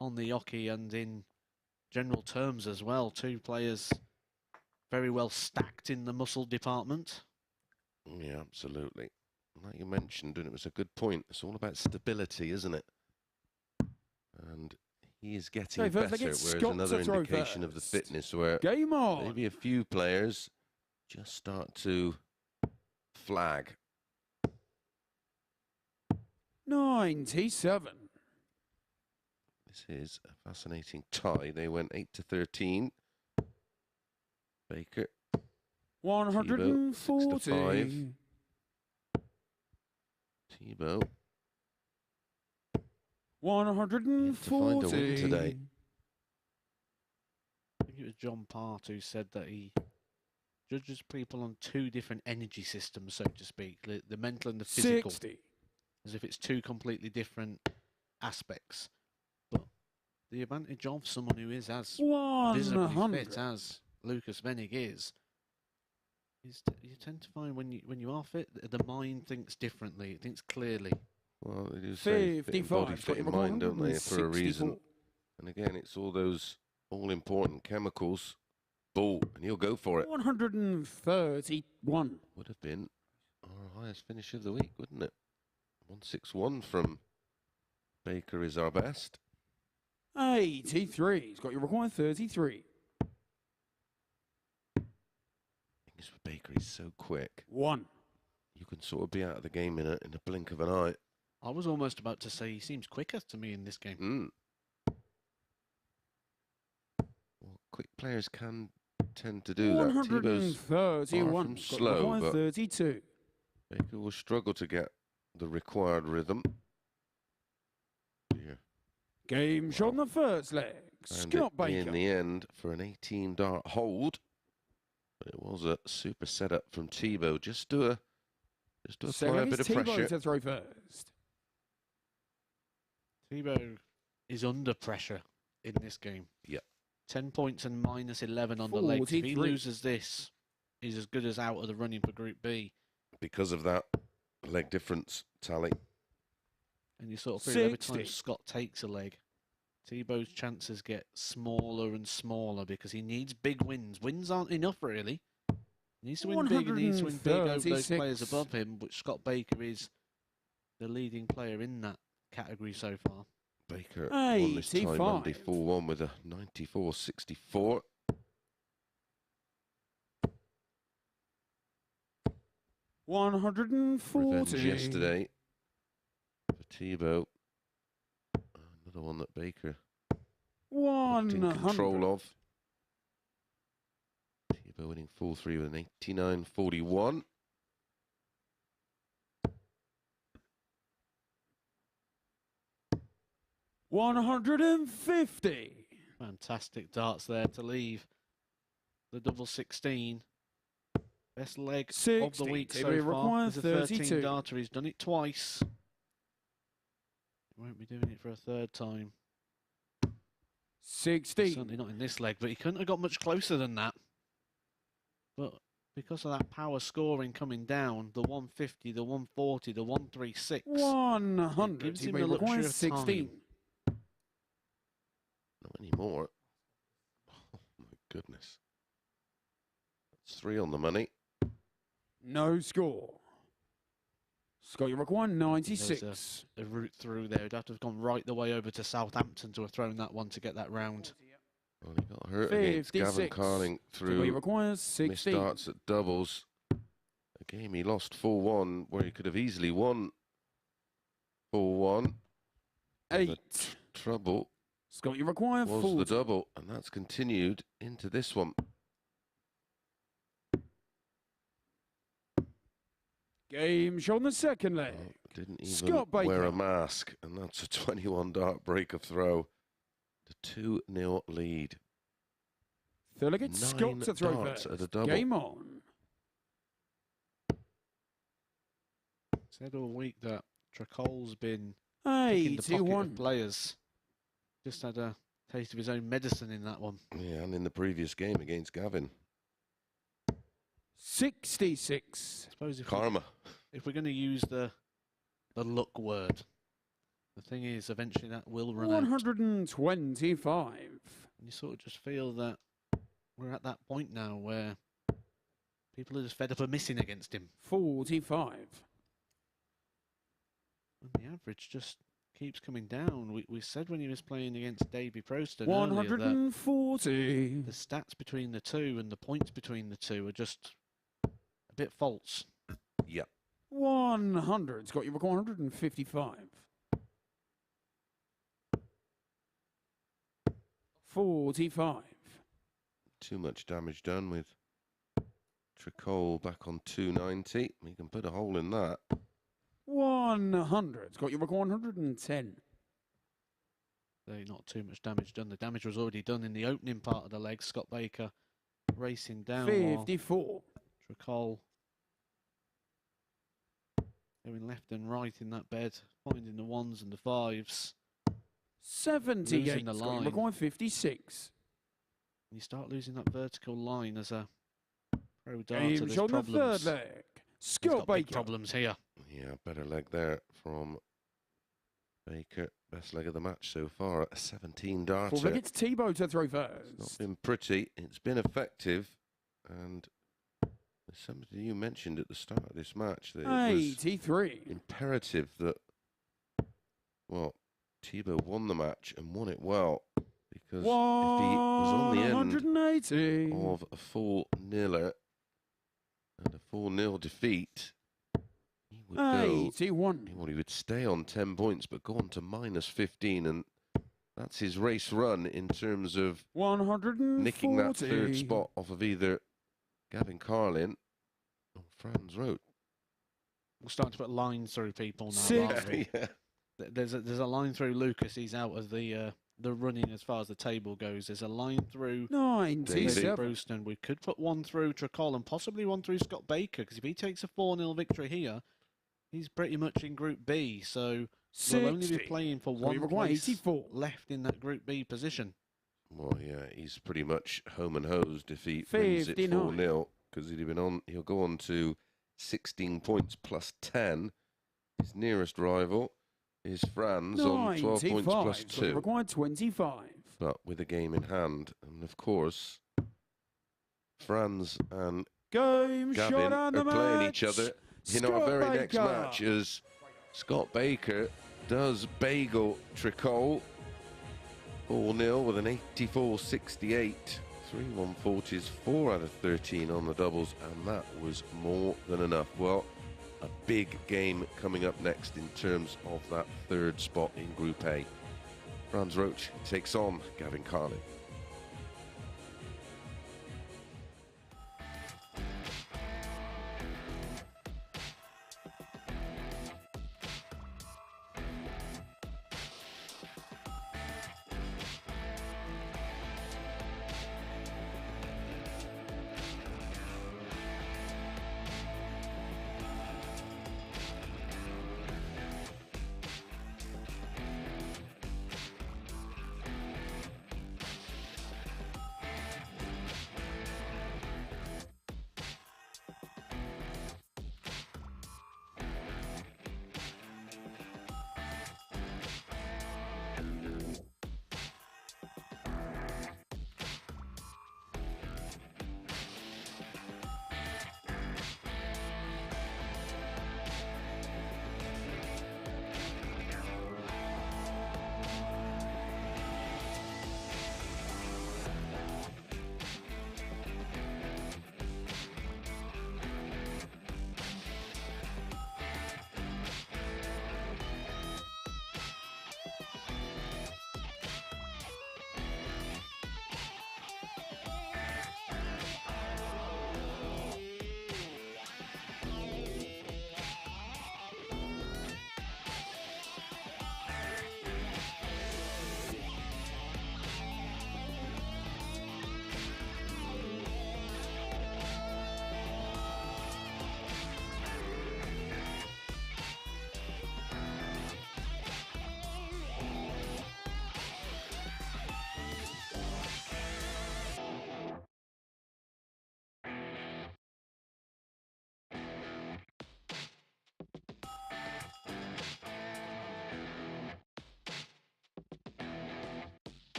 on the hockey and in general terms as well. 2 players very well stacked in the muscle department. Yeah, absolutely. Like you mentioned, and it was a good point, it's all about stability, isn't it? And he is getting better, whereas another indication of the fitness where Game on. maybe a few players just start to flag. 97. This is a fascinating tie. They went 8-13. Baker. 140. Thibault. 140. To find a win today. I think it was John Part who said that he judges people on 2 different energy systems, so to speak, the mental and the physical, 60. as if it's 2 completely different aspects. But the advantage of someone who is as visibly 100. fit as Lukas Wenig is you tend to find when you are fit, the mind thinks differently, it thinks clearly. Well, they do say fit in body, fit in mind, don't they, for a reason. And again, it's all those all-important chemicals. Ball, and he'll go for it. 131. Would have been our highest finish of the week, wouldn't it? 161 from Baker is our best. 83. He's got your required 33. Thing is, for Baker, he's so quick. 1. You can sort of be out of the game in a blink of an eye. I was almost about to say he seems quicker to me in this game. Well, quick players can tend to do that. 131. Slow, but 32. Baker will struggle to get the required rhythm. Yeah. Game shot on the first leg. Scott Baker. In the end for an 18-dart hold. But it was a super setup from Thibault. Just to apply a bit of pressure. To throw first. Thibault is under pressure in this game. Yep. 10 points and -11 on the legs. If he loses this, he's as good as out of the running for Group B. Because of that leg difference tally. And you sort of feel every time Scott takes a leg, Thibault's chances get smaller and smaller because he needs big wins. Wins aren't enough, really. He needs to win big, and he needs to win big over those players above him, which Scott Baker is the leading player in that category so far. Baker won this time 85. Monday 4-1 with a 94.64. 140. Revenge yesterday for Thibault. Another one that Baker looked in 100. control of. Thibault winning 4-3 with an 89.41. $150. Fantastic darts there to leave the double 16. Best leg of 60. the week Thibault so far. requires There's a 13 32. darter. He's done it twice. He won't be doing it for a third time. 60. Certainly not in this leg, but he couldn't have got much closer than that. But because of that power scoring coming down, the 150, the 140, the 136, 100. gives him Thibault the luxury requires of 16. time. Not anymore. Oh my goodness. That's 3 on the money. No score. Scott, you require 96. There's a route through there. He'd have to have gone right the way over to Southampton to have thrown that one to get that round. Well, he got hurt against 56. Gavin Carlin Thibault through requires missed 16. darts at doubles. A game he lost 4-1 where he could have easily won 4-1. And 8. the trouble Scott, you require was 40. the double, and that's continued into this one. Game shown the second leg. Well, didn't even Scott wear Baker. a mask, and that's a 21 dart break of throw. The 2-0 lead. Third leg, it's 9 Scott to throw darts first. at a double. Game on. Said all week that Tricole's been picking the pocket 81. of players. Just had a taste of his own medicine in that one. Yeah, and in the previous game against Gavin. 66. I suppose Karma. if we're going to use the luck word, the thing is eventually that will run out. 125. And you sort of just feel that we're at that point now where people are just fed up of missing against him. 45. And the average just keeps coming down. We said when he was playing against Davy Proosten earlier that 140. the stats between the two and the points between the two are just a bit false. Yeah. 100. Scott, you require 155. 45. Too much damage done with Tricole back on 290. He can put a hole in that. 100. Scott, you require 110. Not too much damage done. The damage was already done in the opening part of the leg. Scott Baker racing down. 54. Tricole going left and right in that bed, finding the ones and the fives. 78. Losing the Scott, you line. require 56. You start losing that vertical line as a pro darter. Game There's shown the problems. third leg. He's Scott got big Baker. problems here. Yeah, better leg there from Baker. Best leg of the match so far at 17 darter. Fourth leg, it's Thibault to throw It's not first. been pretty. It's been effective. And as somebody you mentioned at the start of this match that it was 83. imperative that, well, Thibault won the match and won it well. Because if he was on the end 180. of a full niller and a 4-0 defeat, he would go. 81. Well, he would stay on 10 points, but go on to minus 15, and that's his race run in terms of 140. nicking that third spot off of either Gavin Carlin or Franz Roetzsch. We're starting to put lines through people now. aren't we? Yeah. There's a line through Lucas. He's out of the running as far as the table goes. There's a line through Davy 97. Proosten. We could put one through Tricole and possibly one through Scott Baker, because if he takes a 4-0 victory here, he's pretty much in Group B. So we'll only be 60. playing for Scott, you one require place 84. left in that Group B position. Well, yeah, he's pretty much home and hosed if he wins it 59. 4-0, because he'll go on to 16 points plus 10. His nearest rival is Franz on 12 points plus 95. 2. Required 25. But with a game in hand, and of course, Franz and Game Gavin shot are on the playing match. each other in Scott our very next Baker. match as Scott Baker does bagel Tricole. 4-0 with an 84-68. 3-140s, 4 out of 13 on the doubles, and that was more than enough. Well, a big game coming up next in terms of that third spot in Group A. Franz Roetzsch takes on Gavin Carlin.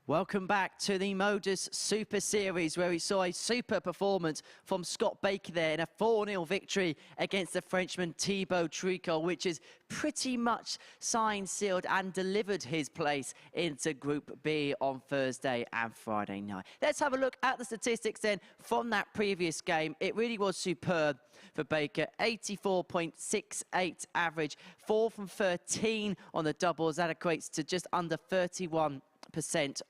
Welcome back to the MODUS Super Series, where we saw a super performance from Scott Baker there in a 4-0 victory against the Frenchman Thibault Tricole, which is pretty much signed, sealed and delivered his place into Group B on Thursday and Friday night. Let's have a look at the statistics then from that previous game. It really was superb for Baker. 84.68 average, 4 from 13 on the doubles. That equates to just under 31%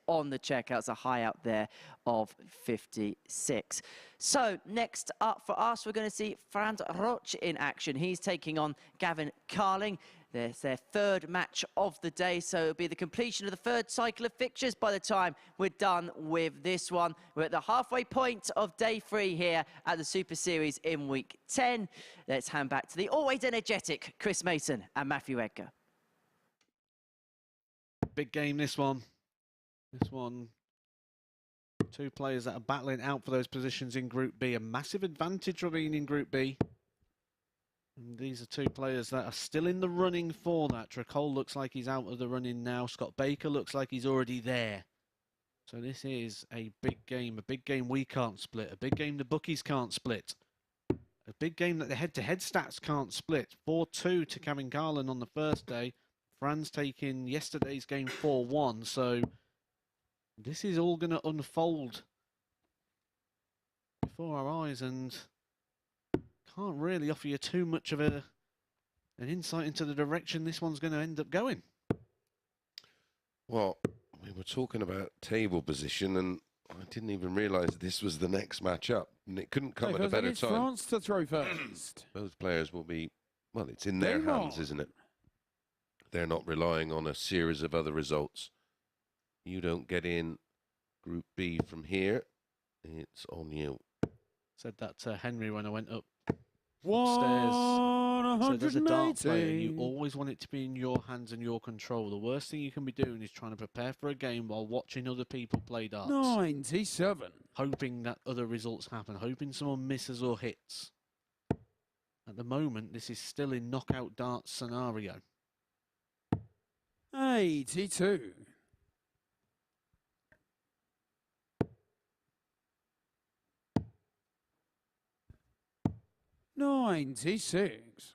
on the checkouts, a high out there of 56. So next up for us, we're going to see Franz Roetzsch in action. He's taking on Gavin Carlin. There's their third match of the day, so it'll be the completion of the third cycle of fixtures by the time we're done with this one. We're at the halfway point of day 3 here at the Super Series in week 10. Let's hand back to the always energetic Chris Mason and Matthew Edgar. Big game, this one. This one, 2 players that are battling out for those positions in Group B. A massive advantage for being in Group B. And these are 2 players that are still in the running for that. Tricole looks like he's out of the running now. Scott Baker looks like he's already there. So this is a big game we can't split, a big game the bookies can't split. A big game that the head-to-head stats can't split. 4-2 to Gavin Carlin on the first day. Franz taking yesterday's game 4-1, so this is all going to unfold before our eyes, and can't really offer you too much of an insight into the direction this one's going to end up going. Well, we were talking about table position, and I didn't even realise this was the next match up, and it couldn't come at a better time. France to throw first. Both players will be, well, it's in their hands, isn't it? They're not relying on a series of other results. You don't get in Group B from here, it's on you. Said that to Henry when I went up upstairs. So there's a dart player, you always want it to be in your hands and your control. The worst thing you can be doing is trying to prepare for a game while watching other people play darts. 97. Hoping that other results happen, hoping someone misses or hits. At the moment, this is still in knockout darts scenario. 82. 96.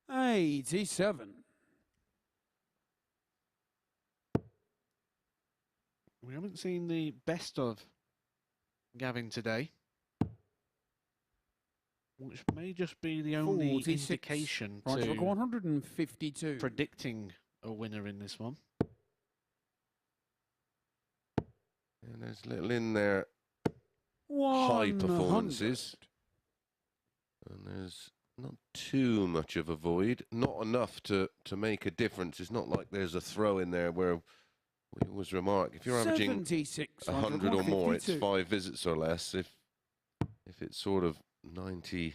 87. We haven't seen the best of Gavin today, which may just be the only 46. indication Right, to 152. predicting a winner in this one. And there's little in there 100. high performances. And there's not too much of a void. Not enough to make a difference. It's not like there's a throw in there where we always remark, if you're averaging 76, 100 or more, it's 152. 5 visits or less. If it's sort of 98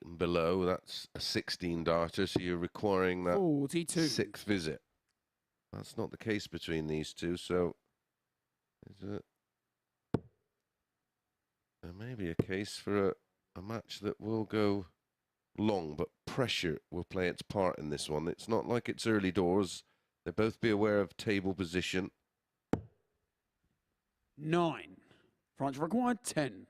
and below, that's a 16 darter, so you're requiring that 42. 6th visit. That's not the case between these two, so there may be a case for a match that will go long, but pressure will play its part in this one. It's not like it's early doors. They both be aware of table position. 9. France required 10.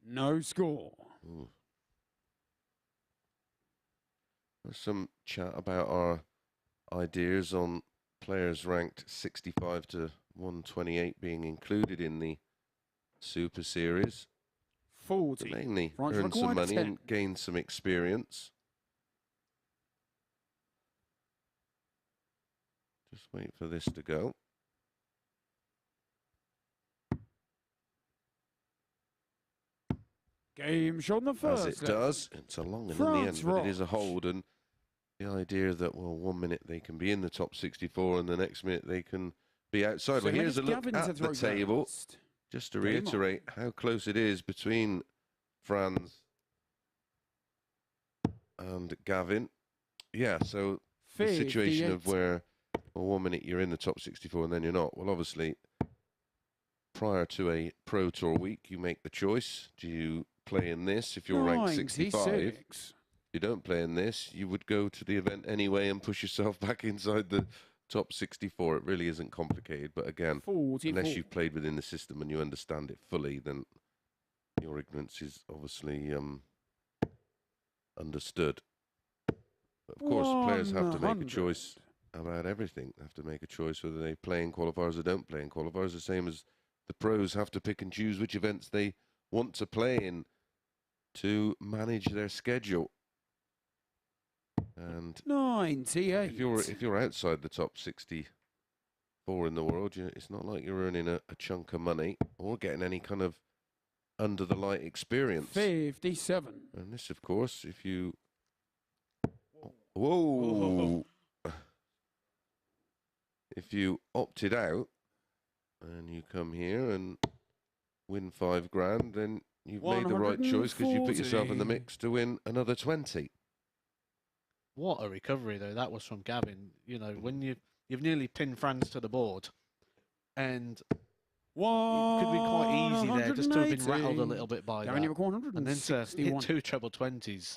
No score. Ooh. There's some chat about our ideas on players ranked 65 to 128 being included in the Super Series. 40. To mainly France earn some required money 10. and gain some experience. Just wait for this to go. Game shot on the first. As it does, it's a long one in the Franz end, but it is a Roesch. hold. And the idea that, well, 1 minute they can be in the top 64 and the next minute they can be outside. So Well, here's a look Gavin to at the throw table, first. just to Game on. reiterate how close it is between Franz and Gavin. Yeah, so the situation of 58. where, well, 1 minute you're in the top 64 and then you're not. Well, obviously, prior to a Pro Tour week, you make the choice. Do you play in this if you're ranked 65? 96. You don't play in this, you would go to the event anyway and push yourself back inside the top 64. It really isn't complicated. But again, 44. unless you've played within the system and you understand it fully, then your ignorance is obviously understood. But of course, players have to make a 100. choice about everything. They have to make a choice whether they play in qualifiers or don't play in qualifiers. The same as the pros have to pick and choose which events they want to play in to manage their schedule. And 98. if you're outside the top 64 in the world, it's not like you're earning a chunk of money or getting any kind of under the light experience. 57. And this, of course, if you whoa, if you opted out and you come here and win 5 grand, then you've made the right choice because you put yourself in the 140. mix to win another 20. What a recovery, though. That was from Gavin. You know, when you've nearly pinned Franz to the board, and it could be quite easy there just to have been rattled a little bit by Gavin, that. you were 161. And then to hit 2 treble 20s.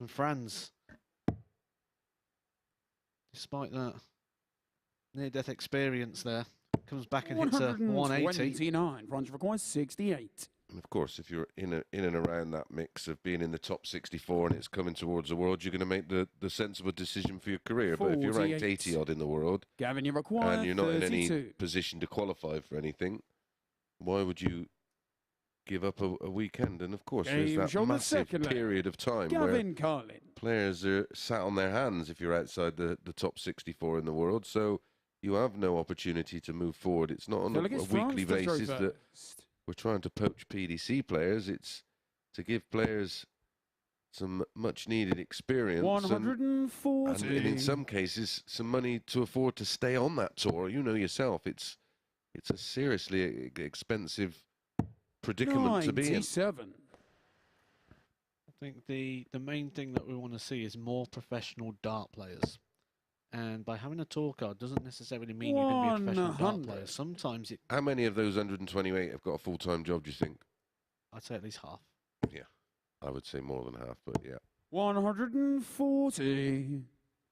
And Franz, despite that near-death experience there, comes back and hits a 180. 129. France requires 68. And of course, if you're in and around that mix of being in the top 64 and it's coming towards the world, you're going to make the sensible decision for your career. But if you're ranked 48. 80 odd in the world Gavin, you require and you're not 32. in any position to qualify for anything, why would you give up a weekend? And of course, Game there's show that the massive second leg. period of time where Gavin Carlin. players are sat on their hands if you're outside the top 64 in the world. So you have no opportunity to move forward. It's not on a It's weekly France to throw basis that first. we're trying to poach PDC players. It's to give players some much-needed experience and 140. in some cases, some money to afford to stay on that tour. You know yourself, it's a seriously expensive predicament to be in. 97. I think the main thing that we want to see is more professional dart players. And by having a tour card doesn't necessarily mean you can be a professional dart 100. player. Sometimes it, How many of those 128 have got a full-time job, do you think? I'd say at least half. Yeah, I would say more than half, but yeah. 140.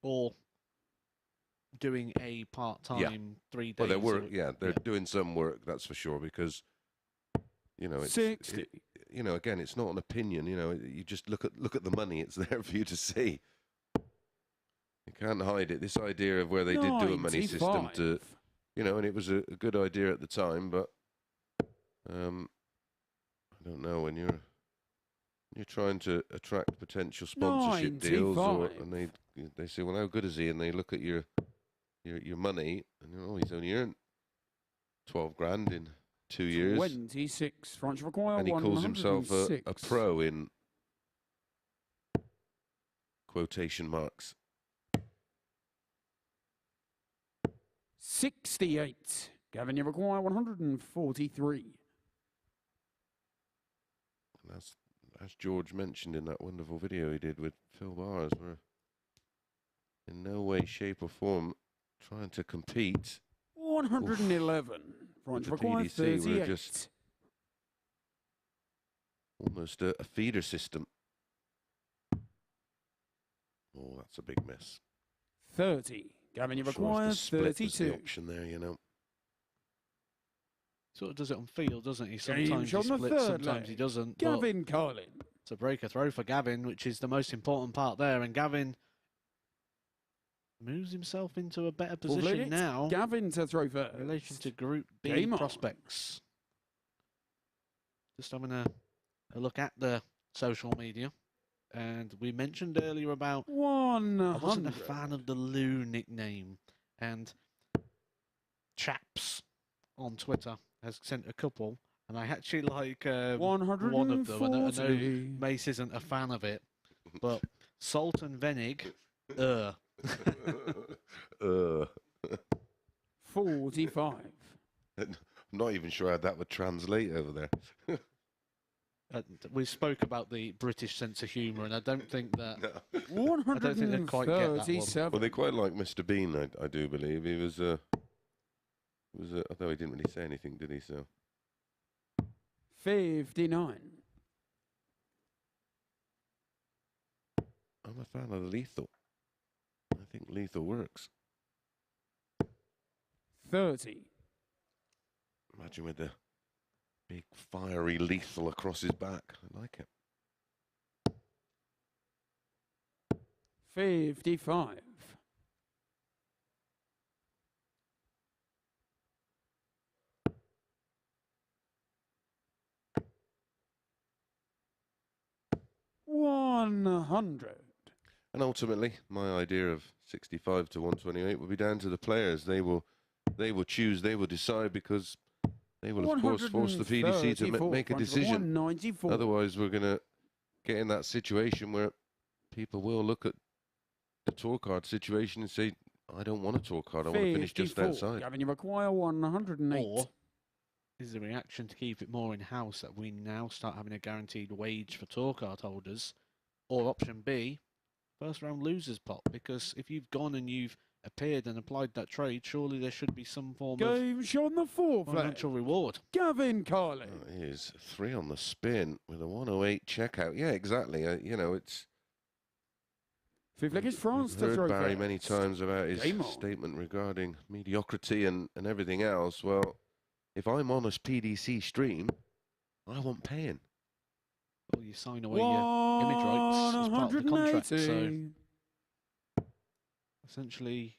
Or doing a part-time 3 days. Well, they're yeah. doing some work, that's for sure, because, you know, it's, 60. you know, again, it's not an opinion, you know, you just look at the money, it's there for you to see. You can't hide it. This idea of where they did do a money system 95. to, you know, and it was a good idea at the time, but I don't know, when you're trying to attract potential sponsorship deals, 95. and they say, well, how good is he? And they look at your money, and oh, he's only earned 12 grand in 2 years, 26. France require and he calls himself a 106. pro in quotation marks. 68. Gavin, you require 143. And as George mentioned in that wonderful video he did with Phil Bars, we're in no way, shape or form trying to compete. 111. France the require PDC, we're 38. just almost a feeder system. Oh, that's a big miss. 30. Gavin, you Not sure if require the split was the 32. option there, you know. Sort of does it on field, doesn't he? James Sometimes he on the splits, third sometimes he leg. doesn't. Gavin Carlin. It's a breaker throw for Gavin, which is the most important part there. And Gavin moves himself into a better position now Gavin to throw first. in relation to Group B Game on. prospects. Just having a look at the social media. And we mentioned earlier about 100. I wasn't a fan of the Lou nickname. And Chaps on Twitter has sent a couple. And I actually like one of them. I know Mace isn't a fan of it. But Sultan Vennig, 45. I'm not even sure how that would translate over there. We spoke about the British sense of humour, and I don't think that. No. I don't think they'd quite get that one. 137. Well, they quite like Mr. Bean, I do believe. He was although he didn't really say anything, did he? So 59. I'm a fan of Lethal. I think Lethal works. 30. Imagine with the big fiery Lethal across his back. I like it. 55. $100. And ultimately, my idea of 65 to 128 will be down to the players. They will choose, they will decide, because they will, of course, force the PDC to make a decision. 194. Otherwise, we're going to get in that situation where people will look at the tour card situation and say, I don't want a tour card, I want to finish just 54. outside. Gavin, you require 108. Or is the reaction to keep it more in-house that we now start having a guaranteed wage for tour card holders? Or option B, first round losers pot, because if you've gone and you've appeared and applied that trade, surely there should be some form Game shot on the fourth of leg. financial reward. Gavin Carlin. It is 3 on the spin with a 108 checkout. Yeah, exactly. You know, it's... Fifth leg is France We've to heard throw Barry first. many times about his Game on. statement regarding mediocrity and everything else. Well, if I'm on a PDC stream, I want paying. Well, you sign away your image rights as part of the contract, so 180. essentially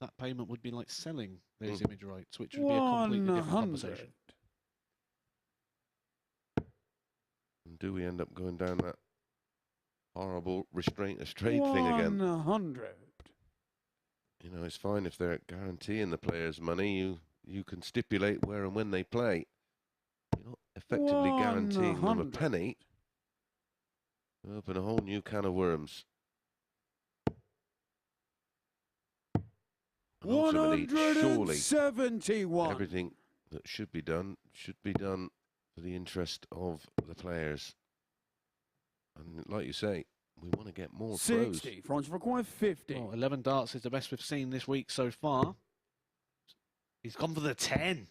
that payment would be like selling those image rights, which would be a completely different 100. conversation. And do we end up going down that horrible restraint as trade thing again? 100. you know, it's fine if they're guaranteeing the players money. You can stipulate where and when they play. You're not effectively guaranteeing them a 100. penny. Open a whole new can of worms. And ultimately, surely 171. everything that should be done for the interest of the players. And like you say, we want to get more 60. France require 50. Oh, 11 darts is the best we've seen this week so far. He's gone for the 10.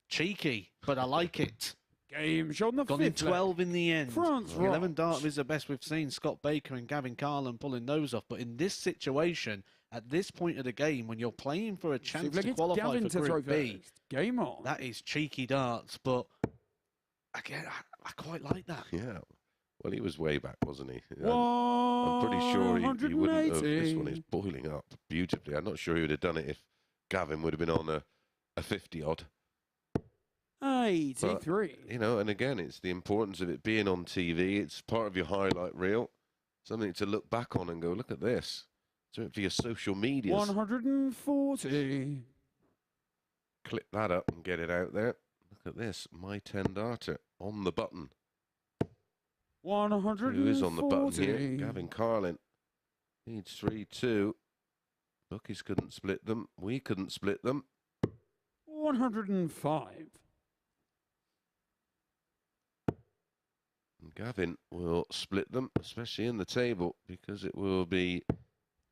Cheeky, but I like it. Game shot on the Gone in fifth leg. 12 in the end. France 11 Roesch. dart is the best we've seen. Scott Baker and Gavin Carlin pulling those off. But in this situation, at this point of the game, when you're playing for a chance to qualify Gavin for to throw Group B, first. Game on. that is cheeky darts. But again, I quite like that. Yeah. Well, he was way back, wasn't he? I'm pretty sure he wouldn't have. This one is boiling up beautifully. I'm not sure he would have done it if Gavin would have been on a 50-odd. 83. You know, and again, it's the importance of it being on TV. It's part of your highlight reel. Something to look back on and go, look at this. Do it for your social media. 140. Clip that up and get it out there. Look at this. My 10 darter on the button. 140. Who is on the button here? Gavin Carlin. Needs 3-2. Bookies couldn't split them. We couldn't split them. 105. And Gavin will split them, especially in the table, because it will be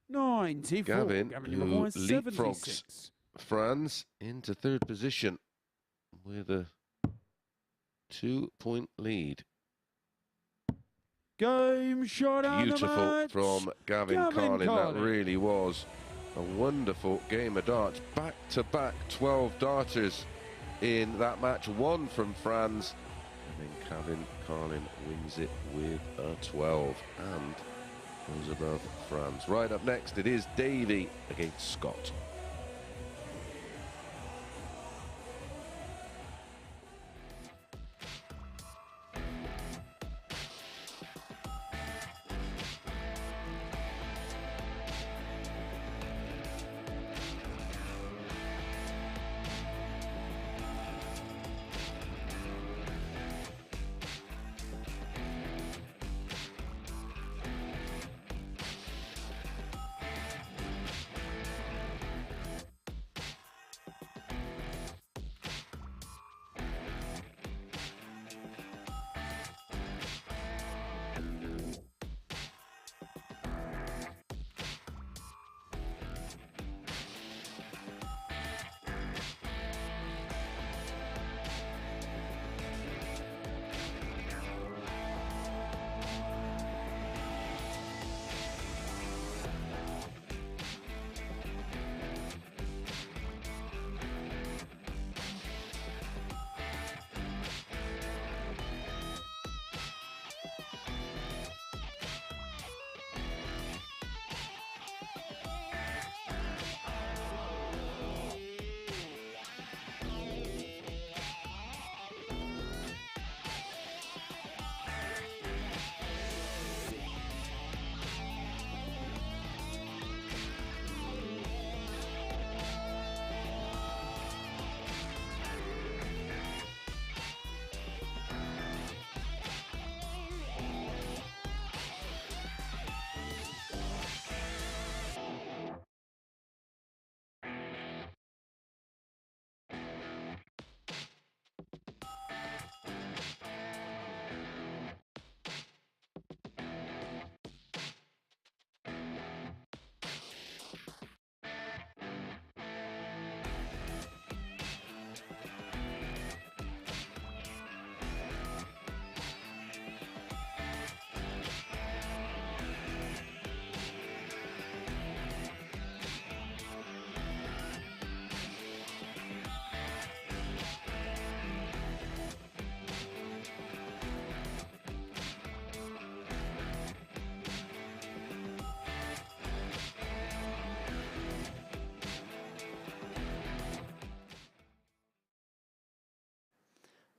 94. Gavin who requires leapfrogs 76. Franz into third position with a 2-point lead. Game shot out of the Beautiful match. from Gavin Carlin. That really was a wonderful game of darts. Back-to-back 12 darters in that match. One from Franz, and then Gavin Carlin wins it with a 12 and goes above Franz. Right up next, it is Davy against Scott.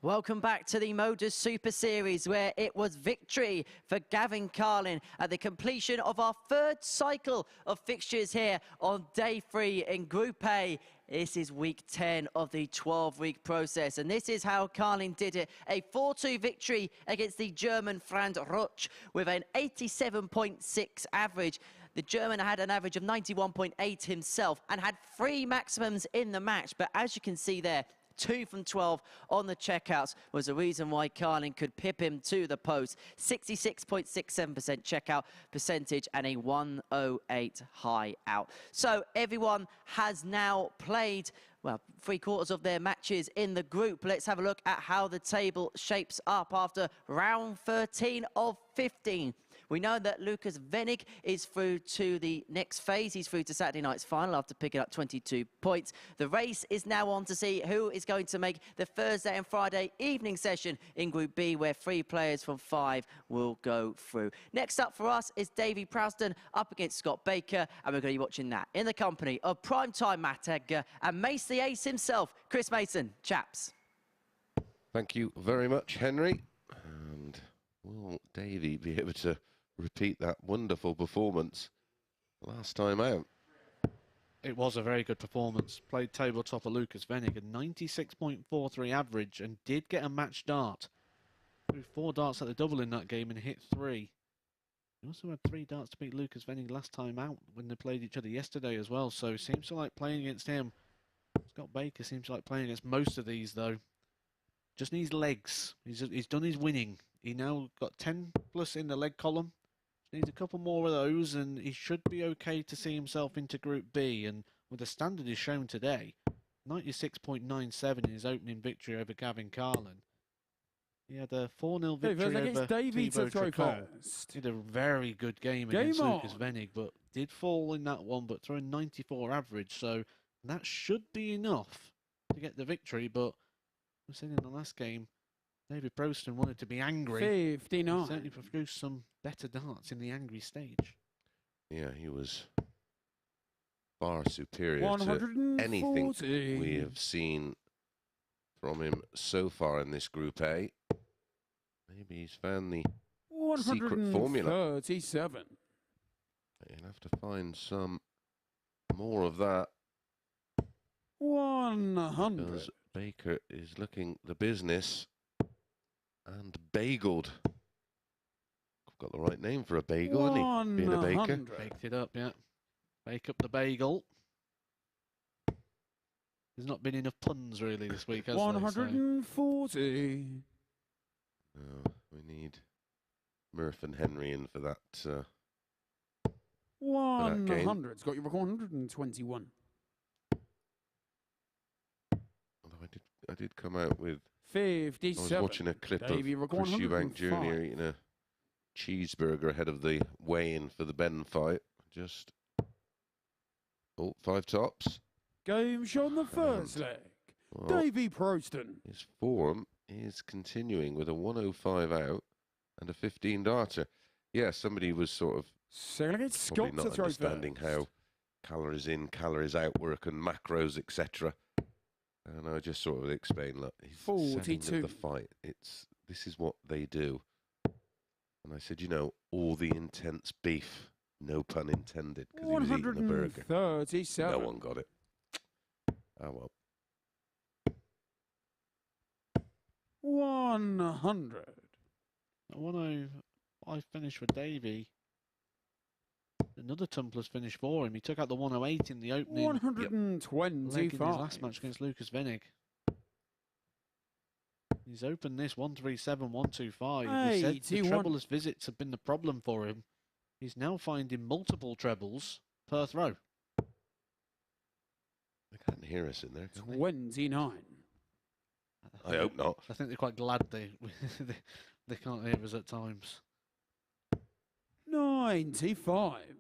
Welcome back to the MODUS Super Series, where it was victory for Gavin Carlin at the completion of our third cycle of fixtures here on day 3 in Group A. This is week 10 of the 12-week process, and this is how Carlin did it. A 4-2 victory against the German Franz Roetzsch with an 87.6 average. The German had an average of 91.8 himself and had 3 maximums in the match, but as you can see there, 2 from 12 on the checkouts was the reason why Carlin could pip him to the post. 66.67% checkout percentage and a 108 high out. So everyone has now played, well, 3/4 of their matches in the group. Let's have a look at how the table shapes up after round 13 of 15. We know that Lukas Wenig is through to the next phase. He's through to Saturday night's final after picking up 22 points. The race is now on to see who is going to make the Thursday and Friday evening session in Group B, where 3 players from 5 will go through. Next up for us is Davy Proosten up against Scott Baker, and we're going to be watching that in the company of primetime Matt Edgar and Mace the Ace himself, Chris Mason. Chaps. Thank you very much, Henry. And will Davy be able to repeat that wonderful performance last time out? It was a very good performance. Played tabletop of Lukas Wenig, a 96.43 average, and did get a match dart. Threw 4 darts at the double in that game and hit 3. He also had 3 darts to beat Lukas Wenig last time out when they played each other yesterday as well, so seems to like playing against him. Scott Baker seems to like playing against most of these though. Just needs legs. He's done his winning. He now got 10 plus in the leg column. Needs a couple more of those, and he should be okay to see himself into Group B. And with the standard he's shown today, 96.97 in his opening victory over Gavin Carlin. He had a 4-0 victory over Davy Thibault to throw Tricole. first. Did a very good game against Lukas Wenig, but did fall in that one, but threw a 94 average. So that should be enough to get the victory. But I said in the last game, Davy Proosten wanted to be angry. 59. He certainly produced some better darts in the angry stage. Yeah, he was far superior to anything we have seen from him so far in this Group A. Maybe he's found the secret formula. 137. You'll have to find some more of that. 100. Because Baker is looking the business and bageled. Got the right name for a bagel, isn't he? Being a baker. Baked it up, yeah. Bake up the bagel. There's not been enough puns really this week, has 140. No, we need Murph and Henry in for that. 100. It's got you 121. Although I did come out with 57. I was watching a clip of Chris Eubank Jr. eating a cheeseburger ahead of the weigh-in for the Ben fight. Just 5 tops. Game shot the first leg. Well, Davy Proosten. his form is continuing with a 105 out and a 15 darter. Yeah, somebody was sort of Second against probably Scott not to throw understanding first. how calories in, calories out work and macros, etc. And I just sort of explained, look, he's 42. the fight. This is what they do. And I said, you know, all the intense beef, no pun intended, because he was eating the burger. 137. No one got it. Oh well. 100. I finished for Davy. Another tumblers finish for him. He took out the 108 in the opening. 125. Leg in his last match against Lukas Wenig. He's opened this 137, 125. He said the trebleless visits have been the problem for him. He's now finding multiple trebles per throw. They can't hear us in there, can they? 29. I hope not. I think they're quite glad they can't hear us at times. 95.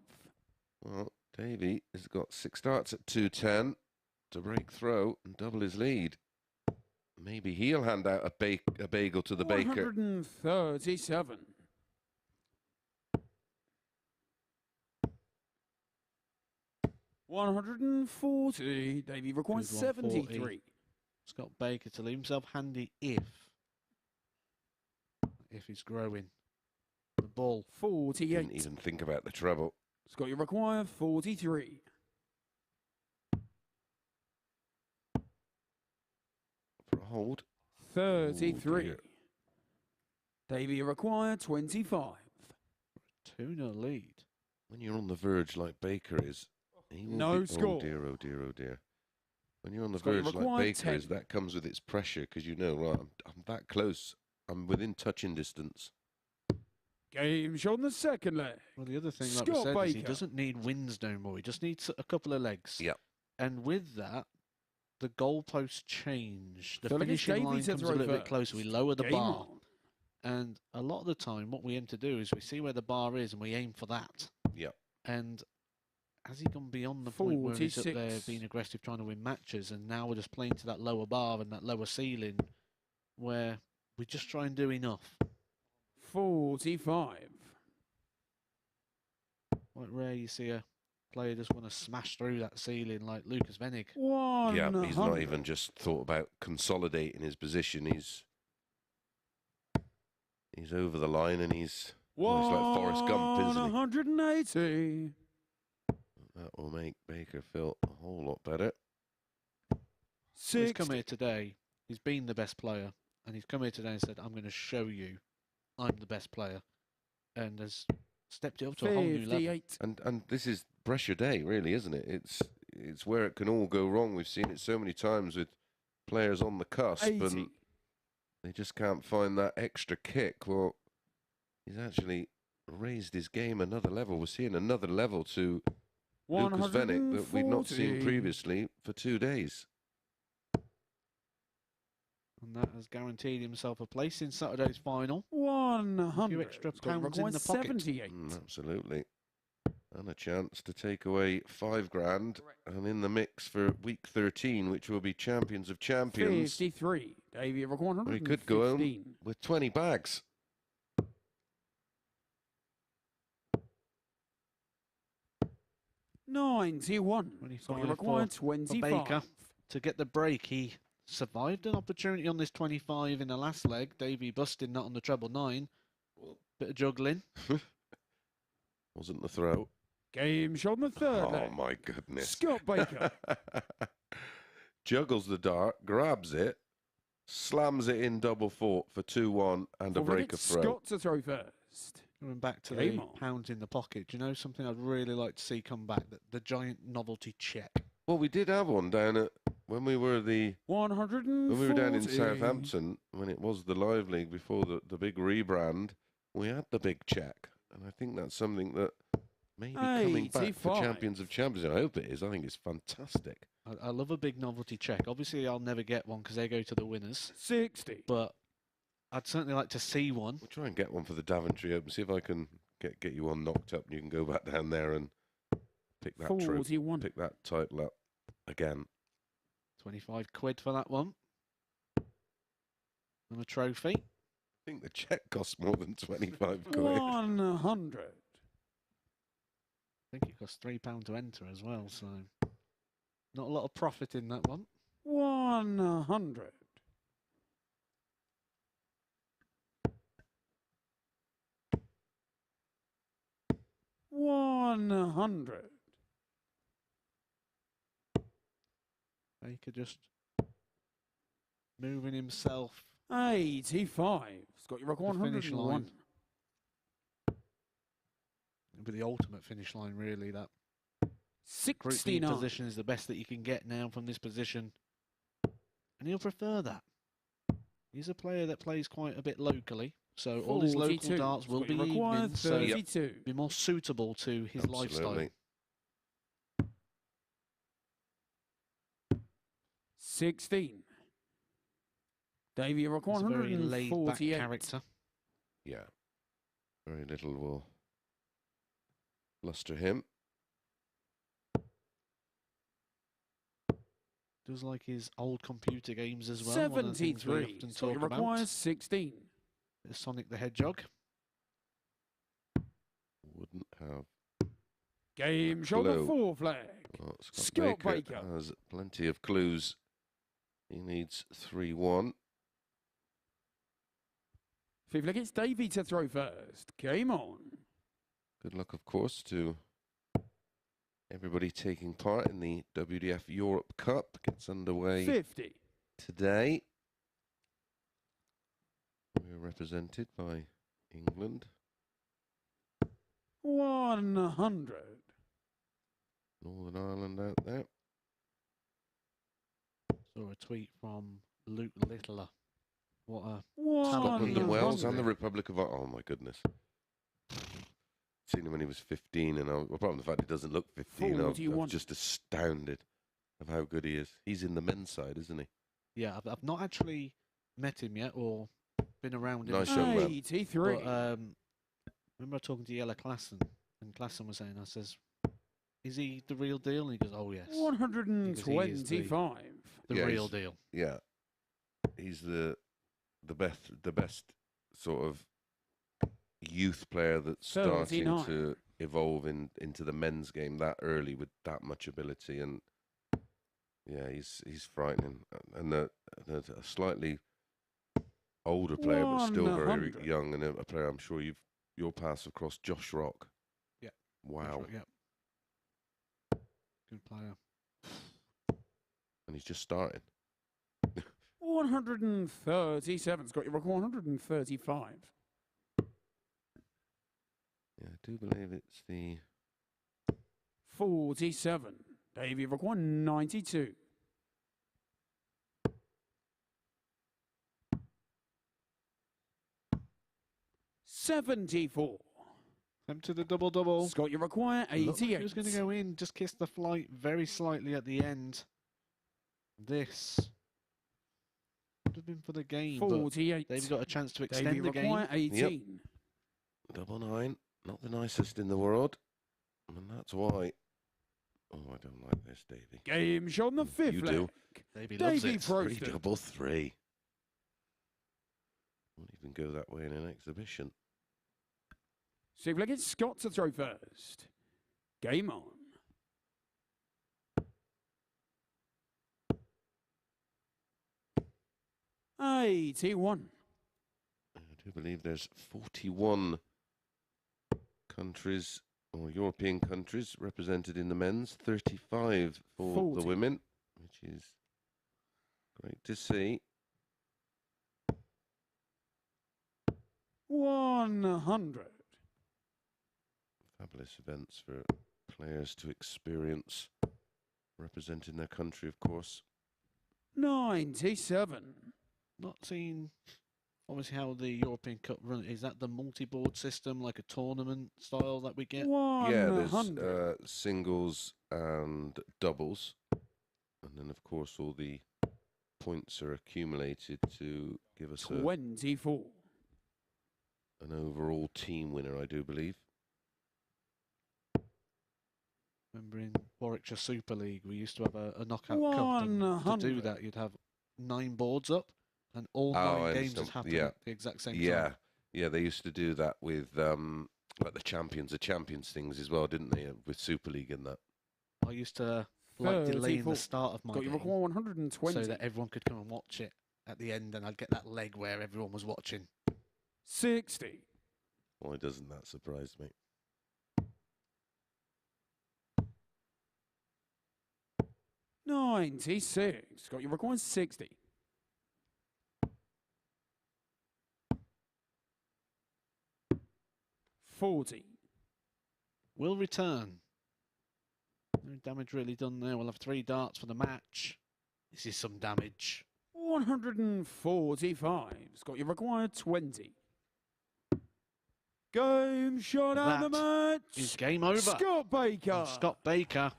Well, Davy has got 6 darts at 210 to break throw and double his lead. Maybe he'll hand out a bagel to the baker. 137. 140. Davy requires 73. Scott Baker to leave himself handy if if he's growing. The ball. 48. Didn't even think about the treble. Scott, you require 43. For a hold. 33. dear. Davy, you require 25. 2-0 lead. When you're on the verge like Baker is, he will No be, score. Oh dear, oh dear, oh dear. When you're on the Scott, you verge like require Baker 10. is, that comes with its pressure because you know, right, I'm that close. I'm within touching distance. Game on the second leg. Well, the other thing, like we Scott said, is he Baker. doesn't need wins no more. He just needs a couple of legs. Yep. And with that, the goalposts change. The Delegates finishing Davy line to comes a throw little bit first. closer. We lower the Game bar. on. And a lot of the time, what we aim to do is we see where the bar is and we aim for that. Yep. And has he gone beyond the point where he's up there 46. being aggressive, trying to win matches, and now we're just playing to that lower bar and that lower ceiling where we just try and do enough. 45. Quite rare you see a player just want to smash through that ceiling like Lukas Wenig. 100. Yeah, he's not even just thought about consolidating his position. He's over the line and he's like Forrest Gump, isn't he? 180. That will make Baker feel a whole lot better. So he's come 60. here today, he's been the best player, and he's come here today and said, I'm going to show you I'm the best player, and has stepped it up to a whole new level. 58. And this is pressure day, really, isn't it? It's where it can all go wrong. We've seen it so many times with players on the cusp, 80. and they just can't find that extra kick. Well, he's actually raised his game another level. We're seeing another level to Lukas Wenig that we'd not seen 140. previously for 2 days. And that has guaranteed himself a place in Saturday's final. 100. A few extra Scott, you pounds in require the pocket. 78. Absolutely. And a chance to take away $5,000 and in the mix for week 13, which will be Champions of Champions. 53. Davy, you require 115. We could go home with 20 bags. $91. Scott, you 25 require for 25. Baker to get the break. He survived an opportunity on this 25 in the last leg. Davy busting that on the treble 9. Bit of juggling. Wasn't the throw. Game shot on the third Oh leg. my goodness. Scott Baker. Juggles the dart, grabs it, slams it in double fort for 2-1 and a breaker throw. Scott to throw first. Going back to Game the on. pounds in the pocket. Do you know something I'd really like to see come back? The giant novelty check. Well, we did have one down at when we were down in 140. Southampton, when it was the Live League before the big rebrand, we had the big check. And I think that's something that may be coming back for 85. Champions of Champions. And I hope it is. I think it's fantastic. I love a big novelty check. Obviously, I'll never get one because they go to the winners. 60. But I'd certainly like to see one. We'll try and get one for the Daventry Open. See if I can get you one knocked up and you can go back down there and pick that trophy, 41. pick that title up again. 25 quid for that one. And a trophy. I think the check costs more than 25 quid. 100. I think it costs £3 to enter as well, so not a lot of profit in that one. 100. $100. Baker just moving himself. 85. Scott, you rock The finish 101. line. It'll be the ultimate finish line, really. That group B 69. position is the best that you can get now from this position. And he'll prefer that. He's a player that plays quite a bit locally. So all his local 42. darts will Scott, be you require evenings, so 32. be more suitable to his lifestyle. Absolutely. 16. Davy, you rock He's a very laid-back 148. character. Yeah. Very little will bluster him. Does like his old computer games as well. One of the things we 73. often Scott, you talk about. require 16. Bit of Sonic the Hedgehog. Wouldn't have. Game shot the Clue. four flag. Well, Scott Baker. has plenty of clues. He needs 3-1. Fifth leg, it's Davy to throw first. Game on. Good luck, of course, to everybody taking part in the WDF Europe Cup. Gets underway 50. today. We're represented by England. 100. Northern Ireland out there. Saw a tweet from Luke Littler. What a Scotland and Wales and the 100. Republic of Ireland. Oh my goodness. Seen him when he was 15, and apart from the fact he doesn't look 15, I'm just astounded of how good he is. He's in the men's side, isn't he? Yeah, I've not actually met him yet or been around him. Nice young man. 83. But, remember talking to Yella Klassen, and Klassen was saying, I says, is he the real deal? And he goes, oh yes. 125. The Yeah, real deal. Yeah. He's the best sort of youth player that's starting 39. to evolve into the men's game that early with that much ability, and yeah, he's frightening. And a slightly older player, but still very 100. young, and a player I'm sure you'll pass across, Josh Rock. Yeah. Wow. Yeah. Good player. And he's just starting. 137. Scott, you're 135. Yeah, I do believe it's the 47. Davy, you've 192. $74. Them to the double-double. Scott, you require Looked like 88. He was going to go in, just kiss the flight very slightly at the end. This would have been for the game, 48. but they've got a chance to Davy, extend the game. require 18. double nine. Not the nicest in the world, and that's why. Oh, I don't like this, Davy. Game shot on the fifth You leg. do. Davy loves Davy it. Three Proosten. double three. Won't even go that way in an exhibition. Sixth leg, it's Scott to throw first. Game on. $81. I do believe there's 41 countries or European countries represented in the men's, 35 for 40. the women, which is great to see. 100. Fabulous events for players to experience, representing their country, of course. 97. Not seen, obviously, how the European Cup run. Is that the multi-board system, like a tournament style that we get? 100. Yeah, there's singles and doubles. And then, of course, all the points are accumulated to give us 24. an overall team winner, I do believe. Remember in Warwickshire Super League, we used to have a knockout cup. And to do 100. that, you'd have 9 boards up, and all Oh, 9 I games understand. just happen Yeah. at the exact same Yeah, time. yeah, they used to do that with like the Champions of Champions things as well, didn't they? With Super League and that. I used to like delaying 34. the start of my Got you game require 120. so that everyone could come and watch it at the end, and I'd get that leg where everyone was watching. 60. Why doesn't that surprise me? 96. Got you require 60. 40. Will return. No damage really done there. We'll have 3 darts for the match. This is some damage. 145. Scott, you require 20. Game shot out of the match. Is game over. Scott Baker. And Scott Baker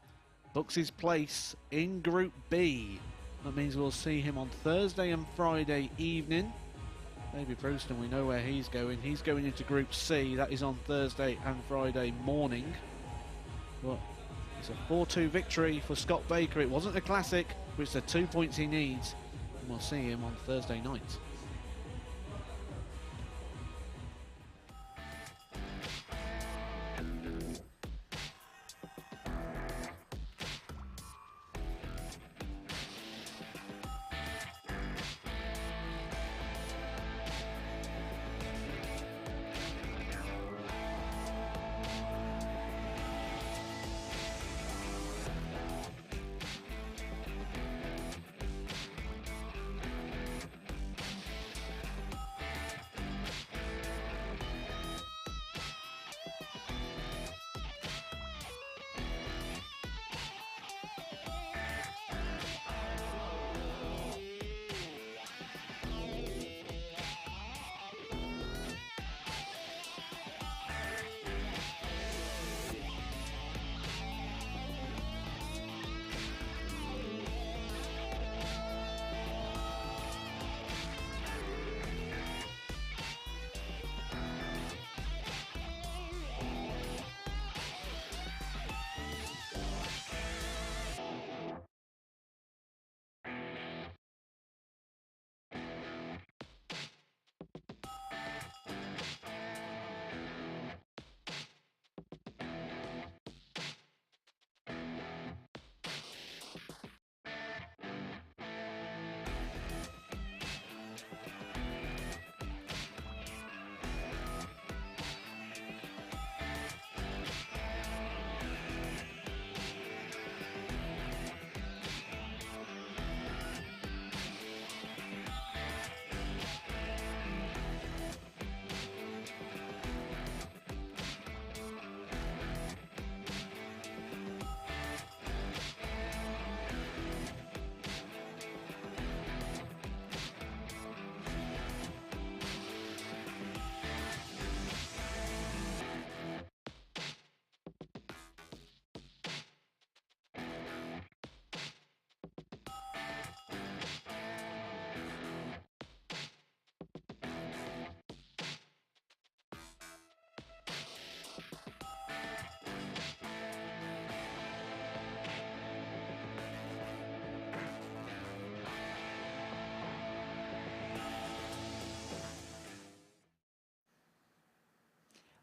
books his place in Group B. That means we'll see him on Thursday and Friday evening. Davy Proosten, we know where he's going. He's going into Group C. That is on Thursday and Friday morning. But it's a 4-2 victory for Scott Baker. It wasn't a classic, but it's the 2 points he needs. And we'll see him on Thursday night.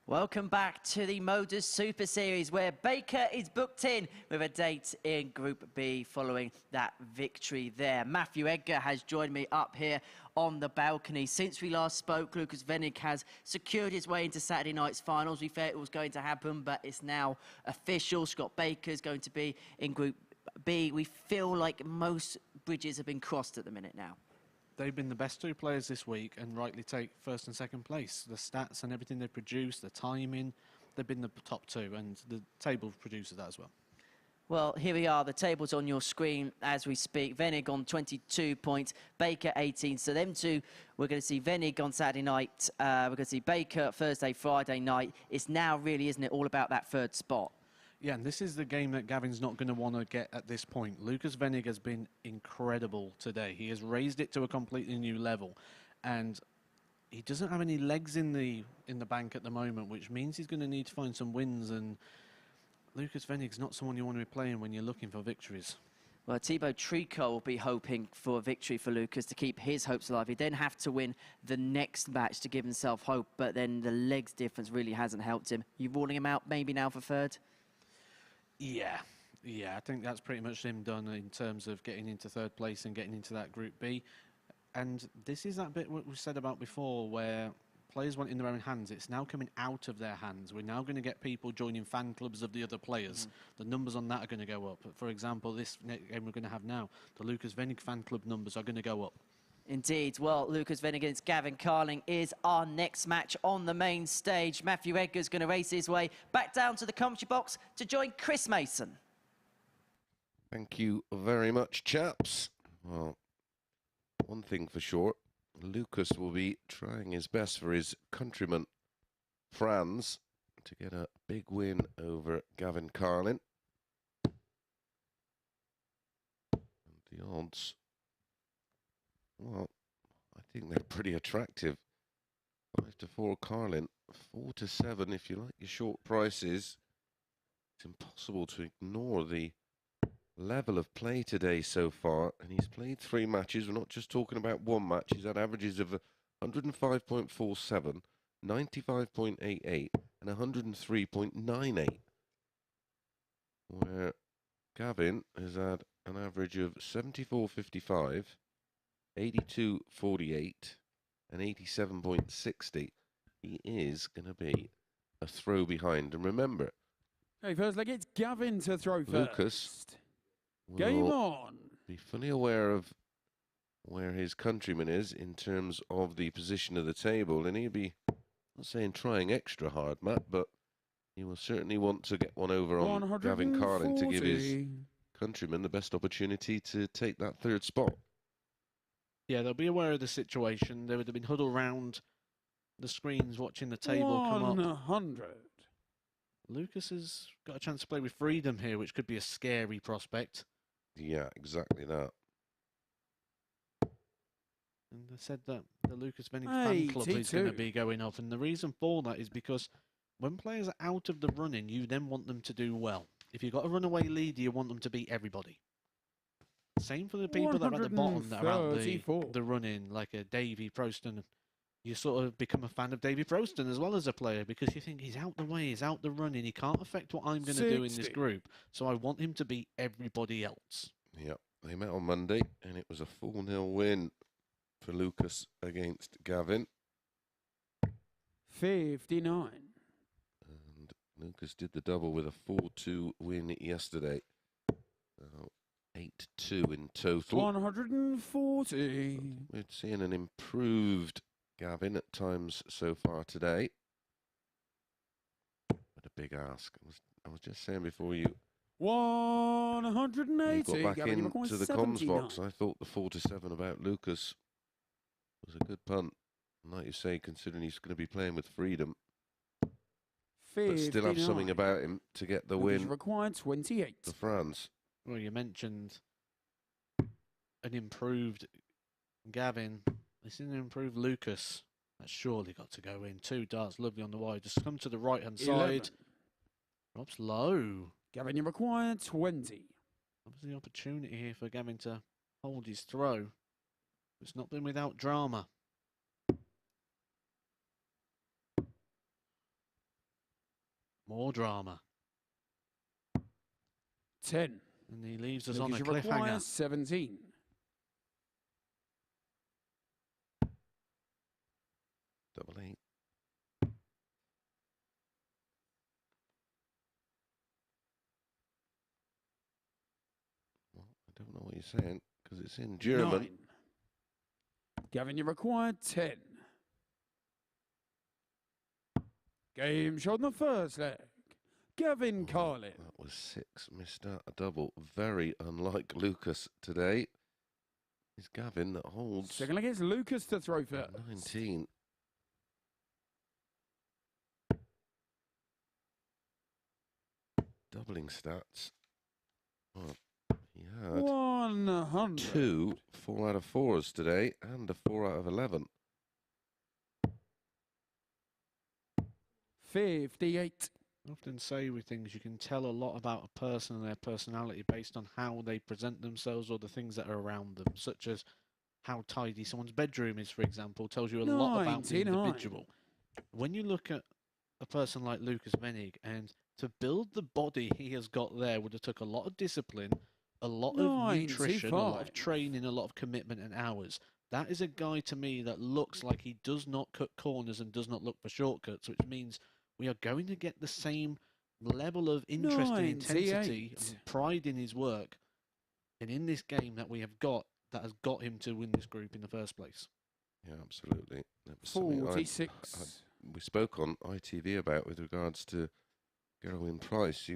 Welcome back to the MODUS Super Series, where Baker is booked in with a date in Group B following that victory there. Matthew Edgar has joined me up here on the balcony. Since we last spoke, Lukas Wenig has secured his way into Saturday night's finals. We thought it was going to happen, but it's now official. Scott Baker is going to be in Group B. We feel like most bridges have been crossed at the minute now. They've been the best two players this week and rightly take first and second place. The stats and everything they produce, the timing, they've been the top two, and the table produces that as well. Well, here we are. The table's on your screen as we speak. Vennig on 22 points, Baker 18. So them two, we're going to see Vennig on Saturday night. We're going to see Baker Thursday, Friday night. It's now really, isn't it, all about that third spot? Yeah, and this is the game that Gavin's not going to want to get at this point. Lukas Wenig has been incredible today. He has raised it to a completely new level, and he doesn't have any legs in the bank at the moment, which means he's going to need to find some wins, and Lukas Wenig's not someone you want to be playing when you're looking for victories. Well, Thibault Tricole will be hoping for a victory for Lukas to keep his hopes alive. He then have to win the next match to give himself hope, but then the legs difference really hasn't helped him. You ruling him out maybe now for third? Yeah, I think that's pretty much him done in terms of getting into third place and getting into that Group B. And this is that bit what we said about before, where players want it in their own hands. It's now coming out of their hands. We're now going to get people joining fan clubs of the other players. The numbers on that are going to go up. For example, this game we're going to have now, the Lukas Wenig fan club numbers are going to go up. Indeed. Well, Lukas Wenig against Gavin Carlin is our next match on the main stage. Matthew Edgar's going to race his way back down to the commentary box to join Chris Mason. Thank you very much, chaps. Well, one thing for sure, Lukas will be trying his best for his countryman, Franz, to get a big win over Gavin Carlin. And the odds, well, I think they're pretty attractive. 5-4 Carlin, 4-7 if you like your short prices. It's impossible to ignore the level of play today so far, and he's played 3 matches. We're not just talking about one match. He's had averages of 105.47, 95.88 and 103.98, where Gavin has had an average of 74.55, 82.48 and 87.60. He is going to be a throw behind. And remember, hey, first leg, it's Gavin to throw first. Lukas Game on. Be fully aware of where his countryman is in terms of the position of the table, and he'll be, I'm not saying trying extra hard, Matt, but he will certainly want to get one over on Gavin Carlin to give his countryman the best opportunity to take that third spot. Yeah, they'll be aware of the situation. They would have been huddled around the screens watching the table come up. 100. Lukas has got a chance to play with freedom here, which could be a scary prospect. Yeah, exactly that. And they said that the Lukas Wenig fan club is going to be going up. And the reason for that is because when players are out of the running, you then want them to do well. If you've got a runaway leader, you want them to beat everybody. Same for the people that are at the bottom that are out the running, like a Davy Proosten. You sort of become a fan of Davy Proosten as well as a player, because you think he's out the way, he's out the running, he can't affect what I'm going to do in this group. So I want him to beat everybody else. Yep, they met on Monday, and it was a 4-0 win for Lukas against Gavin. 59. And Lukas did the double with a 4-2 win yesterday. 8-2 in total. 140. We're seeing an improved Gavin at times so far today. But a big ask. I was just saying before you 180. got back into the comms box, I thought the 4-7 about Lukas was a good punt. And like you say, considering he's going to be playing with freedom, 59. but still have something about him to get the win. Required 28. For France. Well, you mentioned an improved Gavin. This is an improved Lukas. That's surely got to go in. 2 darts, lovely on the wide. Just come to the right-hand side. Drops low. Gavin, you require 20. Obviously, opportunity here for Gavin to hold his throw. It's not been without drama. More drama. 10. And he leaves us on a Lucas, you require cliffhanger. 17. Double 8. Well, I don't know what you're saying because it's in German. 9. Gavin, you require 10. Game shot in the first leg. Gavin Carlin. That was 6. Missed out a double. Very unlike Lucas today. It's Gavin that holds. Second leg is Lucas to throw first. 19. Doubling stats. Well, he had 100. 2 4 out of 4s today and a 4 out of 11. 58. I often say with things, you can tell a lot about a person and their personality based on how they present themselves or the things that are around them, such as how tidy someone's bedroom is, for example, tells you a lot about the 99. individual. When you look at a person like Lukas Wenig, and to build the body he has got there would have took a lot of discipline, a lot of nutrition, a lot of 95. training, a lot of commitment and hours. That is a guy to me that looks like he does not cut corners and does not look for shortcuts, which means we are going to get the same level of interest and intensity 98. and pride in his work and in this game that we have got that has got him to win this group in the first place. Yeah, absolutely. That was something 46. we spoke on ITV about with regards to Gerwin Price.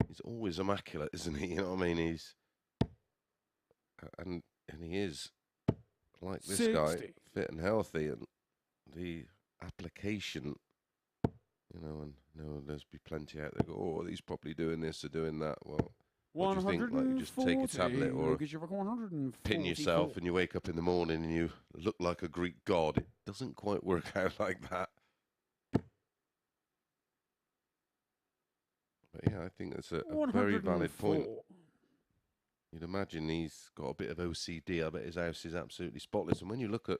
He's always immaculate, isn't he? You know what I mean? He's and he is like this 60. guy, fit and healthy, and the application. You know, and there's be plenty out there. Go, oh, he's probably doing this or doing that. Well, what do you think? Like you just take a tablet or Lucas, you require 144. pin yourself, and you wake up in the morning and you look like a Greek god. It doesn't quite work out like that. But yeah, I think that's a very valid point. 104. You'd imagine he's got a bit of OCD. I bet his house is absolutely spotless. And when you look at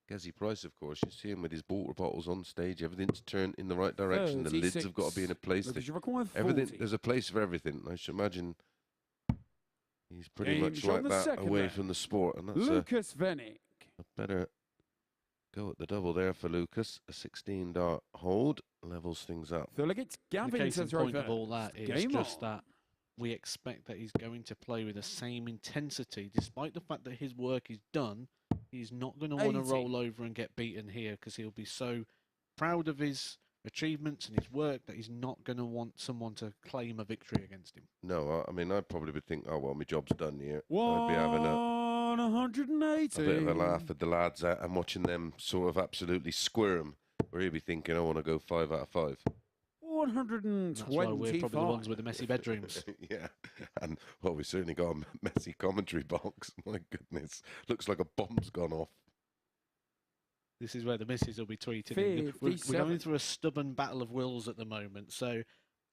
Gezi Price, of course, you see him with his water bottles on stage. Everything's turned in the right direction. The lids have got to be in a place. Lucas, you require 40. Everything, there's a place for everything. I should imagine he's pretty Game much shot like in the that second away leg. from the sport. And that's Lukas Wenig. a better go at the double there for Lucas. A 16-dart hold levels things up. So look, it's The Gavin case to in throw point of first. all that is Game just on. that we expect that he's going to play with the same intensity, despite the fact that his work is done. He's not going to want to 80. roll over and get beaten here because he'll be so proud of his achievements and his work that he's not going to want someone to claim a victory against him. No, I mean, I'd probably would think, oh, well, my job's done here. I'd be having a 180. bit of a laugh at the lads out and watching them sort of absolutely squirm. Or he'd be thinking, I want to go 5 out of 5. 125. That's why we're probably the ones with the messy bedrooms. Yeah, and well, we certainly got a messy commentary box. My goodness, looks like a bomb's gone off. This is where the missus will be tweeting. We're 57. going through a stubborn battle of wills at the moment. So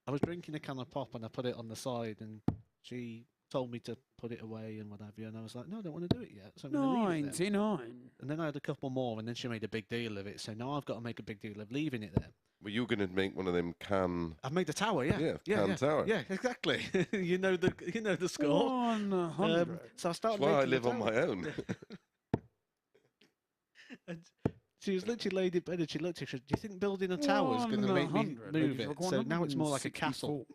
I was drinking a can of pop and I put it on the side and she told me to put it away and what have you. And I was like, no, I don't want to do it yet. So I'm going to leave it there. 99. And then I had a couple more and then she made a big deal of it. So now I've got to make a big deal of leaving it there. Were you going to make one of them can? I've made the tower, yeah. Can tower. Yeah, exactly. you know the score. 100. So I started That's why I making the live on tower. my own. And she was literally laid in bed and she looked at me. Do you think building a tower is going to make me 100. move it? So now it's more like a castle.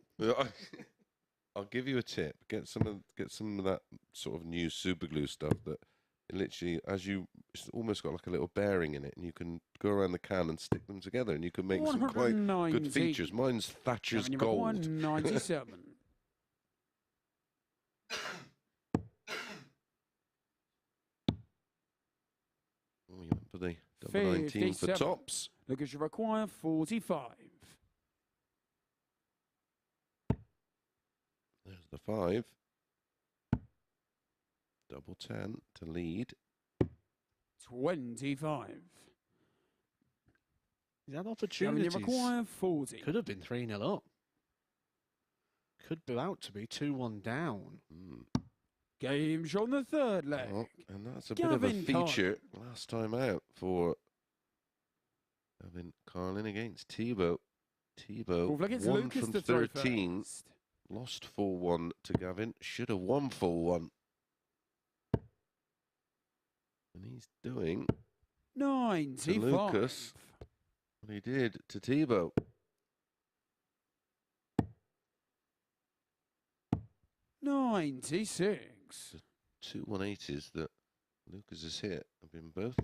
I'll give you a tip. Get some of that sort of new super glue stuff that it literally, it's almost got like a little bearing in it, and you can go around the can and stick them together, and you can make some quite good 190. features. Mine's Thatcher's Gavin, you gold. 197. Oh, you went for the double 19 for 57. tops. Lucas, you require 45. There's the 5. Double 10 to lead. 25. He's had Gavin, you opportunities. require 40. Could have been 3-0 up. Could be out to be 2-1 down. Game shot on the third leg. Oh, and that's a bit of a Gavin Carlin. feature last time out for Gavin Carlin against Thibault. Thibault, Looks like it's 1 Lucas from to throw 13. first. Lost 4-1 to Gavin. Should have won 4-1. And he's doing 95. to Lucas what he did to Thibault. 96. The 2 180s that Lucas has hit have been both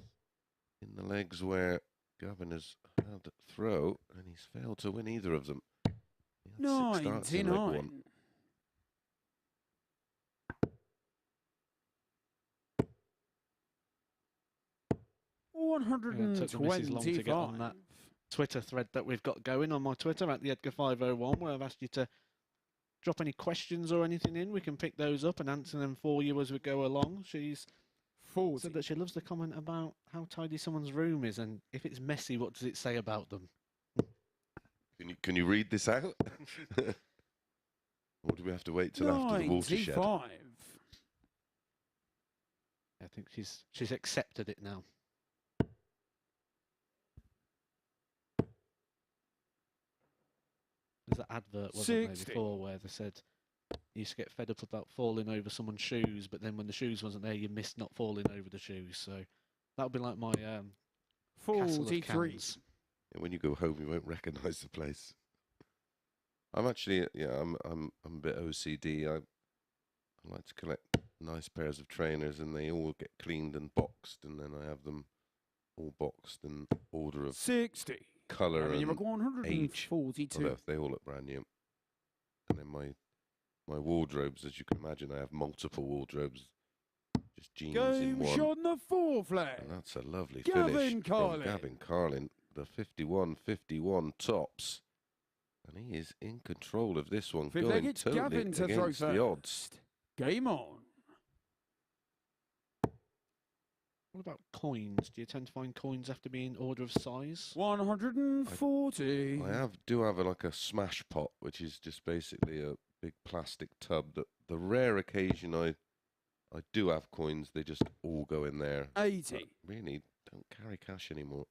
in the legs where Gavin has had throw, and he's failed to win either of them. He had 6 starts in leg 1. 99. It took the missus long to get on that 125. Twitter thread that we've got going on my Twitter at the Edgar501, where I've asked you to drop any questions or anything in. We can pick those up and answer them for you as we go along. She's 40. said that she loves the comment about how tidy someone's room is, and if it's messy, what does it say about them? Can you read this out? Or do we have to wait till after the watershed? 95. I think she's accepted it now. There's that advert, wasn't there, 60. before, where they said you used to get fed up about falling over someone's shoes, but then when the shoes wasn't there, you missed not falling over the shoes. So that would be like my castle of 43. cans. Yeah, when you go home, you won't recognise the place. I'm actually, I'm a bit OCD. I like to collect nice pairs of trainers, and they all get cleaned and boxed, and then I have them all boxed in order of 60. colour and Number 142. although they all look brand new. And then my wardrobes, as you can imagine, I have multiple wardrobes, just jeans in Game one. shot on the 4 flag. And that's a lovely Gavin finish Carlin. from Gavin Carlin, the 51-51 tops. And he is in control of this one, Fifth leg, going it's totally Gavin to throw against the odds. first. Game on. What about coins? Do you tend to find coins have to be in order of size? 140. I do have like a smash pot, which is just basically a big plastic tub. That the rare occasion I do have coins, they just all go in there. 80. But really, don't carry cash anymore.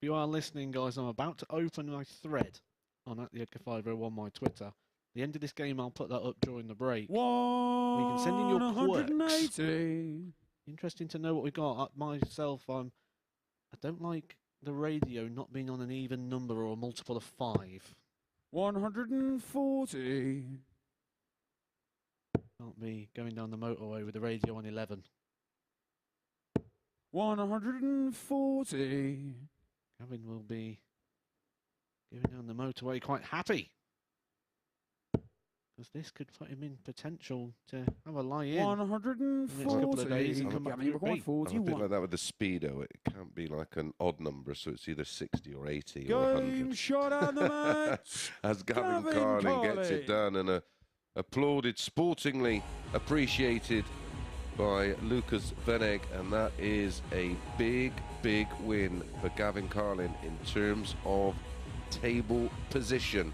If you are listening, guys, I'm about to open my thread on at the Edgar501 my Twitter. The end of this game, I'll put that up during the break. You can send in your quirks. 180. Interesting to know what we got. Myself, I don't like the radio not being on an even number or a multiple of 5. 140. Can't be going down the motorway with the radio on 11. 140. Gavin will be going down the motorway quite happy, because this could put him in potential to have a lie-in. 140. and come back Gavin, to you're repeat. I'm a bit 41. like that with the speedo. It can't be like an odd number, so it's either 60 or 80 or Game 100. shot on the match. As Gavin Gavin Carlin gets it done, and applauded, sportingly appreciated by Lukas Wenig, and that is a big, big win for Gavin Carlin in terms of table position.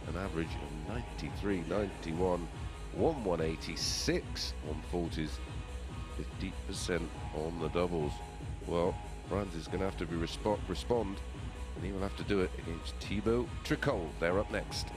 An average of 93, 91, 186 on 40s, 50% on the doubles. Well, Franz is going to have to respond, and he will have to do it against Thibault Tricole. They're up next.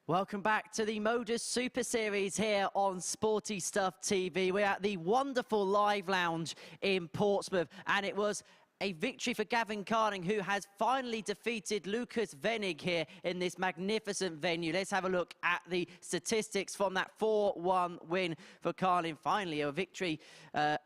Welcome back to the MODUS Super Series here on Sporty Stuff TV. We're at the wonderful Live Lounge in Portsmouth, and it was a victory for Gavin Carlin, who has finally defeated Lukas Wenig here in this magnificent venue. Let's have a look at the statistics from that 4-1 win for Carlin. Finally, a victory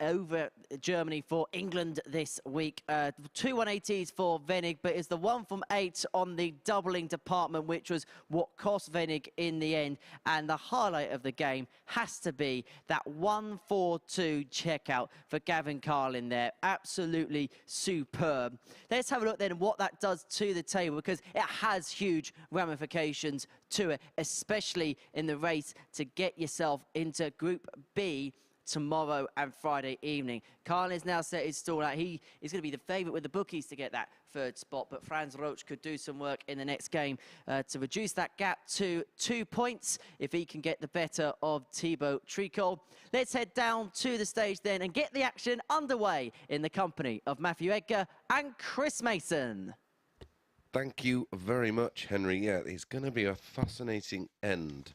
over Germany for England this week. 2 180s for Vennig, but it's the 1 from 8 on the doubling department, which was what cost Vennig in the end. And the highlight of the game has to be that 1-4-2 checkout for Gavin Carlin there. Absolutely superb. Let's have a look then what that does to the table, because it has huge ramifications to it, especially in the race to get yourself into Group B tomorrow and Friday evening. Carlin has now set his stall out. He is going to be the favourite with the bookies to get that third spot, but Franz Roetzsch could do some work in the next game to reduce that gap to 2 points if he can get the better of Thibault Tricole. Let's head down to the stage then and get the action underway in the company of Matthew Edgar and Chris Mason. Thank you very much, Henry. Yeah, it's going to be a fascinating end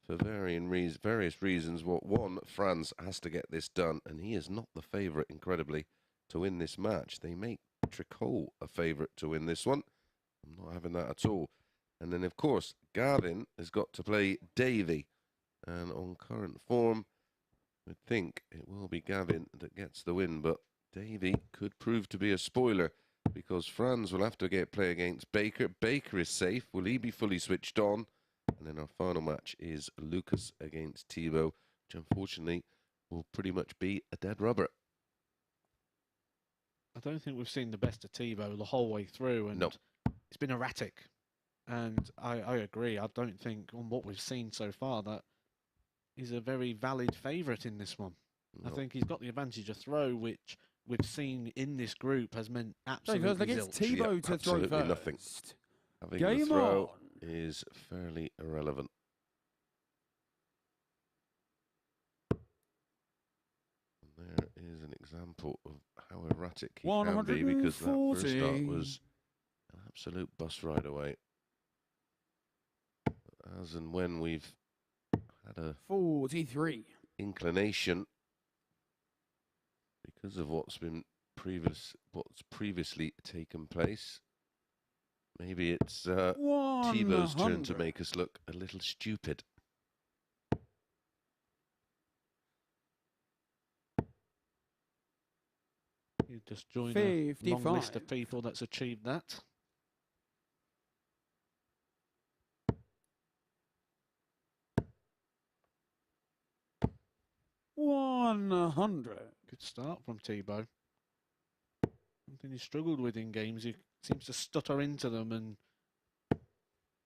for various reasons. One, Franz has to get this done, and he is not the favourite, incredibly, to win this match. They make Tricole a favourite to win this one. I'm not having that at all. And then, of course, Gavin has got to play Davy. And on current form, I think it will be Gavin that gets the win, but Davy could prove to be a spoiler, because Franz will have to play against Baker. Baker is safe. Will he be fully switched on? And then our final match is Lukas against Thibault, which unfortunately will pretty much be a dead rubber. I don't think we've seen the best of Thibault the whole way through, and No. It's been erratic. And I agree. I don't think, on what we've seen so far, that he's a very valid favourite in this one. No. I think he's got the advantage of throw, which we've seen in this group has meant absolutely It's zilch. Thibault to throw absolutely first. nothing. Having Game the throw on. is fairly irrelevant. And there is an example of how erratic he can be, because that first start was an absolute bus ride away. As and when we've had a 43. inclination, because of what's previously taken place, maybe it's Thibault's turn to 100. make us look a little stupid. You just join a long 55. list of people that's achieved that. $100. Good start from Thibault. Something he struggled with in games. He seems to stutter into them and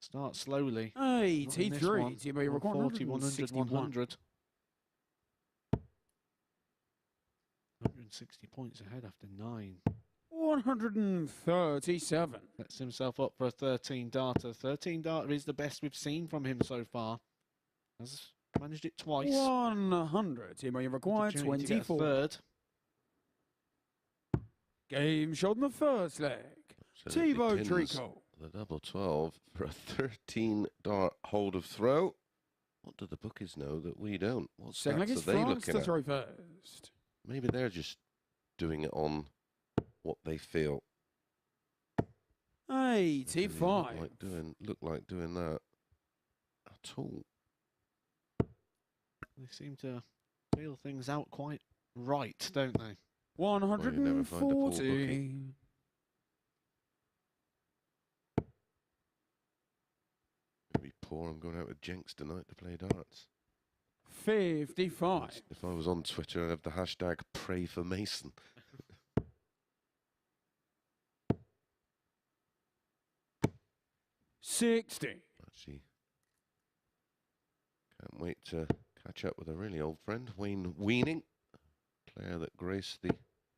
start slowly. 83. Thibault 40, 100, 100. 160 points ahead after 9. 137. Sets himself up for a 13-darter. 13-darter is the best we've seen from him so far. Has managed it twice. 100. Thibault required Opportunity to get a 24. third. Game shot in the first leg. So Thibault it pins Tricole. the double 12 for a 13-dart hold of throw. What do the bookies know that we don't? What Second leg stats is are they France looking to at? throw first. Maybe they're just doing it on what they feel. 85. Look like doing that at all. They seem to feel things out quite right, don't they? Well, you never find a poor 140. bookie. Maybe poor. I'm going out with Jenks tonight to play darts. 55. If I was on Twitter, I'd have the hashtag pray for Mason. $60. Actually, can't wait to catch up with a really old friend, Wayne Wenig, player that graced the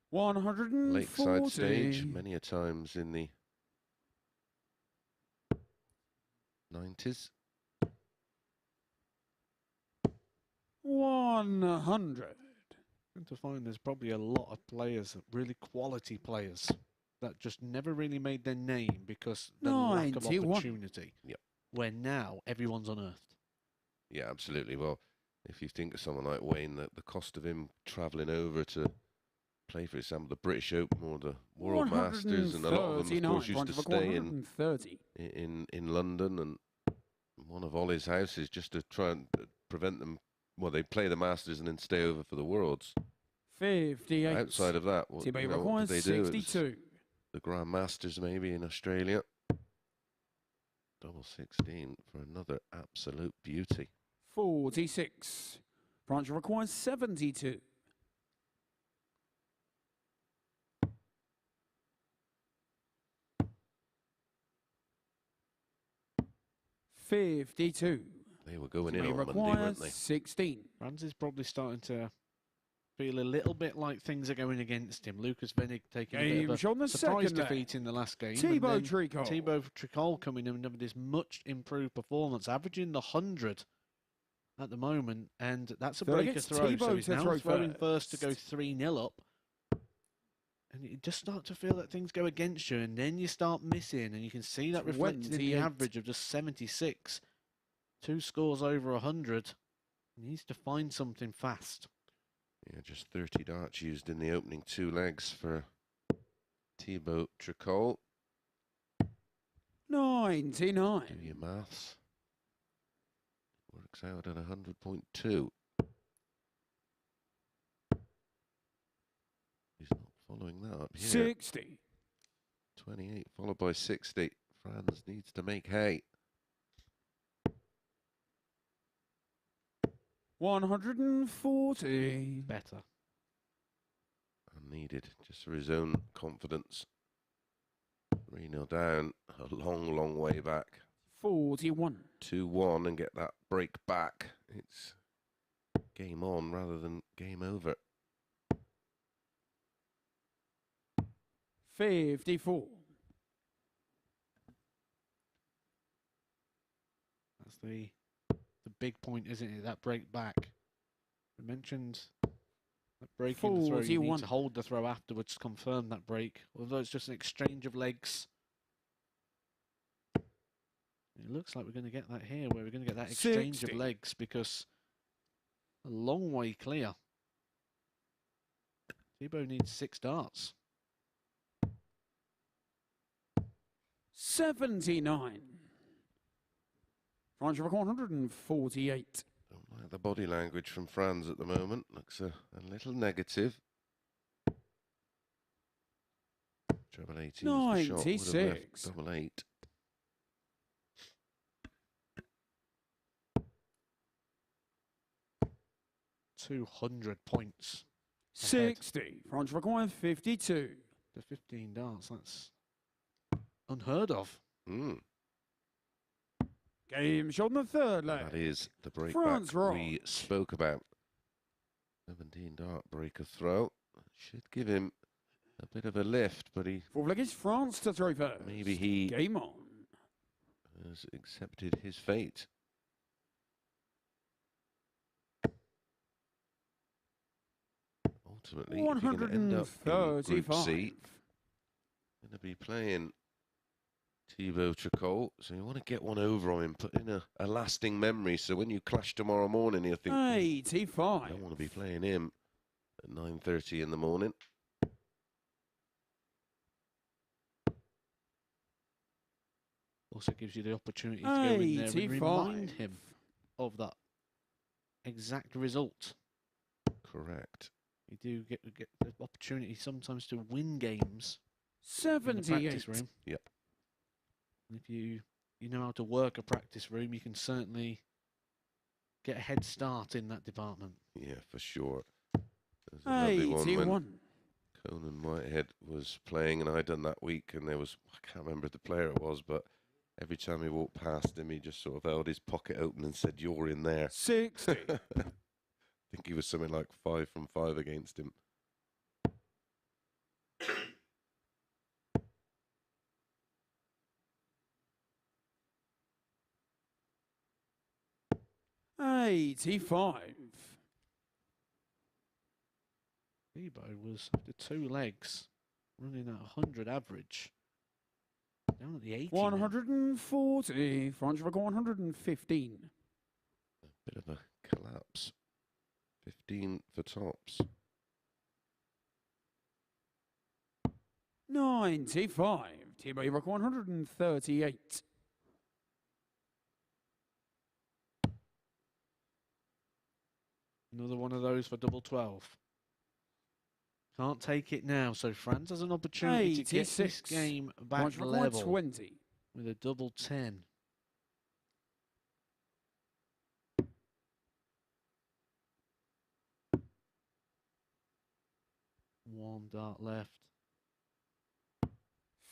140. lakeside stage many a times in the 90s. 100. To find there's probably a lot of players, really quality players, that just never really made their name because the lack of 91. opportunity. Yep. where now everyone's unearthed. Yeah, absolutely. Well, if you think of someone like Wayne, the cost of him travelling over to play, for example, the British Open or the World Masters, and a lot of them, of course, used to stay in London and one of Ollie's houses just to try and prevent them. Well, they play the Masters and then stay over for the Worlds. 58. Outside of that, what, Thibault what requires do they do? 62. The Grand Masters maybe in Australia. Double 16 for another absolute beauty. 46. Franz requires 72. $52. They were going in on Monday, requires weren't they? 16. Franz is probably starting to feel a little bit like things are going against him. Lukas Wenig taking a bit of a surprise defeat in the last game. Thibault Tricole. Thibault Tricole coming in with this much improved performance, averaging the 100 at the moment, and that's a breaker throw. So he's now throwing first to go 3-0 up. And you just start to feel that things go against you, and then you start missing, and you can see that reflected in the average of just 76. 2 scores over 100. He needs to find something fast. Yeah, just 30 darts used in the opening 2 legs for Thibault Tricole. 99. Do your maths. Works out at 100.2. He's not following that up here. 60. 28 followed by 60. Franz needs to make hay. 140. Better. Unneeded, just for his own confidence. 3-0 down, a long, long way back. 41. 2-1 and get that break back. It's game on rather than game over. 54. That's the big point, isn't it? That break back. We mentioned that breaking the throw. You need to hold the throw afterwards to confirm that break. Although it's just an exchange of legs. It looks like we're going to get that here, where we're going to get that exchange of legs, because a long way clear. Thibault needs 6 darts. 79. Franz record 148. Don't like the body language from Franz at the moment. Looks a little negative. Treble 18 was the shot. 96. Double 8. $200 points. 60. Franz requires 52. The 15 darts, that's unheard of. Game shot in the 3rd leg. That is the break Franz back we spoke about. 17 dart breaker throw. Should give him a bit of a lift, but he... 4th leg is France to throw first. Maybe he... Game on. Has accepted his fate. Ultimately, if you're going to end up in Group C, going to be playing Thibault Tricole, so you want to get one over on him, put in a lasting memory, so when you clash tomorrow morning, you'll think, 85. I don't want to be playing him at 9:30 in the morning. Also gives you the opportunity to go in there and remind him of that exact result. Correct. You do get the opportunity sometimes to win games 78. in the practice room. Yep. And if you know how to work a practice room, you can certainly get a head start in that department. Yeah, for sure. There's a lovely one 81. when Conan Whitehead was playing, and I'd done that week, and there was, I can't remember the player it was, but every time he walked past him, he just sort of held his pocket open and said, "You're in there." 60. I think he was something like 5 from 5 against him. $85. Thibault was, after 2 legs, running at 100 average. Down at the 80. 140. Franz Roetzsch 115. Bit of a collapse. 15 for tops. 95. Thibault Tricole 138. Another one of those for double 12. Can't take it now, so Franz has an opportunity to get this 86. game back Franz Roetzsch level 120. with a double 10. One dart left.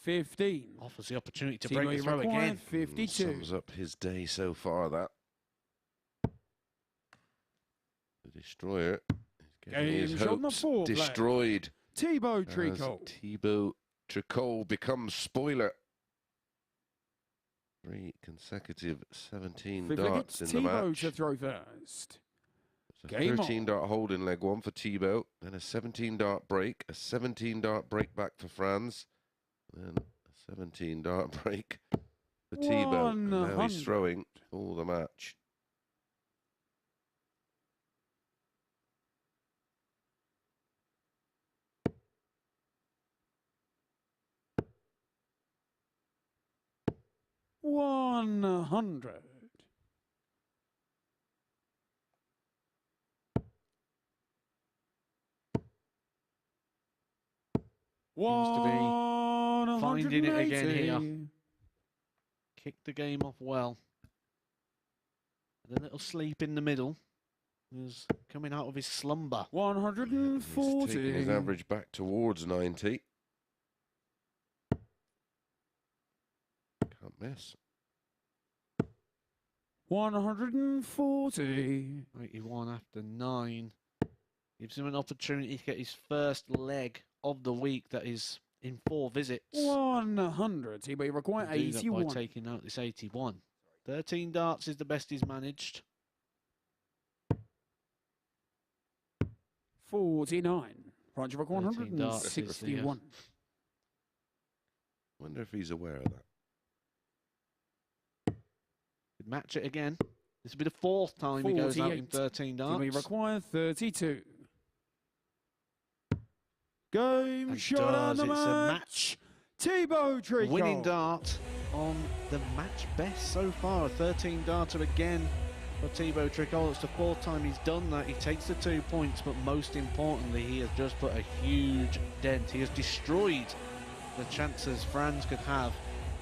15. Offers the opportunity to Thibault break the throw Tricole again. 52. Sums up his day so far, that. The destroyer. He's getting his Game shot on the hopes fourth leg. destroyed. Thibault As Tricole. Thibault Tricole becomes spoiler. 3 consecutive 17 Fifth leg, darts it's in the Thibault match. to throw first. It's a Game 13 dart hold in leg 1 for Thibault, then a 17 dart break, a 17 dart break back for Franz, then a 17 dart break for Thibault. And now 100. he's throwing all the match. One 100. Seems to be finding it again here. 180. Kicked the game off well. And a little sleep in the middle. Is coming out of his slumber. 140. He's taking his average back towards 90. Can't miss. 140. 81 after 9. Gives him an opportunity to get his first leg of the week that is in 4 visits. 100. Thibault Tricole He'll do that 81. by taking out this 81. 13 darts is the best he's managed. 49. Franz Roetzsch 13 darts is the, 161. Wonder if he's aware of that. Could match it again. This will be the 4th time he goes out in 13 darts. Thibault Tricole 32. Game And shot on does. the It's a match. Thibault Tricole. Winning dart on the match best so far. A 13 darter again for Thibault Tricole. It's the 4th time he's done that. He takes the 2 points, but most importantly, he has just put a huge dent. He has destroyed the chances Franz could have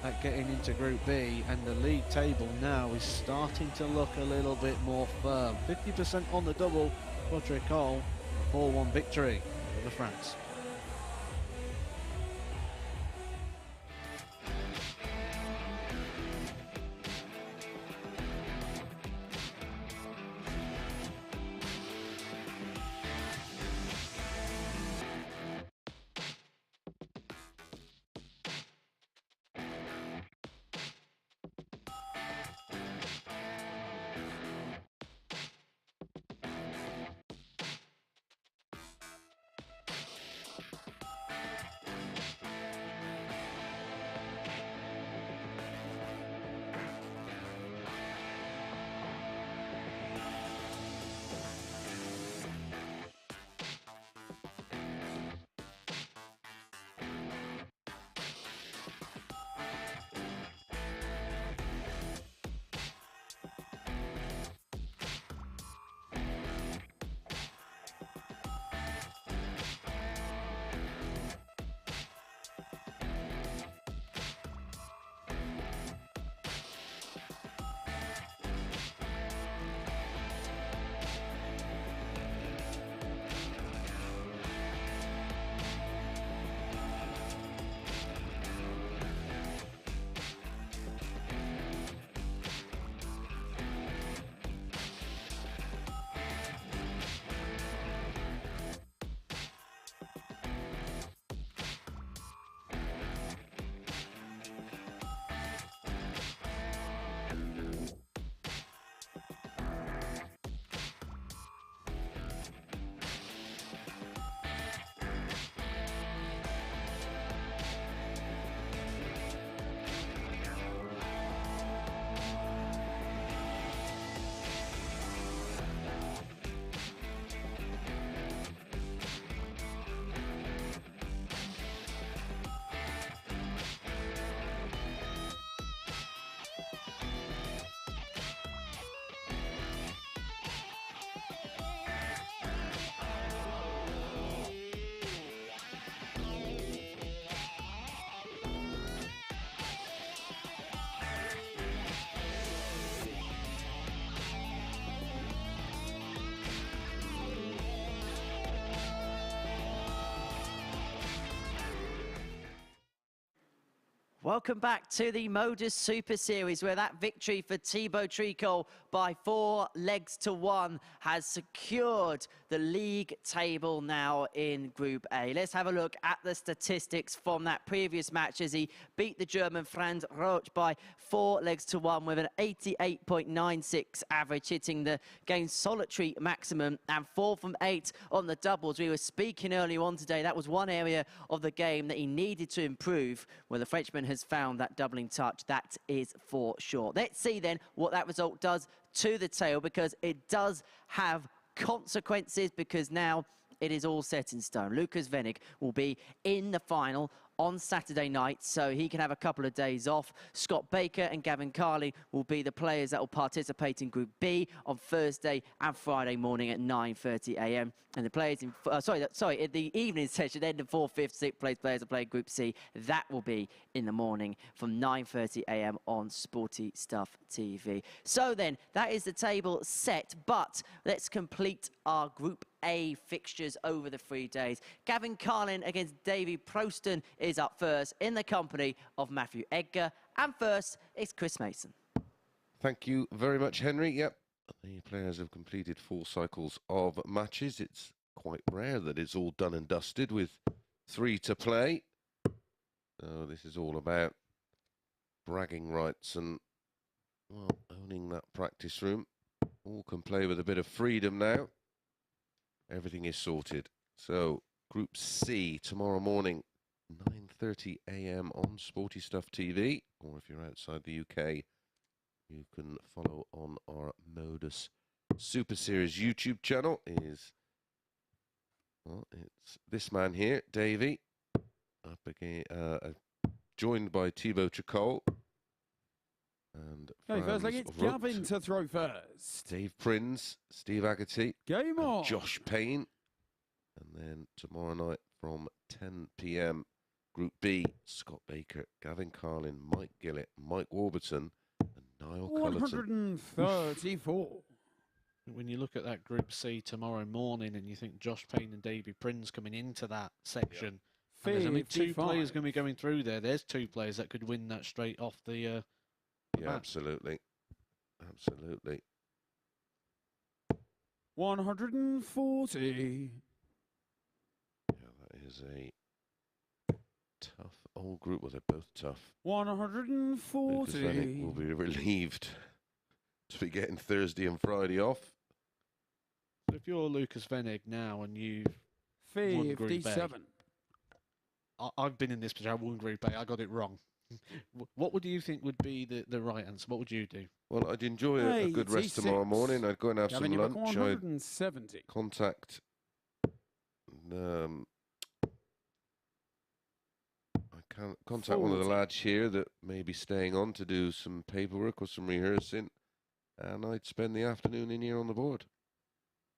at getting into Group B, and the league table now is starting to look a little bit more firm. 50% on the double for Tricole. A 4-1 victory over France. Welcome back to the MODUS Super Series, where that victory for Thibault Tricole by 4 legs to 1 has secured the league table now in Group A. Let's have a look at the statistics from that previous match as he beat the German Franz Roetzsch by 4 legs to 1 with an 88.96 average, hitting the game's solitary maximum and 4 from 8 on the doubles. We were speaking earlier on today, that was one area of the game that he needed to improve, where the Frenchman has found that doubling touch, that is for sure. Let's see then what that result does to the tail, because it does have consequences, because now it is all set in stone. Lukas Wenig will be in the final on Saturday night, so he can have a couple of days off. Scott Baker and Gavin Carlin will be the players that will participate in Group B on Thursday and Friday morning at 9:30 a.m. And the players in in the evening session, then the 4th, 5th, 6th place players are playing Group C. That will be in the morning from 9:30 a.m. on Sporty Stuff TV. So then, that is the table set, but let's complete our Group A fixtures over the 3 days. Gavin Carlin against Davy Proosten is up first in the company of Matthew Edgar, and first is Chris Mason. Thank you very much, Henry. Yep, the players have completed 4 cycles of matches. It's quite rare that it's all done and dusted with 3 to play. So this is all about bragging rights and, well, owning that practice room. All can play with a bit of freedom now. Everything is sorted. So Group C tomorrow morning, 9:30 a.m. on Sporty Stuff TV, or if you're outside the UK, you can follow on our MODUS Super Series YouTube channel. It's this man here, Davy, up again, joined by Thibault Tricole. And First leg, it's Gavin to throw first. Dave Prinz, Steve Agati, Game on. Josh Payne. And then tomorrow night from 10 p.m, Group B, Scott Baker, Gavin Carlin, Mike Gillett, Mike Warburton, and Niall Cullerton. 134. When you look at that Group C tomorrow morning and you think Josh Payne and Davy Prinz coming into that section, and there's only 2 players going to be going through there. There's 2 players that could win that straight off the Yeah, absolutely. Absolutely. 140. Yeah, that is a tough old group. Well, they're both tough. 140. Vennig will be relieved to be getting Thursday and Friday off. So if you're Lukas Wenig now and you've won Group 57. A, I've been in this position, I won Group A, I got it wrong. What would you think would be the right answer? What would you do? Well, I'd enjoy a good rest tomorrow morning. I'd go and have some lunch. 170. I'd contact one of the lads here that may be staying on to do some paperwork or some rehearsing, and I'd spend the afternoon in here on the board.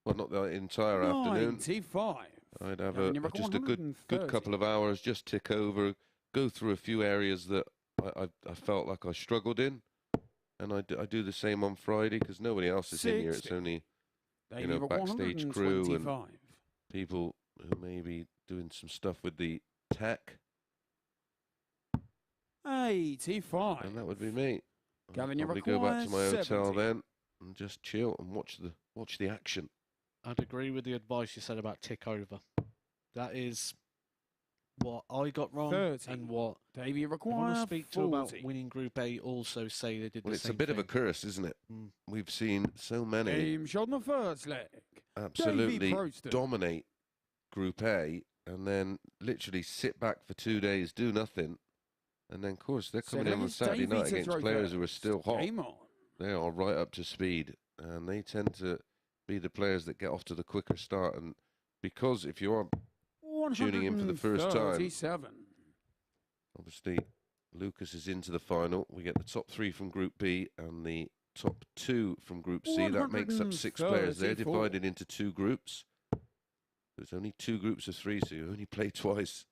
Well, not the entire afternoon. 95. I'd have just a good couple of hours, just tick over, go through a few areas that I felt like I struggled in, and I do the same on Friday because nobody else is in here. It's only, you know, backstage crew and people who may be doing some stuff with the tech. 85. And that would be me. Gavin, I'll probably go back to my hotel then and just chill and watch the action. I'd agree with the advice you said about tick over. That is what I got wrong 30. And what Davy I want to speak to about winning Group A also say they did the same thing. Well, it's a bit of a curse, isn't it? We've seen so many Game shot on the first leg. Absolutely dominate Group A and then literally sit back for 2 days, do nothing. And then, of course, they're coming in on Saturday night against players who are still hot. They are right up to speed. And they tend to be the players that get off to the quicker start. And because if you are tuning in for the first time, obviously, Lukas is into the final. We get the top 3 from Group B and the top 2 from Group C. That makes up 6 players. They're divided into 2 groups. There's only 2 groups of 3, so you only play twice.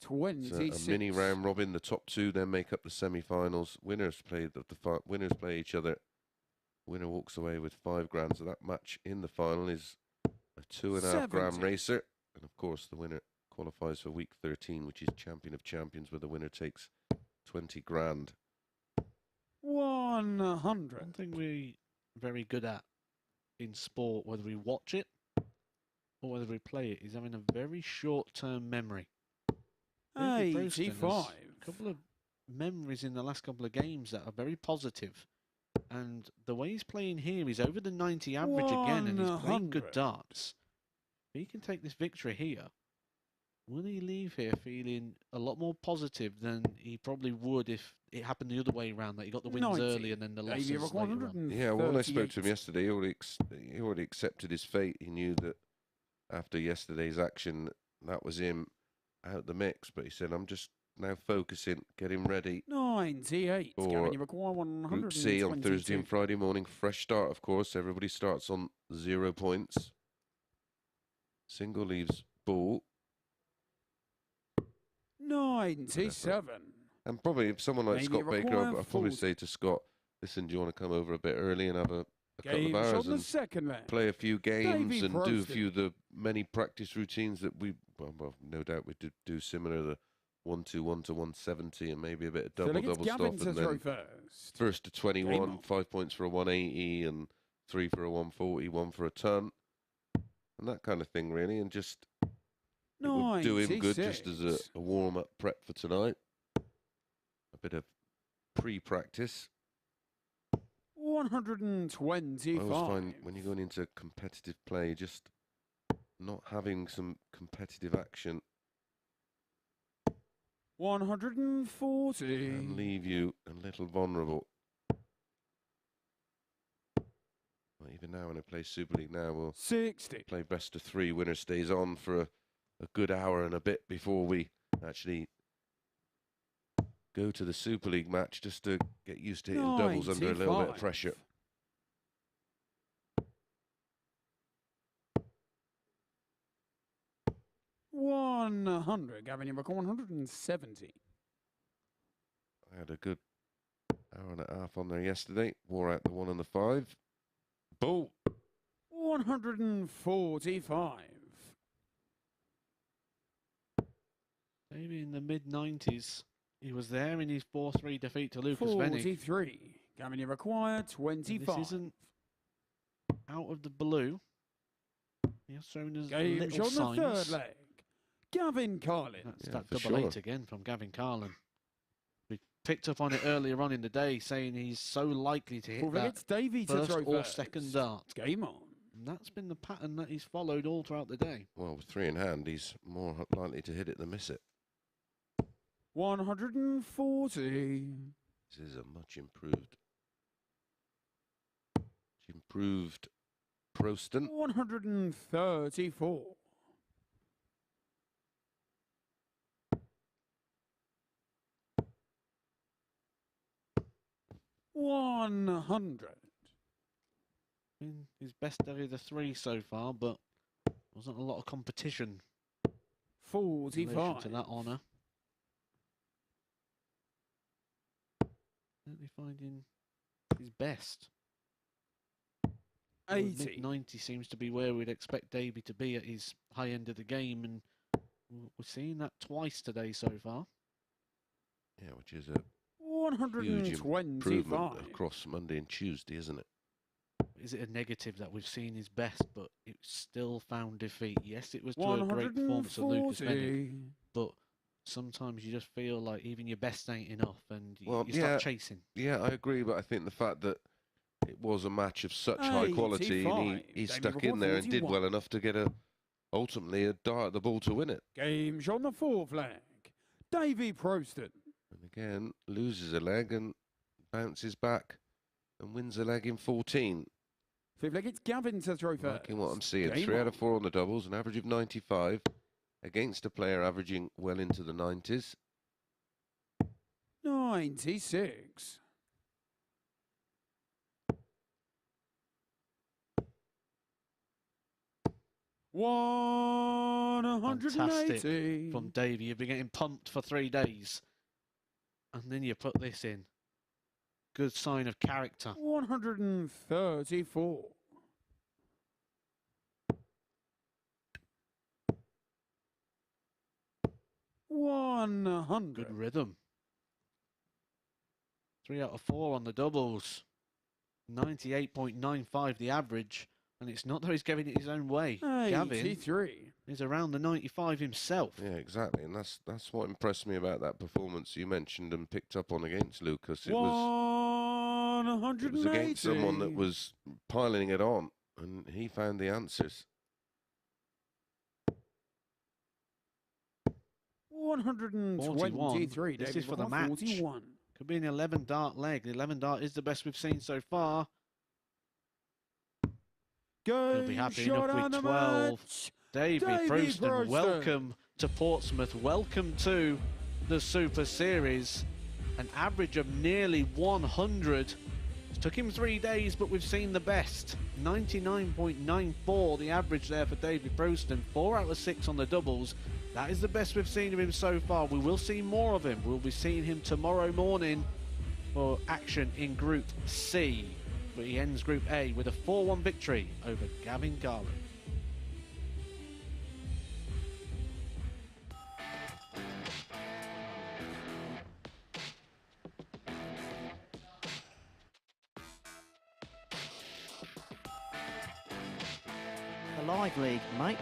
26. So a mini round robin. The top 2 then make up the semi-finals. Winners play winners play each other. Winner walks away with $5,000. So that match in the final is a 2.5 grand racer, and of course the winner qualifies for week 13, which is Champion of Champions, where the winner takes 20 grand. 100. One thing we're very good at in sport, whether we watch it or whether we play it, is having a very short-term memory. Davy Proosten has 85. a couple of memories in the last couple of games that are very positive. And the way he's playing here, he's over the 90 average again, and he's playing good 100. darts. If he can take this victory here, will he leave here feeling a lot more positive than he probably would if it happened the other way around, that he got the wins 90. early and then the losses Davy later on? Yeah, well, when I spoke 138. to him yesterday, he already accepted his fate. He knew that after yesterday's action, that was him out the mix. But he said, I'm just now focusing, getting ready 98. for Gavin, you require Group C on Thursday 122. and Friday morning. Fresh start, of course. Everybody starts on 0 points. Single leaves ball. 97. And probably if someone like Maybe Scott Baker, require I'd probably 40. say to Scott, listen, do you want to come over a bit early and have a couple of Games hours on the and second leg. play a few games Davy and do a Proosten. few of the many practice routines that we, well no doubt we do similar, the 1-2-1 to 170 and maybe a bit of So double it's Gavin stuff, and to throw then first. first to Game 21, on. 5 points for a 180 and 3 for a 140, 1 for a ton, and that kind of thing really, and just it would do him good just as 96. a warm-up prep for tonight. A bit of pre-practice. 125. I always find when you're going into competitive play, just not having some competitive action 140. can leave you a little vulnerable. Well, even now when I play Super League now, we'll 60. play best of 3. Winner stays on for a good hour and a bit before we actually go to the Super League match, just to get used to hitting doubles under a little bit of 95. pressure. $100. Gavin, you record 170. I had a good hour and a half on there yesterday. Wore out the 1 and the 5. Ball. 145. Maybe in the mid-90s, he was there in his 4-3 defeat to Lukas Wenig. 43. Gavin, you require And 25. this isn't out of the blue. He has shown us Games little on the third signs. leg. Gavin Carlin. That's Yeah, that for double 8 sure. again from Gavin Carlin. We picked up on it earlier on in the day, saying he's so likely to hit Well, that it's Davy to first throw or first. second dart. Game on. And that's been the pattern that he's followed all throughout the day. Well, with 3 in hand, he's more likely to hit it than miss it. 140. This is a much improved Proston. 134. 100. Been his best day of the 3 so far, but wasn't a lot of competition in relation 45. to that honour. Certainly finding his best. 80. Mid-90 seems to be where we'd expect Davy to be at his high end of the game, and we're seeing that twice today so far. Yeah, which is a huge 125. improvement across Monday and Tuesday, isn't it? Is it a negative that we've seen his best, but it still found defeat? Yes, it was to a great performance of Lukas Wenig, 140. but sometimes you just feel like even your best ain't enough, and Well, you start chasing. Yeah, I agree, but I think the fact that it was a match of such high quality, and 85. he David stuck Record in there and did 41. well enough to get ultimately a dart at the ball to win it. Games on the fourth leg. Davy Proosten. And again, loses a leg and bounces back and wins a leg in 14. Fifth leg, it's Gavin to throw first. Liking what I'm seeing. Game 3 out on. of 4 on the doubles, an average of 95 against a player averaging well into the 90s. 96. Fantastic 180. from Davy. You've been getting pumped for 3 days, and then you put this in. Good sign of character. 134. 100. Good rhythm. 3 out of 4 on the doubles. 98.95 the average. And it's not that he's giving it his own way. 83. Is around the 95 himself. Yeah, exactly, and that's what impressed me about that performance you mentioned and picked up on against Lukas. It was against someone that was piling it on, and he found the answers. 123. This is for the match. 41. Could be an 11 dart leg. The 11 dart is the best we've seen so far. He'll be happy enough with 12. Davy Proosten, welcome to Portsmouth. Welcome to the Super Series. An average of nearly 100. It took him 3 days, but we've seen the best. 99.94 the average there for Davy Proosten. 4 out of 6 on the doubles. That is the best we've seen of him so far. We will see more of him. We'll be seeing him tomorrow morning for action in Group C. But he ends Group A with a 4-1 victory over Gavin Carlin. The live league, mate.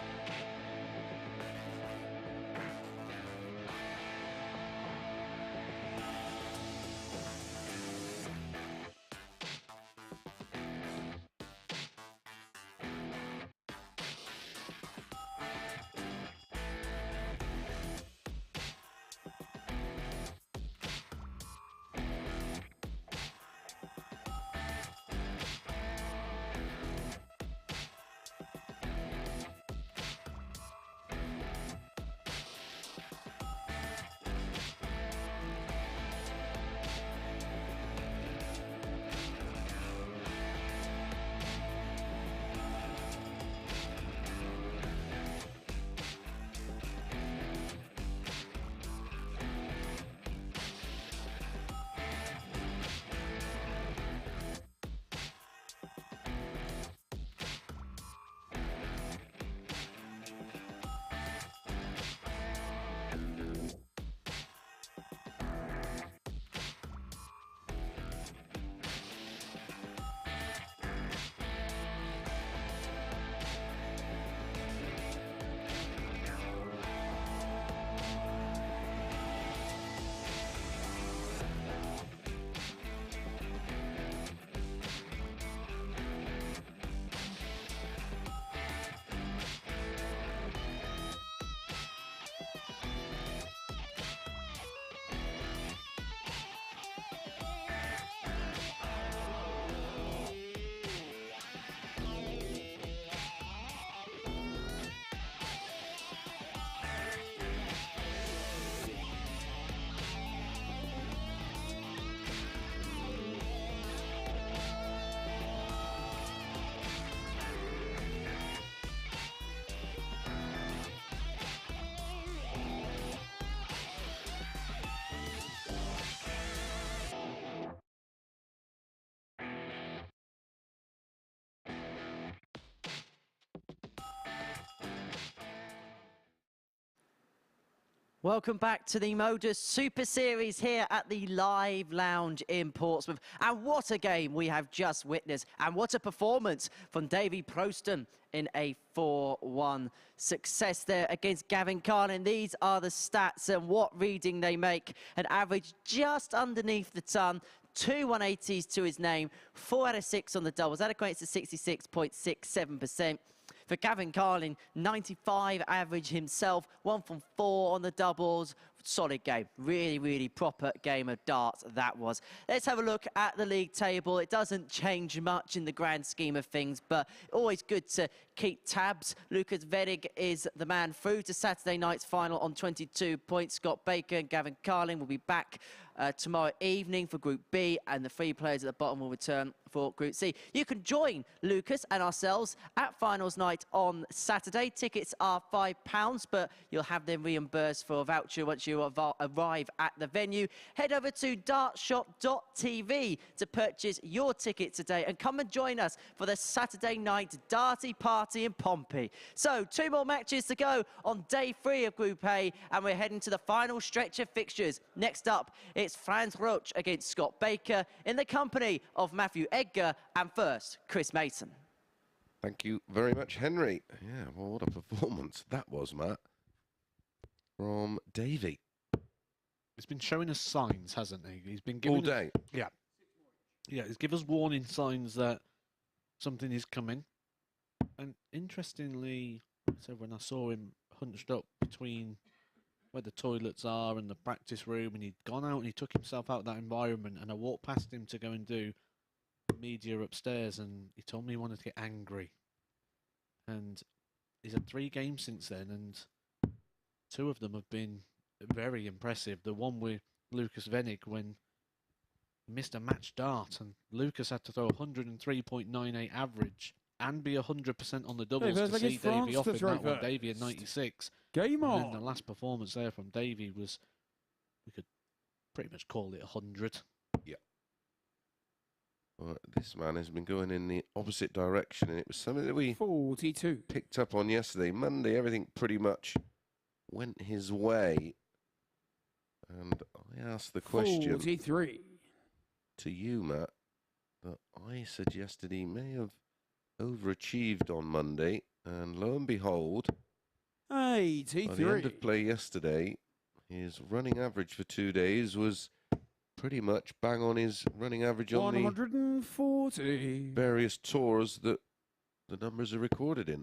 Welcome back to the MODUS Super Series here at the Live Lounge in Portsmouth. And what a game we have just witnessed. And what a performance from Davy Proosten in a 4-1 success there against Gavin Carlin. These are the stats and what reading they make. An average just underneath the ton. 2 180s to his name. 4 out of 6 on the doubles. That equates to 66.67%. For Gavin Carlin, 95 average himself, 1 from 4 on the doubles. Solid game. Really, really proper game of darts that was. Let's have a look at the league table. It doesn't change much in the grand scheme of things, but always good to keep tabs. Lukas Wenig is the man through to Saturday night's final on 22 points. Scott Baker and Gavin Carlin will be back tomorrow evening for Group B, and the 3 players at the bottom will return for for Group C. You can join Lukas and ourselves at finals night on Saturday. Tickets are £5, but you'll have them reimbursed for a voucher once you arrive at the venue. Head over to dartshop.tv to purchase your ticket today and come and join us for the Saturday night darty party in Pompey. So 2 more matches to go on day 3 of Group A, and we're heading to the final stretch of fixtures. Next up, it's Franz Roetzsch against Scott Baker in the company of Matthew Edgar and first, Chris Mason. Thank you very much, Henry. Yeah, well, what a performance that was, Matt, from Davy. He's been showing us signs, hasn't he? He's been giving all day. Yeah. He's given us warning signs that something is coming. And interestingly, so when I saw him hunched up between where the toilets are and the practice room, and he'd gone out and he took himself out of that environment, and I walked past him to go and do media upstairs, and he told me he wanted to get angry. And he's had 3 games since then, and 2 of them have been very impressive. The one with Lukas Wenig when he missed a match dart, and Lukas had to throw 103.98 average and be 100% on the doubles to see Davy off in that one. Davy at 96. Game on. And then the last performance there from Davy was, we could pretty much call it 100. Yeah. Well, this man has been going in the opposite direction, and it was something that we 42 picked up on yesterday. Monday, everything pretty much went his way. And I asked the question 43 to you, Matt, that I suggested he may have overachieved on Monday, and lo and behold, 83 by the end of play yesterday, his running average for 2 days was pretty much bang on his running average on 140 the various tours that the numbers are recorded in.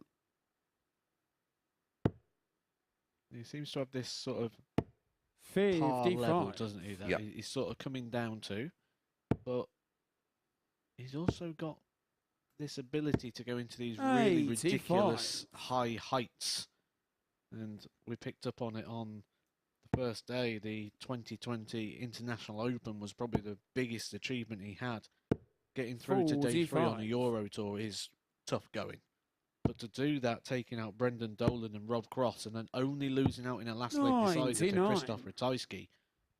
He seems to have this sort of 55 par level, doesn't he? That Yeah. he's sort of coming down to, but he's also got this ability to go into these really 85. ridiculous high heights, and we picked up on it on the first day. The 2020 International Open was probably the biggest achievement he had. Getting through to day 3 on 45. the Euro Tour is tough going. But to do that, taking out Brendan Dolan and Rob Cross, and then only losing out in a last leg decider to 99. Christoph Ratajski,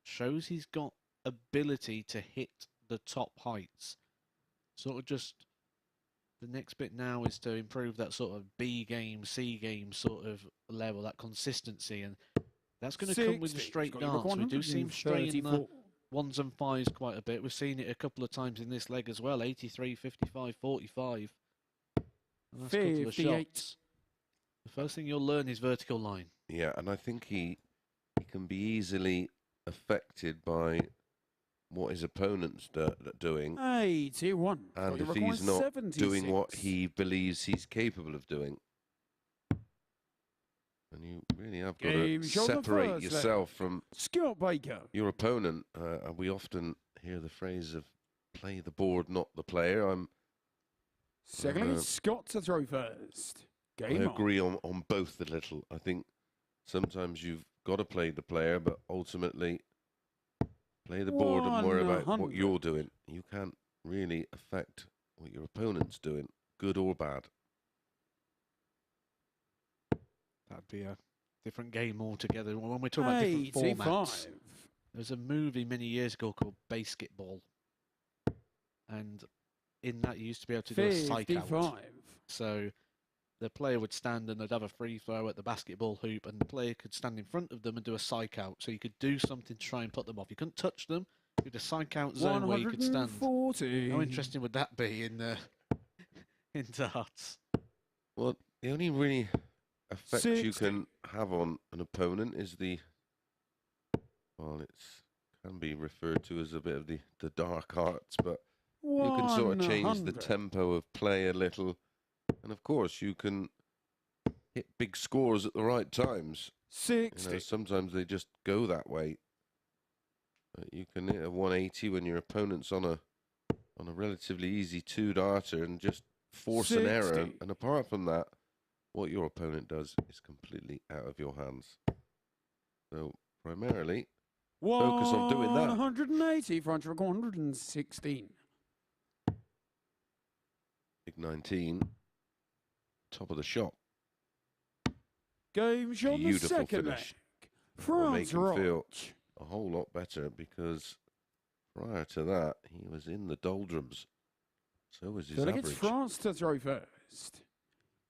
shows he's got ability to hit the top heights. Sort of just, the next bit now is to improve that sort of B game, C game sort of level, that consistency, and that's going to come with the 60. straight He's got darts. We do see him straying the 134. 1s and 5s quite a bit. We've seen it a couple of times in this leg as well, 83, 55, 45. And that's a couple of 58. shots. The first thing you'll learn is vertical line. Yeah, and I think he can be easily affected by what his opponent's doing, 81 and if Got he's not 76. doing what he believes he's capable of doing. And you really have got Game to show the separate first yourself from Scott Baker your opponent. And we often hear the phrase of play the board, not the player. secondly Scott to throw first. I Game on. agree on both a little. I think sometimes you've got to play the player, but ultimately play the board and worry about what 100. you're doing. You can't really affect what your opponent's doing, good or bad. That'd be a different game altogether. When we're talking about different formats, 85 there's a movie many years ago called Basketball, and in that you used to be able to do a psych out. 55 So the player would stand and they'd have a free throw at the basketball hoop, and the player could stand in front of them and do a psych out. So you could do something to try and put them off. You couldn't touch them. You had a psych out zone where you could stand. 140 How interesting would that be in darts? Well, the only really effect 60. you can have on an opponent is it can be referred to as a bit of the dark arts, but you can sort of change the 100. tempo of play a little. And of course, you can hit big scores at the right times. 60 Sometimes they just go that way. But you can hit a 180 when your opponent's on a relatively easy 2-darter and just force an error. 60. And apart from that, what your opponent does is completely out of your hands. So primarily, focus on doing that. 180 front stroke 116. Big 19. Top of the shop. Game shot on the Beautiful second finish. leg. Will make Franz him feel Roetzsch. a whole lot better because prior to that, he was in the doldrums. So was his Third leg, average. it's France to throw first.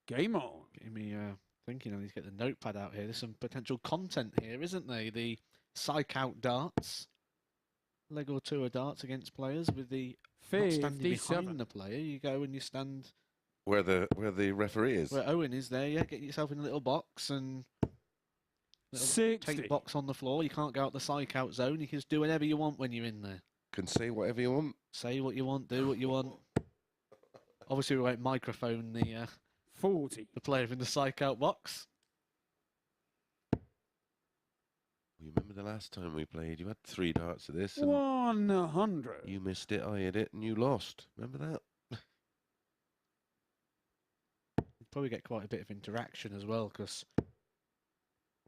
Game on. Getting me thinking I need to get the notepad out here. There's some potential content here, isn't there? The psych out darts. Leg or two of darts against players with the not standing 57. behind the player. You go and you stand Where the referee is. where Owen is there. Yeah, get yourself in a little box and little 60. tape box on the floor. You can't go out the psych out zone. You can just do whatever you want when you're in there. Can say whatever you want. Say what you want, do what you want. Obviously, we won't microphone the 40. player in the psych out box. You remember the last time we played? You had 3 darts of this. And 100. you missed it, I hit it, and you lost. Remember that? You'd probably get quite a bit of interaction as well, because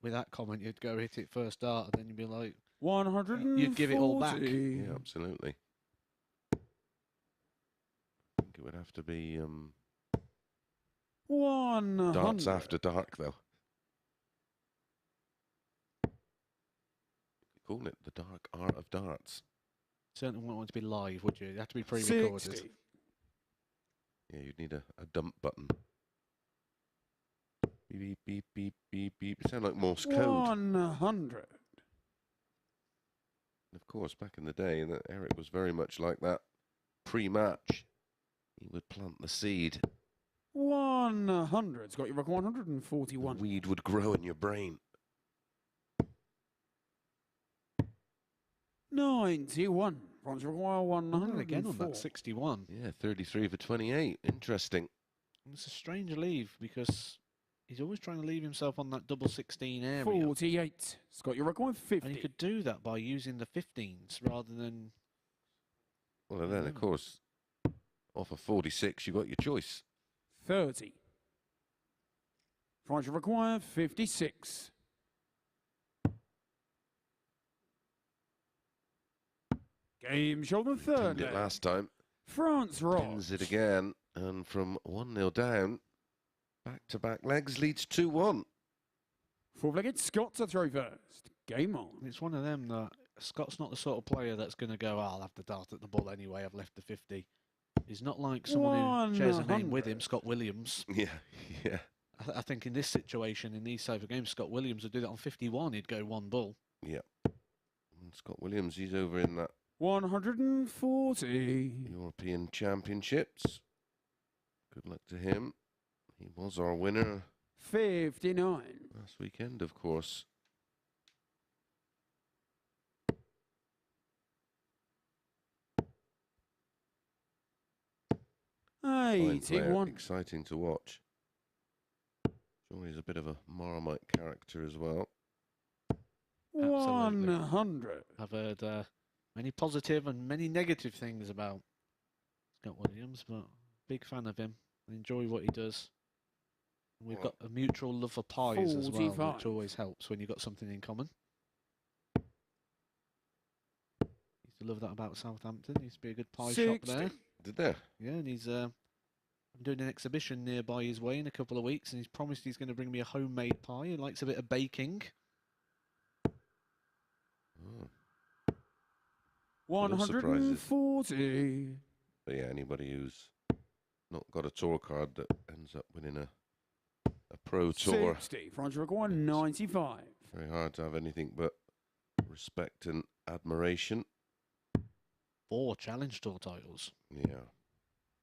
with that comment, you'd go hit it first dart, and then you'd be like, 140. you'd give it all back. Yeah, absolutely. I think it would have to be 100. darts after dark, though. Calling it the dark art of darts. Certainly wouldn't want it to be live, would you? It'd have to be pre-recorded. 60. Yeah, you'd need a dump button. Beep, beep, beep, beep, beep, beep. Sound like Morse code. 100. And of course, back in the day, that Eric was very much like that pre-match. He would plant the seed. 100. It's got your record. The 141. weed would grow in your brain. 91. France require 104. And again on that 61. Yeah, 33 for 28. Interesting. It's a strange leave because he's always trying to leave himself on that double 16 area. 48. It's got your record. 50. And he could do that by using the 15s rather than... Well, and then, of course, off of 46, you got your choice. 30. France require 56. Game shot the third Pinned it leg. last time. France Pins Roesch. it again. And from 1-0 down, back-to-back legs leads 2-1. Four-legged Scott to throw first. Game on. It's one of them that Scott's not the sort of player that's going to go, I'll have to dart at the ball anyway, I've left the 50. He's not like someone who shares a name with him, 100. Scott Williams. Yeah, yeah. I think in this situation, in these type of games, Scott Williams would do that on 51, he'd go one ball. Yeah. And Scott Williams, he's over in that 140. European Championships. Good luck to him. He was our winner 59. last weekend, of course. Fine player, 81. exciting to watch. Sure, he's a bit of a Marmite character as well. Absolutely. 100. I've heard many positive and many negative things about Scott Williams, but big fan of him. I enjoy what he does. We've got a mutual love for pies as well, 45. which always helps when you've got something in common. Used to love that about Southampton. Used to be a good pie 60. shop there. Did there? Yeah, and he's doing an exhibition nearby his way in a couple of weeks, and he's promised he's going to bring me a homemade pie. He likes a bit of baking. Oh. 140. But yeah, anybody who's not got a tour card that ends up winning a pro tour, 60. France require 95. very hard to have anything but respect and admiration. 4 Challenge Tour titles. Yeah,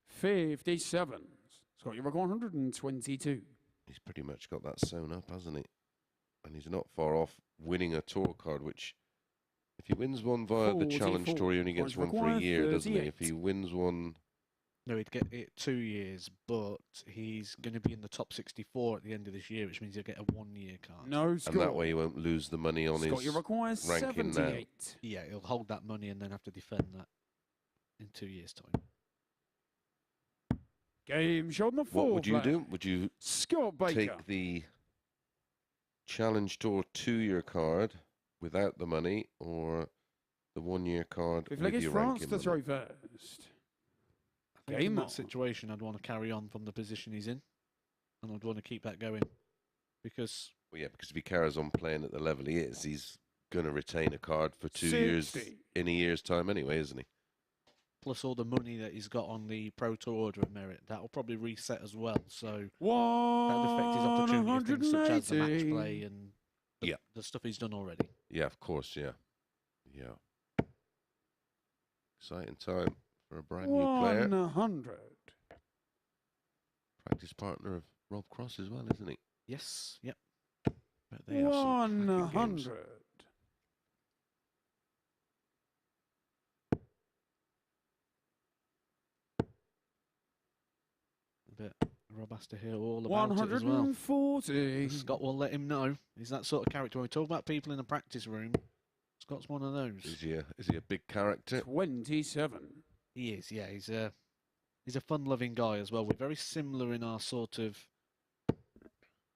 57. Scott, you require 122. he's pretty much got that sewn up, hasn't he? And he's not far off winning a tour card, which if he wins one via the 44. Challenge Tour, he only gets Points one for a required, year, doesn't he? 38. If he wins one, No, he'd get it 2 years, but he's going to be in the top 64 at the end of this year, which means he'll get a 1-year card. No score. and that way he won't lose the money on Scott, you his require ranking now. 78. Yeah, he'll hold that money and then have to defend that in 2 years' time. Game shot on the fourth. What would you leg. do? Would you Scott Baker. take the Challenge Tour 2-year card without the money, or the 1-year card Fifth with leg is your France ranking to money? throw first. I think in Game that on. situation, I'd want to carry on from the position he's in, and I'd want to keep that going because Well, yeah, because if he carries on playing at the level he is, he's going to retain a card for 2 years 60. in a year's time anyway, isn't he? plus all the money that he's got on the Pro Tour Order of Merit, that will probably reset as well. So that'd affect his opportunity of things such as the match 180. play and the stuff he's done already. Yeah, of course, yeah. Yeah. Exciting time for a brand new player. 100. Practice partner of Rob Cross as well, isn't he? Yes, yep. But they have some cracking games. 100. A bit. Rob has to hear all about it as well. 140. Scott will let him know. He's that sort of character. When we talk about people in the practice room, Scott's one of those. Is he a big character? 27. He is, yeah. He's a fun-loving guy as well. We're very similar in our sort of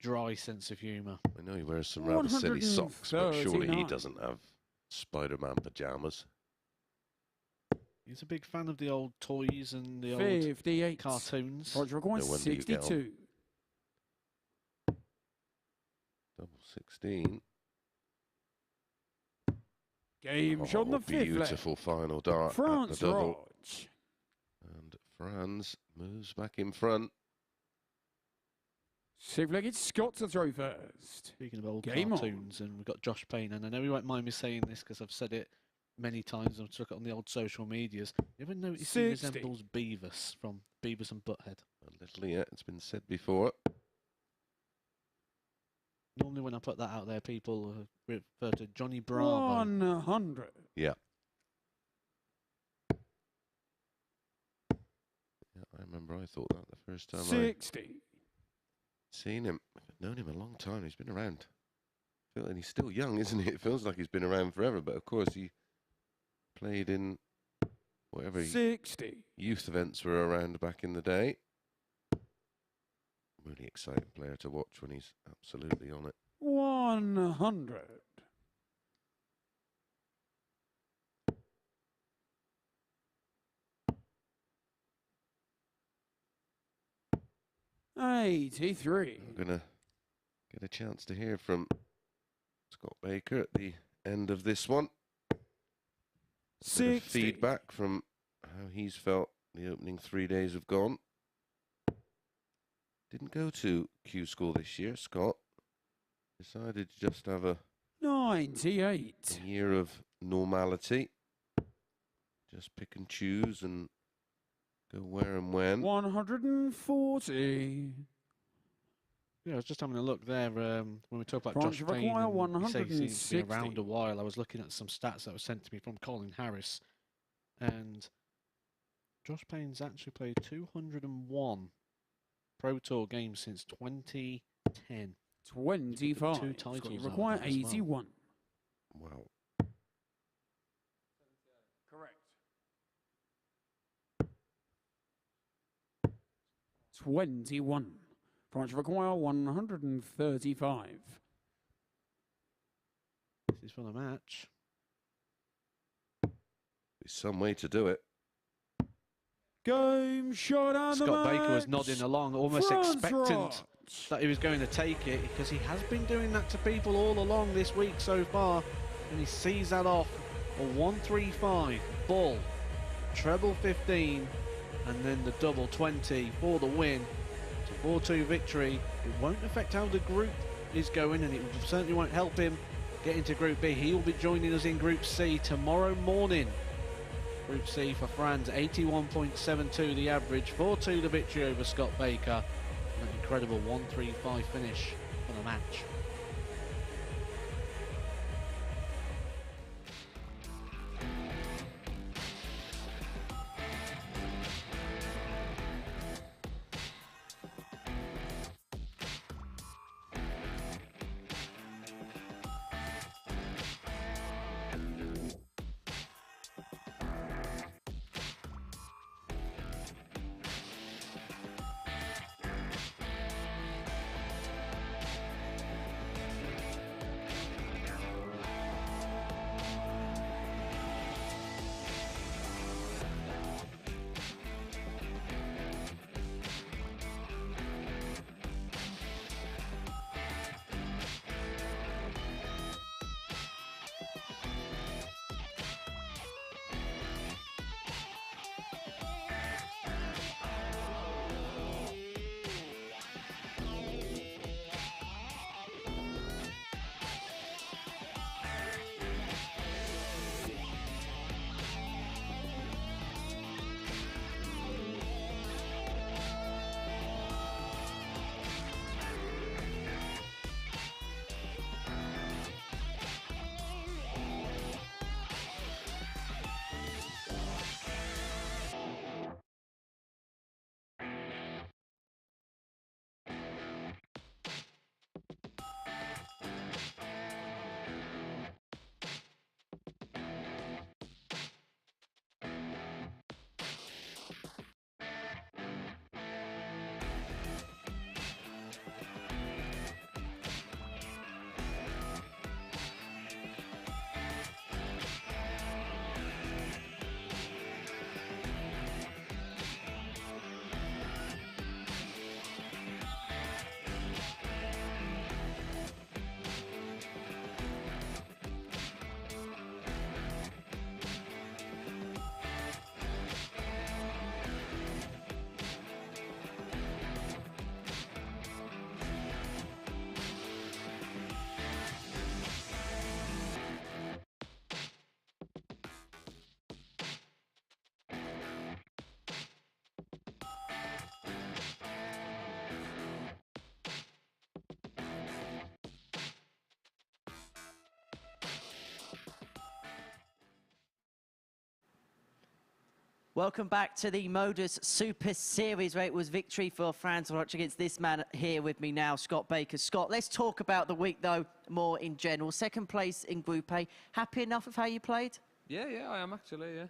dry sense of humour. I know he wears some rather silly socks, but surely he 139. doesn't have Spider-Man pajamas. He's a big fan of the old toys and the old 58. cartoons. Roger requires No wonder you get on. 62. Double 16. Game shot on the fifth leg. Beautiful final dart Franz at the double. Roetzsch. And Franz moves back in front. Safe leg, it's Scott to throw first. Speaking of old Game on. cartoons, and we've got Josh Payne, and I know he won't mind me saying this because I've said it many times. I've took it on the old social medias. You ever notice he 60. resembles Beavis from Beavis and Butthead? A little, yeah, it's been said before. Normally when I put that out there, people refer to Johnny Bravo. 100. Yeah. Yeah, I remember I thought that the first time 60. I seen him. I've known him a long time. He's been around. And he's still young, isn't he? It feels like he's been around forever, but of course he played in whatever 60. youth events were around back in the day. Really exciting player to watch when he's absolutely on it. 100. $83. I'm going to get a chance to hear from Scott Baker at the end of this one. Bit of 60. feedback from how he's felt the opening 3 days have gone. Didn't go to Q School this year, Scott. Decided to just have a 98. year of normality. Just pick and choose and go where and when. 140. Yeah, I was just having a look there when we talk about France Josh Payne. require And he said he seems to be 160. around a while. I was looking at some stats that were sent to me from Colin Harris, and Josh Payne's actually played 201 Pro Tour games since 2010. 25. Two titles Scott, you out require of it as well. 81. Wow. Correct. 21. France require 135. This is for the match. There's some way to do it. Game shot on the Scott Baker was match. nodding along, almost Franz expectant Roetzsch. that he was going to take it, because he has been doing that to people all along this week so far, and he sees that off. A 135 bull, treble 15, and then the double 20 for the win. It's a 4-2 victory. It won't affect how the group is going, and it certainly won't help him get into Group B. He will be joining us in Group C tomorrow morning. Group C for Franz, 81.72 the average, 4-2 the victory over Scott Baker, and an incredible 135 finish for the match. Welcome back to the MODUS Super Series, where it was victory for Franz Roetzsch against this man here with me now, Scott Baker. Scott, let's talk about the week, though, more in general. Second place in Group A. Happy enough with how you played? Yeah, I am actually, yeah.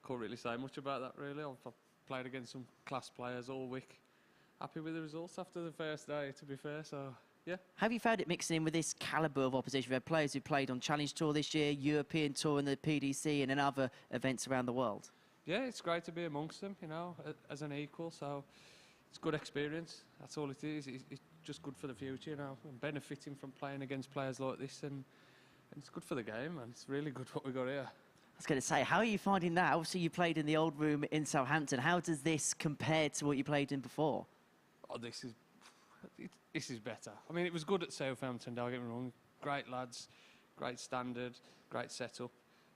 Can't really say much about that, really. I've played against some class players all week. Happy with the results after the first day, to be fair, so, yeah. Have you found it mixing in with this calibre of opposition? We've had players who played on Challenge Tour this year, European Tour and the PDC, and in other events around the world. Yeah, it's great to be amongst them, you know, as an equal, so it's good experience. That's all it is. It's just good for the future, you know, and benefiting from playing against players like this, and it's good for the game, and it's really good what we got here. I was going to say, how are you finding that? Obviously, you played in the old room in Southampton. How does this compare to what you played in before? Oh, this is better. I mean, it was good at Southampton, don't get me wrong. Great lads, great standard, great setup.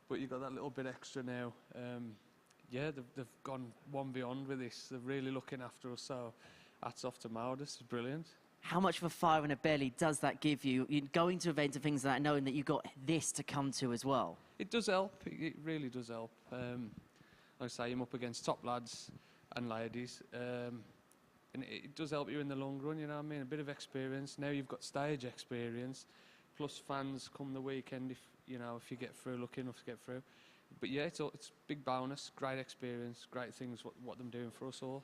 But you've got that little bit extra now. Yeah, they've gone one beyond with this. They're really looking after us, so hats off to MODUS. It's brilliant. How much of a fire in a belly does that give you, going to events and things like that, knowing that you've got this to come to as well? It does help. It really does help. Like I say, I'm up against top lads and ladies. And it does help you in the long run, you know what I mean? A bit of experience. Now you've got stage experience, plus fans come the weekend if you get through, lucky enough to get through. But yeah, it's big bonus, great experience, great things what them doing for us all.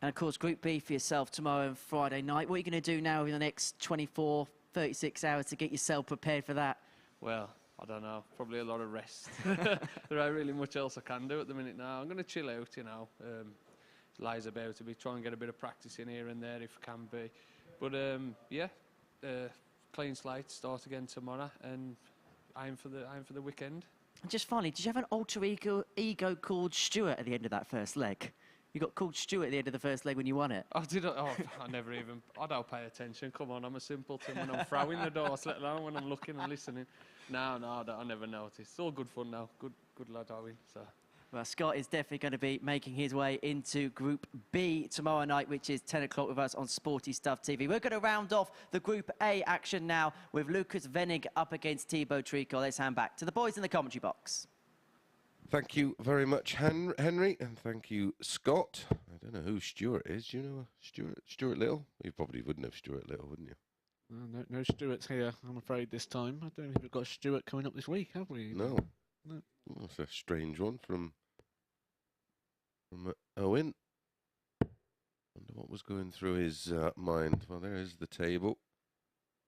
And of course, Group B for yourself tomorrow and Friday night. What are you going to do now in the next 24, 36 hours to get yourself prepared for that? Well, I don't know, probably a lot of rest. There ain't really much else I can do at the minute now. I'm going to chill out, you know. Lies about to be try and get a bit of practice in here and there if can be, but yeah, clean slate, start again tomorrow, and aim for the weekend. And just finally, did you have an alter ego called Stuart at the end of that first leg? You got called Stuart at the end of the first leg when you won it. Oh, did I? Oh, I don't pay attention. Come on, I'm a simpleton when I'm throwing the dice, let alone when I'm looking and listening. No, I never noticed. It's all good fun now. Good lad, are we? So. Well, Scott is definitely going to be making his way into Group B tomorrow night, which is 10 o'clock with us on Sporty Stuff TV. We're going to round off the Group A action now with Lukas Wenig up against Thibault Tricole. Let's hand back to the boys in the commentary box. Thank you very much, Henry, and thank you, Scott. I don't know who Stuart is. Do you know Stuart Little? You probably wouldn't have Stuart Little, wouldn't you? Well, no Stuarts here, I'm afraid, this time. I don't think we've got a Stuart coming up this week, have we? No. No. Well, that's a strange one from Owen. Wonder what was going through his mind. Well, there is the table.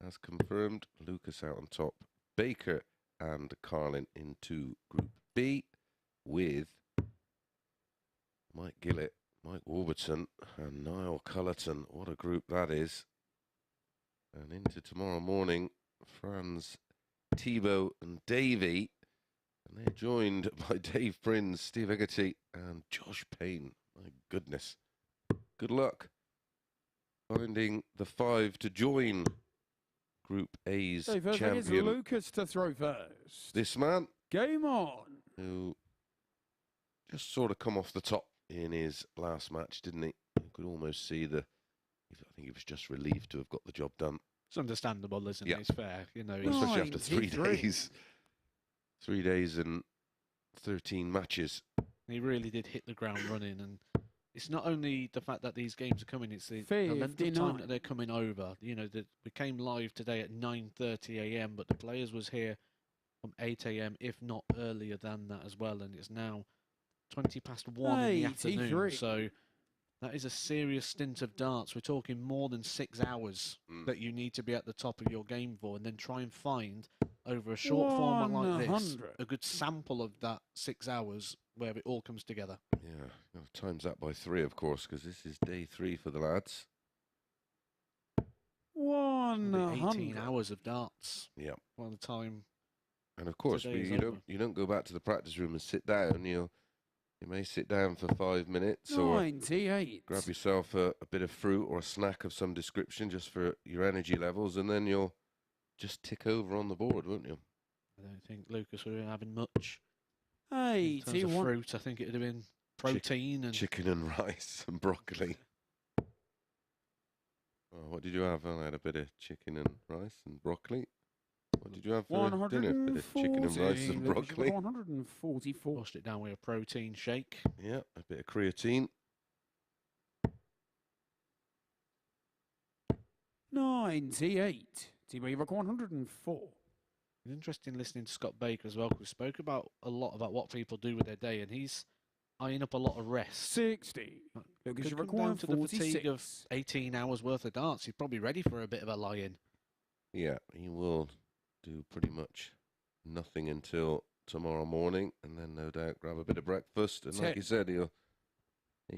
As confirmed, Lukas out on top. Baker and Carlin into Group B with Mike Gillett, Mike Warburton and Niall Cullerton. What a group that is. And into tomorrow morning, Franz, Thibault and Davy. And they're joined by Dave Prince, Steve Egerty and Josh Payne. My goodness. Good luck finding the 5 to join Group A's champion. It's Lukas to throw first. This man. Game on. Who just sort of come off the top in his last match, didn't he? You could almost see I think he was just relieved to have got the job done. It's understandable, isn't it? It's fair, you know. Especially after 3 days. 3 days and 13 matches. He really did hit the ground running, and it's not only the fact that these games are coming, it's the length of time that they're coming over. You know, we came live today at 9:30 AM, but the players was here from 8 AM, if not earlier than that as well, and it's now 20 past 1 in the afternoon. So that is a serious stint of darts. We're talking more than 6 hours that you need to be at the top of your game for, and then try and find, over a short format like this, a good sample of that 6 hours where it all comes together. Yeah, times that by 3, of course, because this is day 3 for the lads. 18 hours of darts. Yeah. By the time. And of course, you don't go back to the practice room and sit down. You may sit down for 5 minutes or grab yourself a bit of fruit or a snack of some description just for your energy levels, and then you'll just tick over on the board, won't you? I don't think Lukas were having much. In terms of fruit, I think it would have been protein and chicken and rice and broccoli. Oh, what did you have? I had a bit of chicken and rice and broccoli. What did you have for dinner? Bit of chicken and rice and broccoli. 144. Washed it down with a protein shake. Yeah, a bit of creatine. 98. Thibault 104. It's interesting listening to Scott Baker as well, 'cause we spoke about a lot about what people do with their day, and he's eyeing up a lot of rest. 60. Lucas Could come Require down to the fatigue of 46. 18 hours worth of darts. He's probably ready for a bit of a lie-in. Yeah, he will do pretty much nothing until tomorrow morning, and then no doubt grab a bit of breakfast. And like he said, he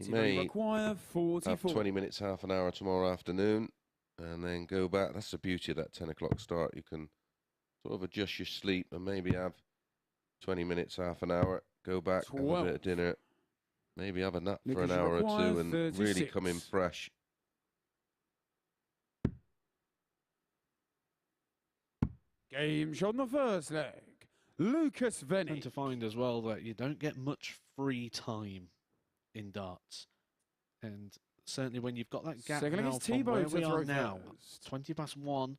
may Require have 44. 20 minutes, half an hour tomorrow afternoon, and then go back. That's the beauty of that 10 o'clock start. You can sort of adjust your sleep and maybe have 20 minutes, half an hour, go back, have a bit of dinner, maybe have a nap for an hour or two, and really come in fresh. Game shot on the first leg. Lukas And Wenig. to find as well that you don't get much free time in darts. And certainly when you've got that gap Second leg now is from Thibault where to we are throw now, first. 20 past 1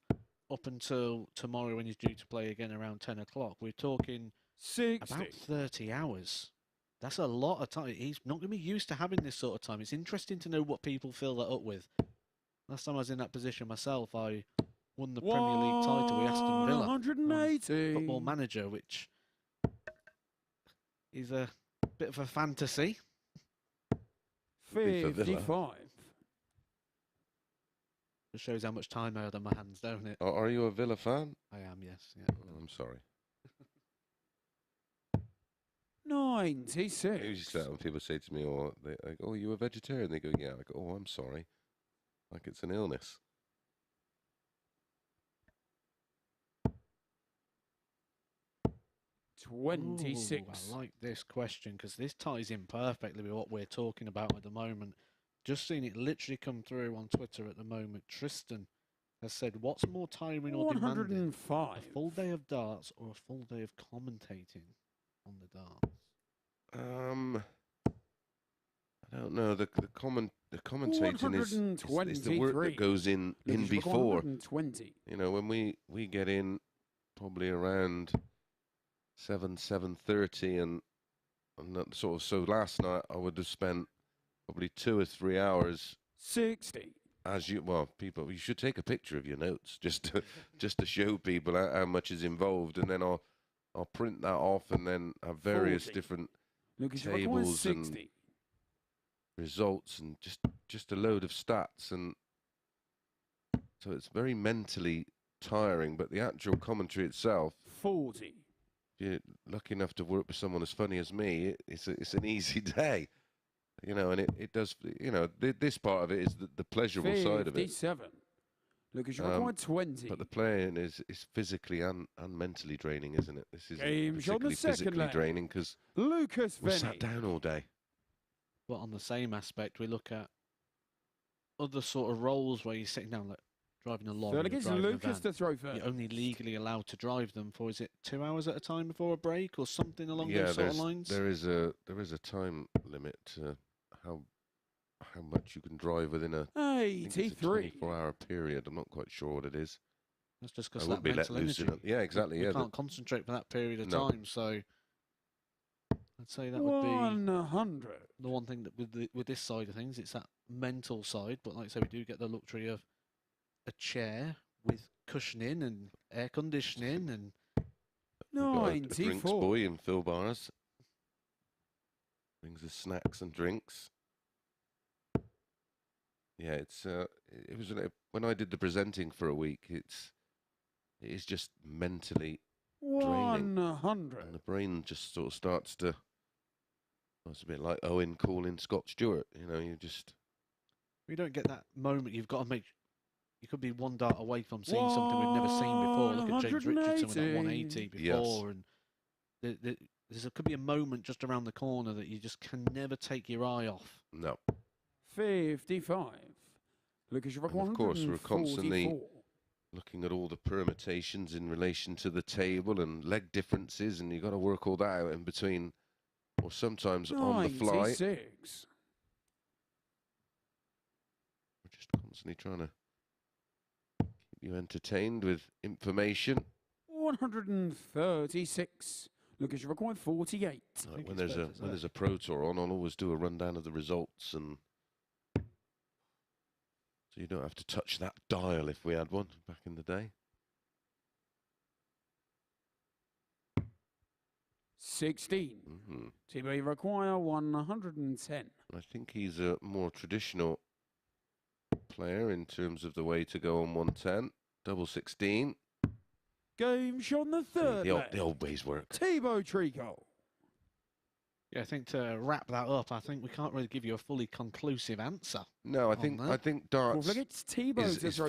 up until tomorrow when he's due to play again around 10 o'clock, we're talking 60. about 30 hours. That's a lot of time. He's not going to be used to having this sort of time. It's interesting to know what people fill that up with. Last time I was in that position myself, I won the Premier League title with Aston Villa. 180. Football Manager, which is a bit of a fantasy. 55. It shows how much time I had on my hands, don't it? Are you a Villa fan? I am, yes. Yeah. Oh, I'm sorry. 96. I usually say that when people say to me, "Oh, I go, oh, you a vegetarian?" They go, "Yeah." I go, "Oh, I'm sorry." Like it's an illness. Ooh, 26. I like this question because this ties in perfectly with what we're talking about at the moment. Just seen it literally come through on Twitter at the moment. Tristan has said, what's more tiring or demanding? 105. A full day of darts or a full day of commentating on the darts? I don't know. The commentating is the work that goes in before. 120. You know, when we get in probably around 7:30 and that sort of, so last night I would have spent probably 2 or 3 hours 60. as you you should take a picture of your notes just to show people how much is involved, and then I'll print that off and then have various 40. different Lucas tables 60. and results and just a load of stats, and so it's very mentally tiring. But the actual commentary itself, 40. if you're lucky enough to work with someone as funny as me, it's an easy day, you know. And it does, you know, this part of it is the pleasurable side of it. 57. Lucas, you require 20. But the playing is physically and mentally draining, isn't it? This is Game shot on the particularly second physically leg. draining because Lukas we're sat Wenig. down all day. But on the same aspect, we look at other sort of roles where you're sitting down, like driving a lorry, Third or leg is driving a Lucas van. to throw first. You're only legally allowed to drive them for, is it 2 hours at a time before a break or something along those sort of lines? There is a time limit to how much you can drive within a 83. 24-hour period. I'm not quite sure what it is. That's just I because wouldn't that be let mental loose energy. in it. Yeah, exactly. You Yeah, can't concentrate for that period of No. time, so I'd say that would be 100. the one thing that with this side of things, it's that mental side. But like I say, we do get the luxury of a chair with cushioning and air conditioning, and we've got a drinks 94. boy in Phil Bars. Brings us snacks and drinks. Yeah, it was when I did the presenting for a week. It is just mentally draining, 100. and the brain just sort of starts to. It's a bit like Owen calling Scott Stewart. You know, you just. we don't get that moment. You've got to make. You could be one dart away from seeing something we've never seen before. Look at James Richardson with that 180 before, and there could be a moment just around the corner that you just can never take your eye off. No. 55. Lucas, you And of course, we're constantly 144. looking at all the permutations in relation to the table and leg differences, and you've got to work all that out in between, or sometimes on the fly. 96. We're just constantly trying to keep you entertained with information. 136. Lukas, you require 48. Right, when there's a Pro Tour on, I'll always do a rundown of the results, and so you don't have to touch that dial if we had one back in the day. 16. Thibault, you require 110. I think he's a more traditional player in terms of the way to go on 110. Double 16. Game shot on the third leg. The old ways work. Thibault Tricole. Yeah, I think to wrap that up, I think we can't really give you a fully conclusive answer. No, I think darts It's Thibault is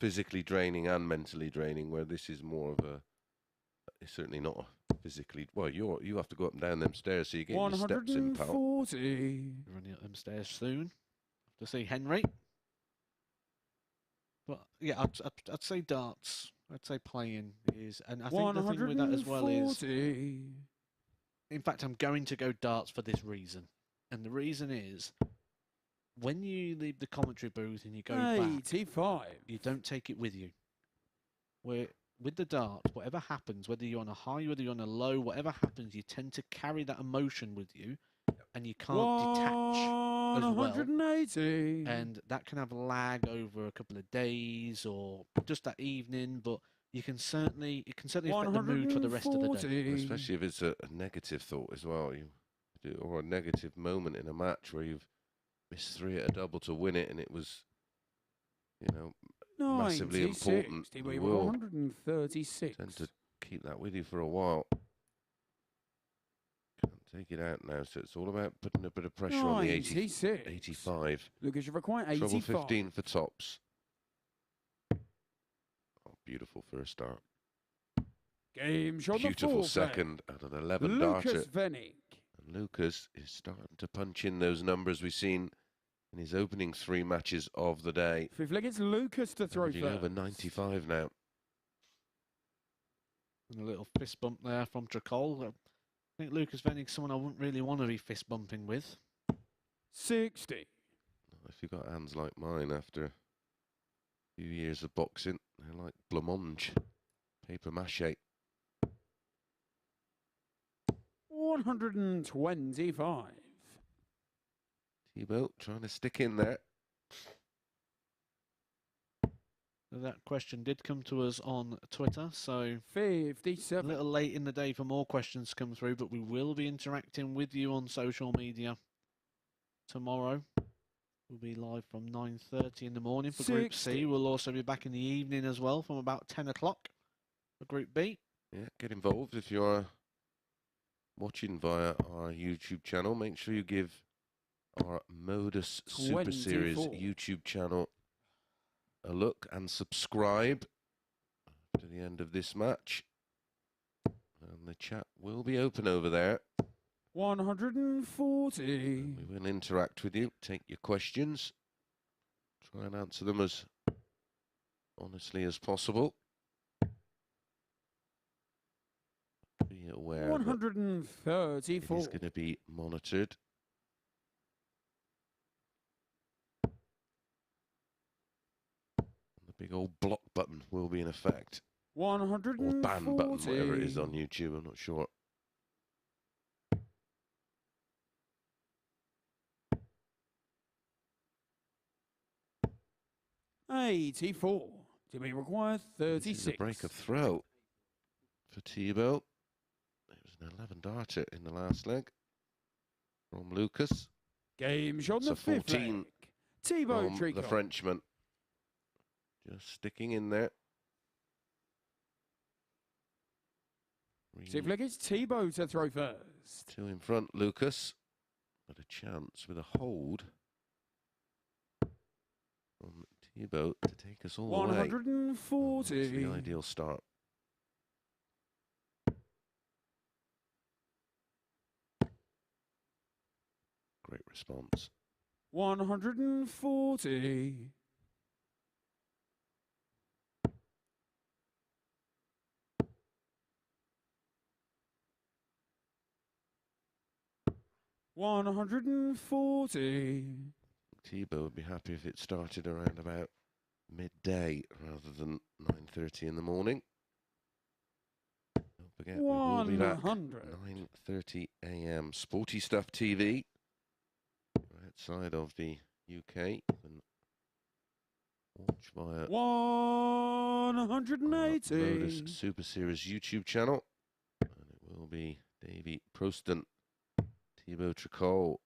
physically draining and mentally draining, where this is more of a, it's certainly not a physically, well, you have to go up and down them stairs, so you get your steps in, pal. 140. You're running up them stairs soon. Have to see Henry. But yeah, I'd say darts. I'd say playing is, and I think the thing with that as well is, in fact, I'm going to go darts for this reason, and the reason is, when you leave the commentary booth and you go back, 85. you don't take it with you. Where with the darts, whatever happens, whether you're on a high, whether you're on a low, whatever happens, you tend to carry that emotion with you, and you can't detach as well. 180. And that can have a lag over a couple of days or just that evening, but it can certainly affect the mood for the rest of the day. Especially if it's a negative thought as well, or a negative moment in a match where you've missed 3 at a double to win it, and it was, massively important. We were 136. Tend to keep that with you for a while. Can't take it out now, so it's all about putting a bit of pressure on the 85. Lukas, you require 85. Trouble 15 for tops. Oh, beautiful first start. Game shot. Beautiful second out of the 11 darter. Lukas Wenig. And Lukas is starting to punch in those numbers we've seen in his opening 3 matches of the day. Fifth leg, it's Lukas to throw first. Over 95 now. And a little fist bump there from Treacle. I think Lukas Vennig, someone I wouldn't really want to be fist bumping with. 60. If you've got hands like mine after a few years of boxing, they're like blancmange, paper mache. 125. Thibault trying to stick in there. That question did come to us on Twitter, so 57. a little late in the day for more questions to come through, but we will be interacting with you on social media tomorrow. We'll be live from 9:30 in the morning for Group C. We'll also be back in the evening as well from about 10 o'clock for Group B. Yeah, get involved if you're watching via our YouTube channel. Make sure you give our MODUS Super Series YouTube channel a look and subscribe after the end of this match. And the chat will be open over there. 140. We will interact with you, take your questions, try and answer them as honestly as possible. Be aware 134. it is going to be monitored. The big old block button will be in effect. 140. Or ban button, whatever it is on YouTube, I'm not sure. $84. Do we require 36? This is a break of throw for Thibault. It was an 11 darter in the last leg from Lukas. Game shot on the 14 fifth leg. Thibault from Tricole. the Frenchman. Just sticking in there. Sixth leg, it's Thibault to throw first. 2 in front, Lukas. But a chance with a hold from Thibault to take us all the way. 140. That's the ideal start. Great response. 140. $140. Thibault would be happy if it started around about midday rather than 9:30 in the morning. forget, we will be back 100. 9:30 a.m. Sporty Stuff TV, right side of the UK. And watch via our 180. MODUS Super Series YouTube channel. And it will be Davy Proosten, Thibault Tricole,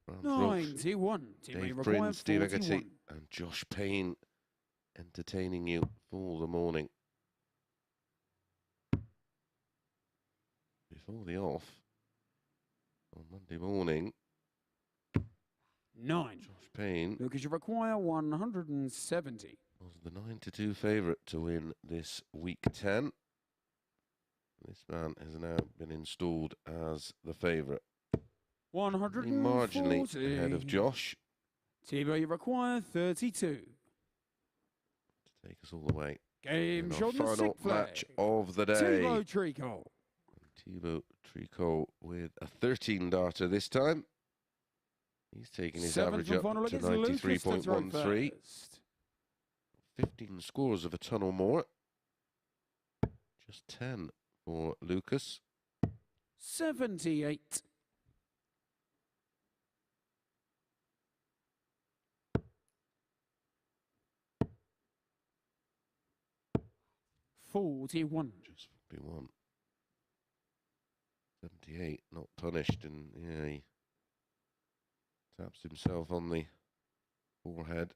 Franz Roetzsch, 91. Dave Bryn, Steve Egerty, and Josh Payne entertaining you for the morning. Before the off on Monday morning, 9. Josh Payne Lucas, you require 170. was the 9-2 favourite to win this week 10. This man has now been installed as the favourite. 140. Marginally ahead of Josh. Thibault, you require 32. To take us all the way. Game in our shot in the final sixth match flag. of the day. Thibault Tricole. Thibault Tricole with a 13 darter this time. He's taking his average up to 93.13. 15 scores of a ton or more. Just 10 for Lukas. 78. Just 41. 78, not punished, and yeah, he taps himself on the forehead.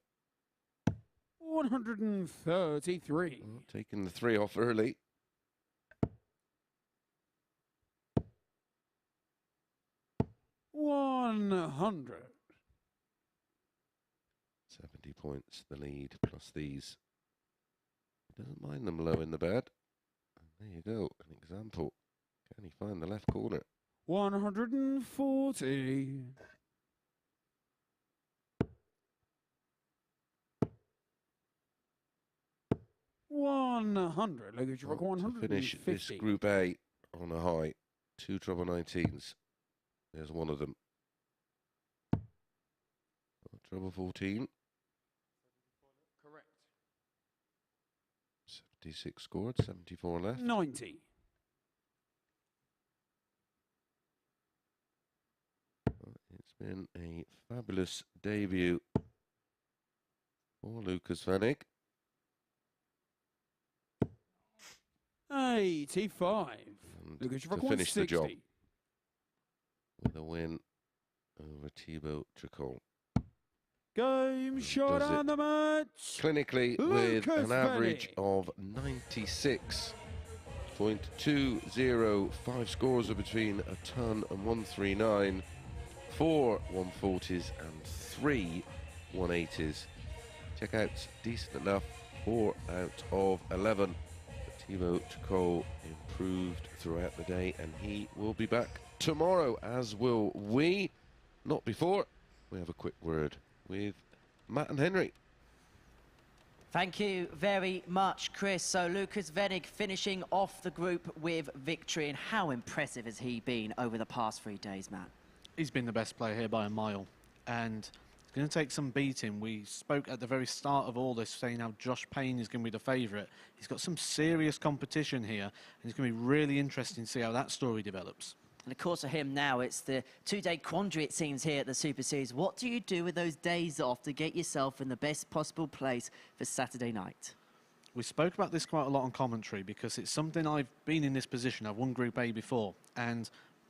133. Well, taking the 3 off early. $100. 70 points the lead, plus these. He doesn't mind them low in the bed. And there you go, an example. Can he find the left corner? 140. $100. Lucas, you require To finish 150. this Group A on a high. 2 treble 19s. There's one of them. Treble 14. Correct. 76 scored, 74 left. 90. It's been a fabulous debut for Lukas Wenig. 85. And Lucas, you to require finish 60. the job with a win over Thibault Tricole. Game shot does on it the match. Clinically with Lukas an average Wenig. of 96.205 scores are between a ton and 139, 4 140s and 3 180s. Checkouts decent enough, 4 out of 11. But Thibault Tricole improved throughout the day, and he will be back tomorrow, as will we. Not before we have a quick word with Matt and Henry. Thank you very much, Chris. So Lukas Wenig finishing off the group with victory. And how impressive has he been over the past 3 days, Matt? He's been the best player here by a mile. And it's going to take some beating. We spoke at the very start of all this saying how Josh Payne is going to be the favourite. He's got some serious competition here. And it's going to be really interesting to see how that story develops. And of course for him now, it's the 2-day quandary, it seems, here at the Super Series. What do you do with those days off to get yourself in the best possible place for Saturday night? We spoke about this quite a lot on commentary because it's something I've been in this position. I've won Group A before and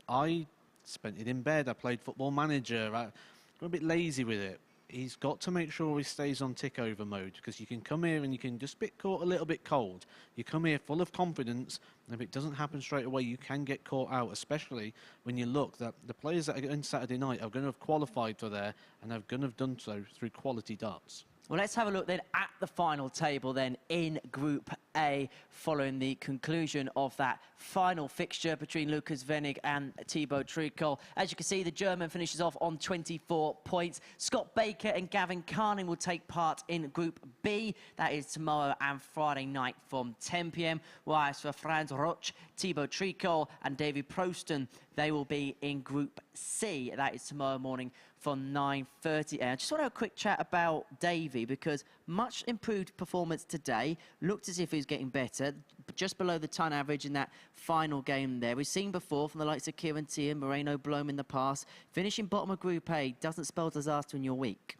I spent it in bed. I played Football Manager. I got a bit lazy with it. He's got to make sure he stays on tick over mode because you can come here and you can just get caught a little bit cold. You come here full of confidence, and if it doesn't happen straight away, you can get caught out, especially when you look that the players that are in Saturday night are going to have qualified for there and are going to have done so through quality darts. Well, let's have a look then at the final table then in Group A following the conclusion of that final fixture between Lukas Wenig and Thibault Tricole. As you can see, the German finishes off on 24 points. Scott Baker and Gavin Carlin will take part in Group B. That is tomorrow and Friday night from 10 p.m. Whilst for Franz Roetzsch, Thibault Tricole and Davy Proosten, they will be in Group C. That is tomorrow morning from 9:30. And I just want to have a quick chat about Davy because much improved performance today. Looked as if he was getting better. just below the ton average in that final game there. We've seen before from the likes of Kieran Tier, Moreno, Blom in the past. Finishing bottom of Group A doesn't spell disaster in your week.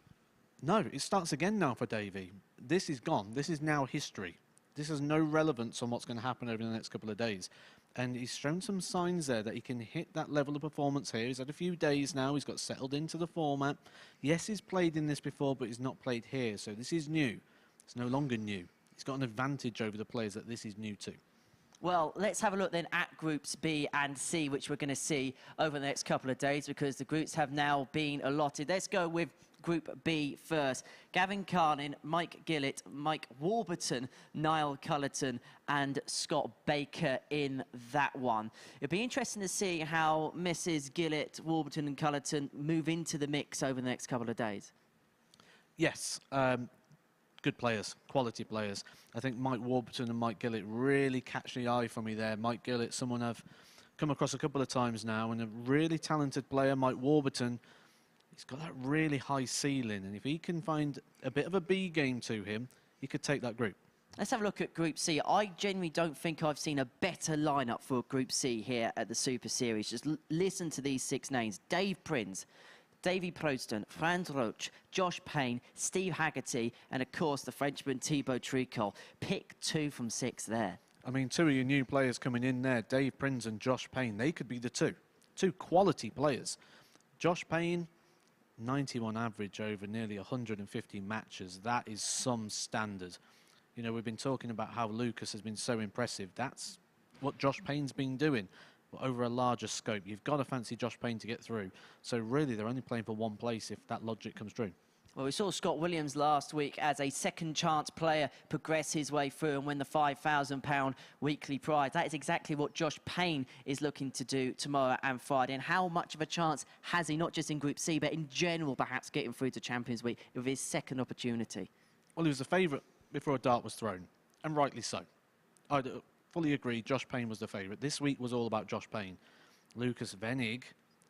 No, it starts again now for Davy. This is gone. This is now history. This has no relevance on what's going to happen over the next couple of days. And he's shown some signs there that he can hit that level of performance here. He's had a few days now. He's got settled into the format. Yes, he's played in this before, but he's not played here. So this is new. It's no longer new. He's got an advantage over the players that this is new to. Well, let's have a look then at Groups B and C, which we're going to see over the next couple of days because the groups have now been allotted. Let's go with Group B first. Gavin Carlin, Mike Gillett, Mike Warburton, Niall Cullerton and Scott Baker in that one. It'll be interesting to see how Mrs. Gillett, Warburton and Cullerton move into the mix over the next couple of days. Yes, good players, quality players. I think Mike Warburton and Mike Gillett really catch the eye for me there. Mike Gillett, someone I've come across a couple of times now, and a really talented player. Mike Warburton, he's got that really high ceiling, and if he can find a bit of a B game to him, he could take that group. Let's have a look at Group C. I genuinely don't think I've seen a better lineup for Group C here at the Super Series. Just listen to these 6 names. Dave Prins, Davy Proosten, Franz Roetzsch, Josh Payne, Steve Haggerty, and of course the Frenchman Thibault Tricole. Pick 2 from 6 there. I mean, 2 of your new players coming in there, Dave Prins and Josh Payne, they could be the 2 quality players. Josh Payne, 91 average over nearly 150 matches. That is some standard. You know, we've been talking about how Lukas has been so impressive. That's what Josh Payne's been doing, but over a larger scope. You've got to fancy Josh Payne to get through. So really, they're only playing for one place if that logic comes true. Well, we saw Scott Williams last week as a second chance player progress his way through and win the £5,000 weekly prize. That is exactly what Josh Payne is looking to do tomorrow and Friday. And how much of a chance has he, not just in Group C, but in general, perhaps getting through to Champions Week with his second opportunity? Well, he was the favourite before a dart was thrown, and rightly so. I fully agree, Josh Payne was the favourite. This week was all about Josh Payne. Lukas Wenig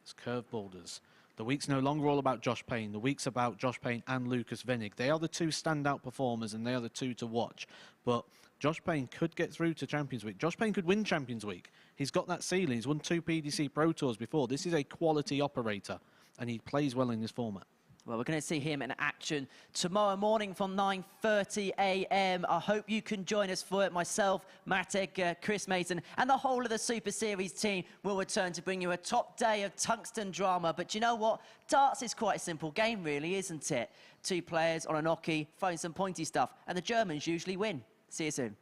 has curveballers. The week's no longer all about Josh Payne. The week's about Josh Payne and Lukas Wenig. They are the 2 standout performers, and they are the 2 to watch. But Josh Payne could get through to Champions Week. Josh Payne could win Champions Week. He's got that ceiling. He's won 2 PDC Pro Tours before. This is a quality operator, and he plays well in this format. Well, we're going to see him in action tomorrow morning from 9:30 a.m. I hope you can join us for it. Myself, Matt Edgar, Chris Mason, and the whole of the Super Series team will return to bring you a top day of tungsten drama. But you know what? Darts is quite a simple game, really, isn't it? 2 players on a hockey, throwing some pointy stuff, and the Germans usually win. See you soon.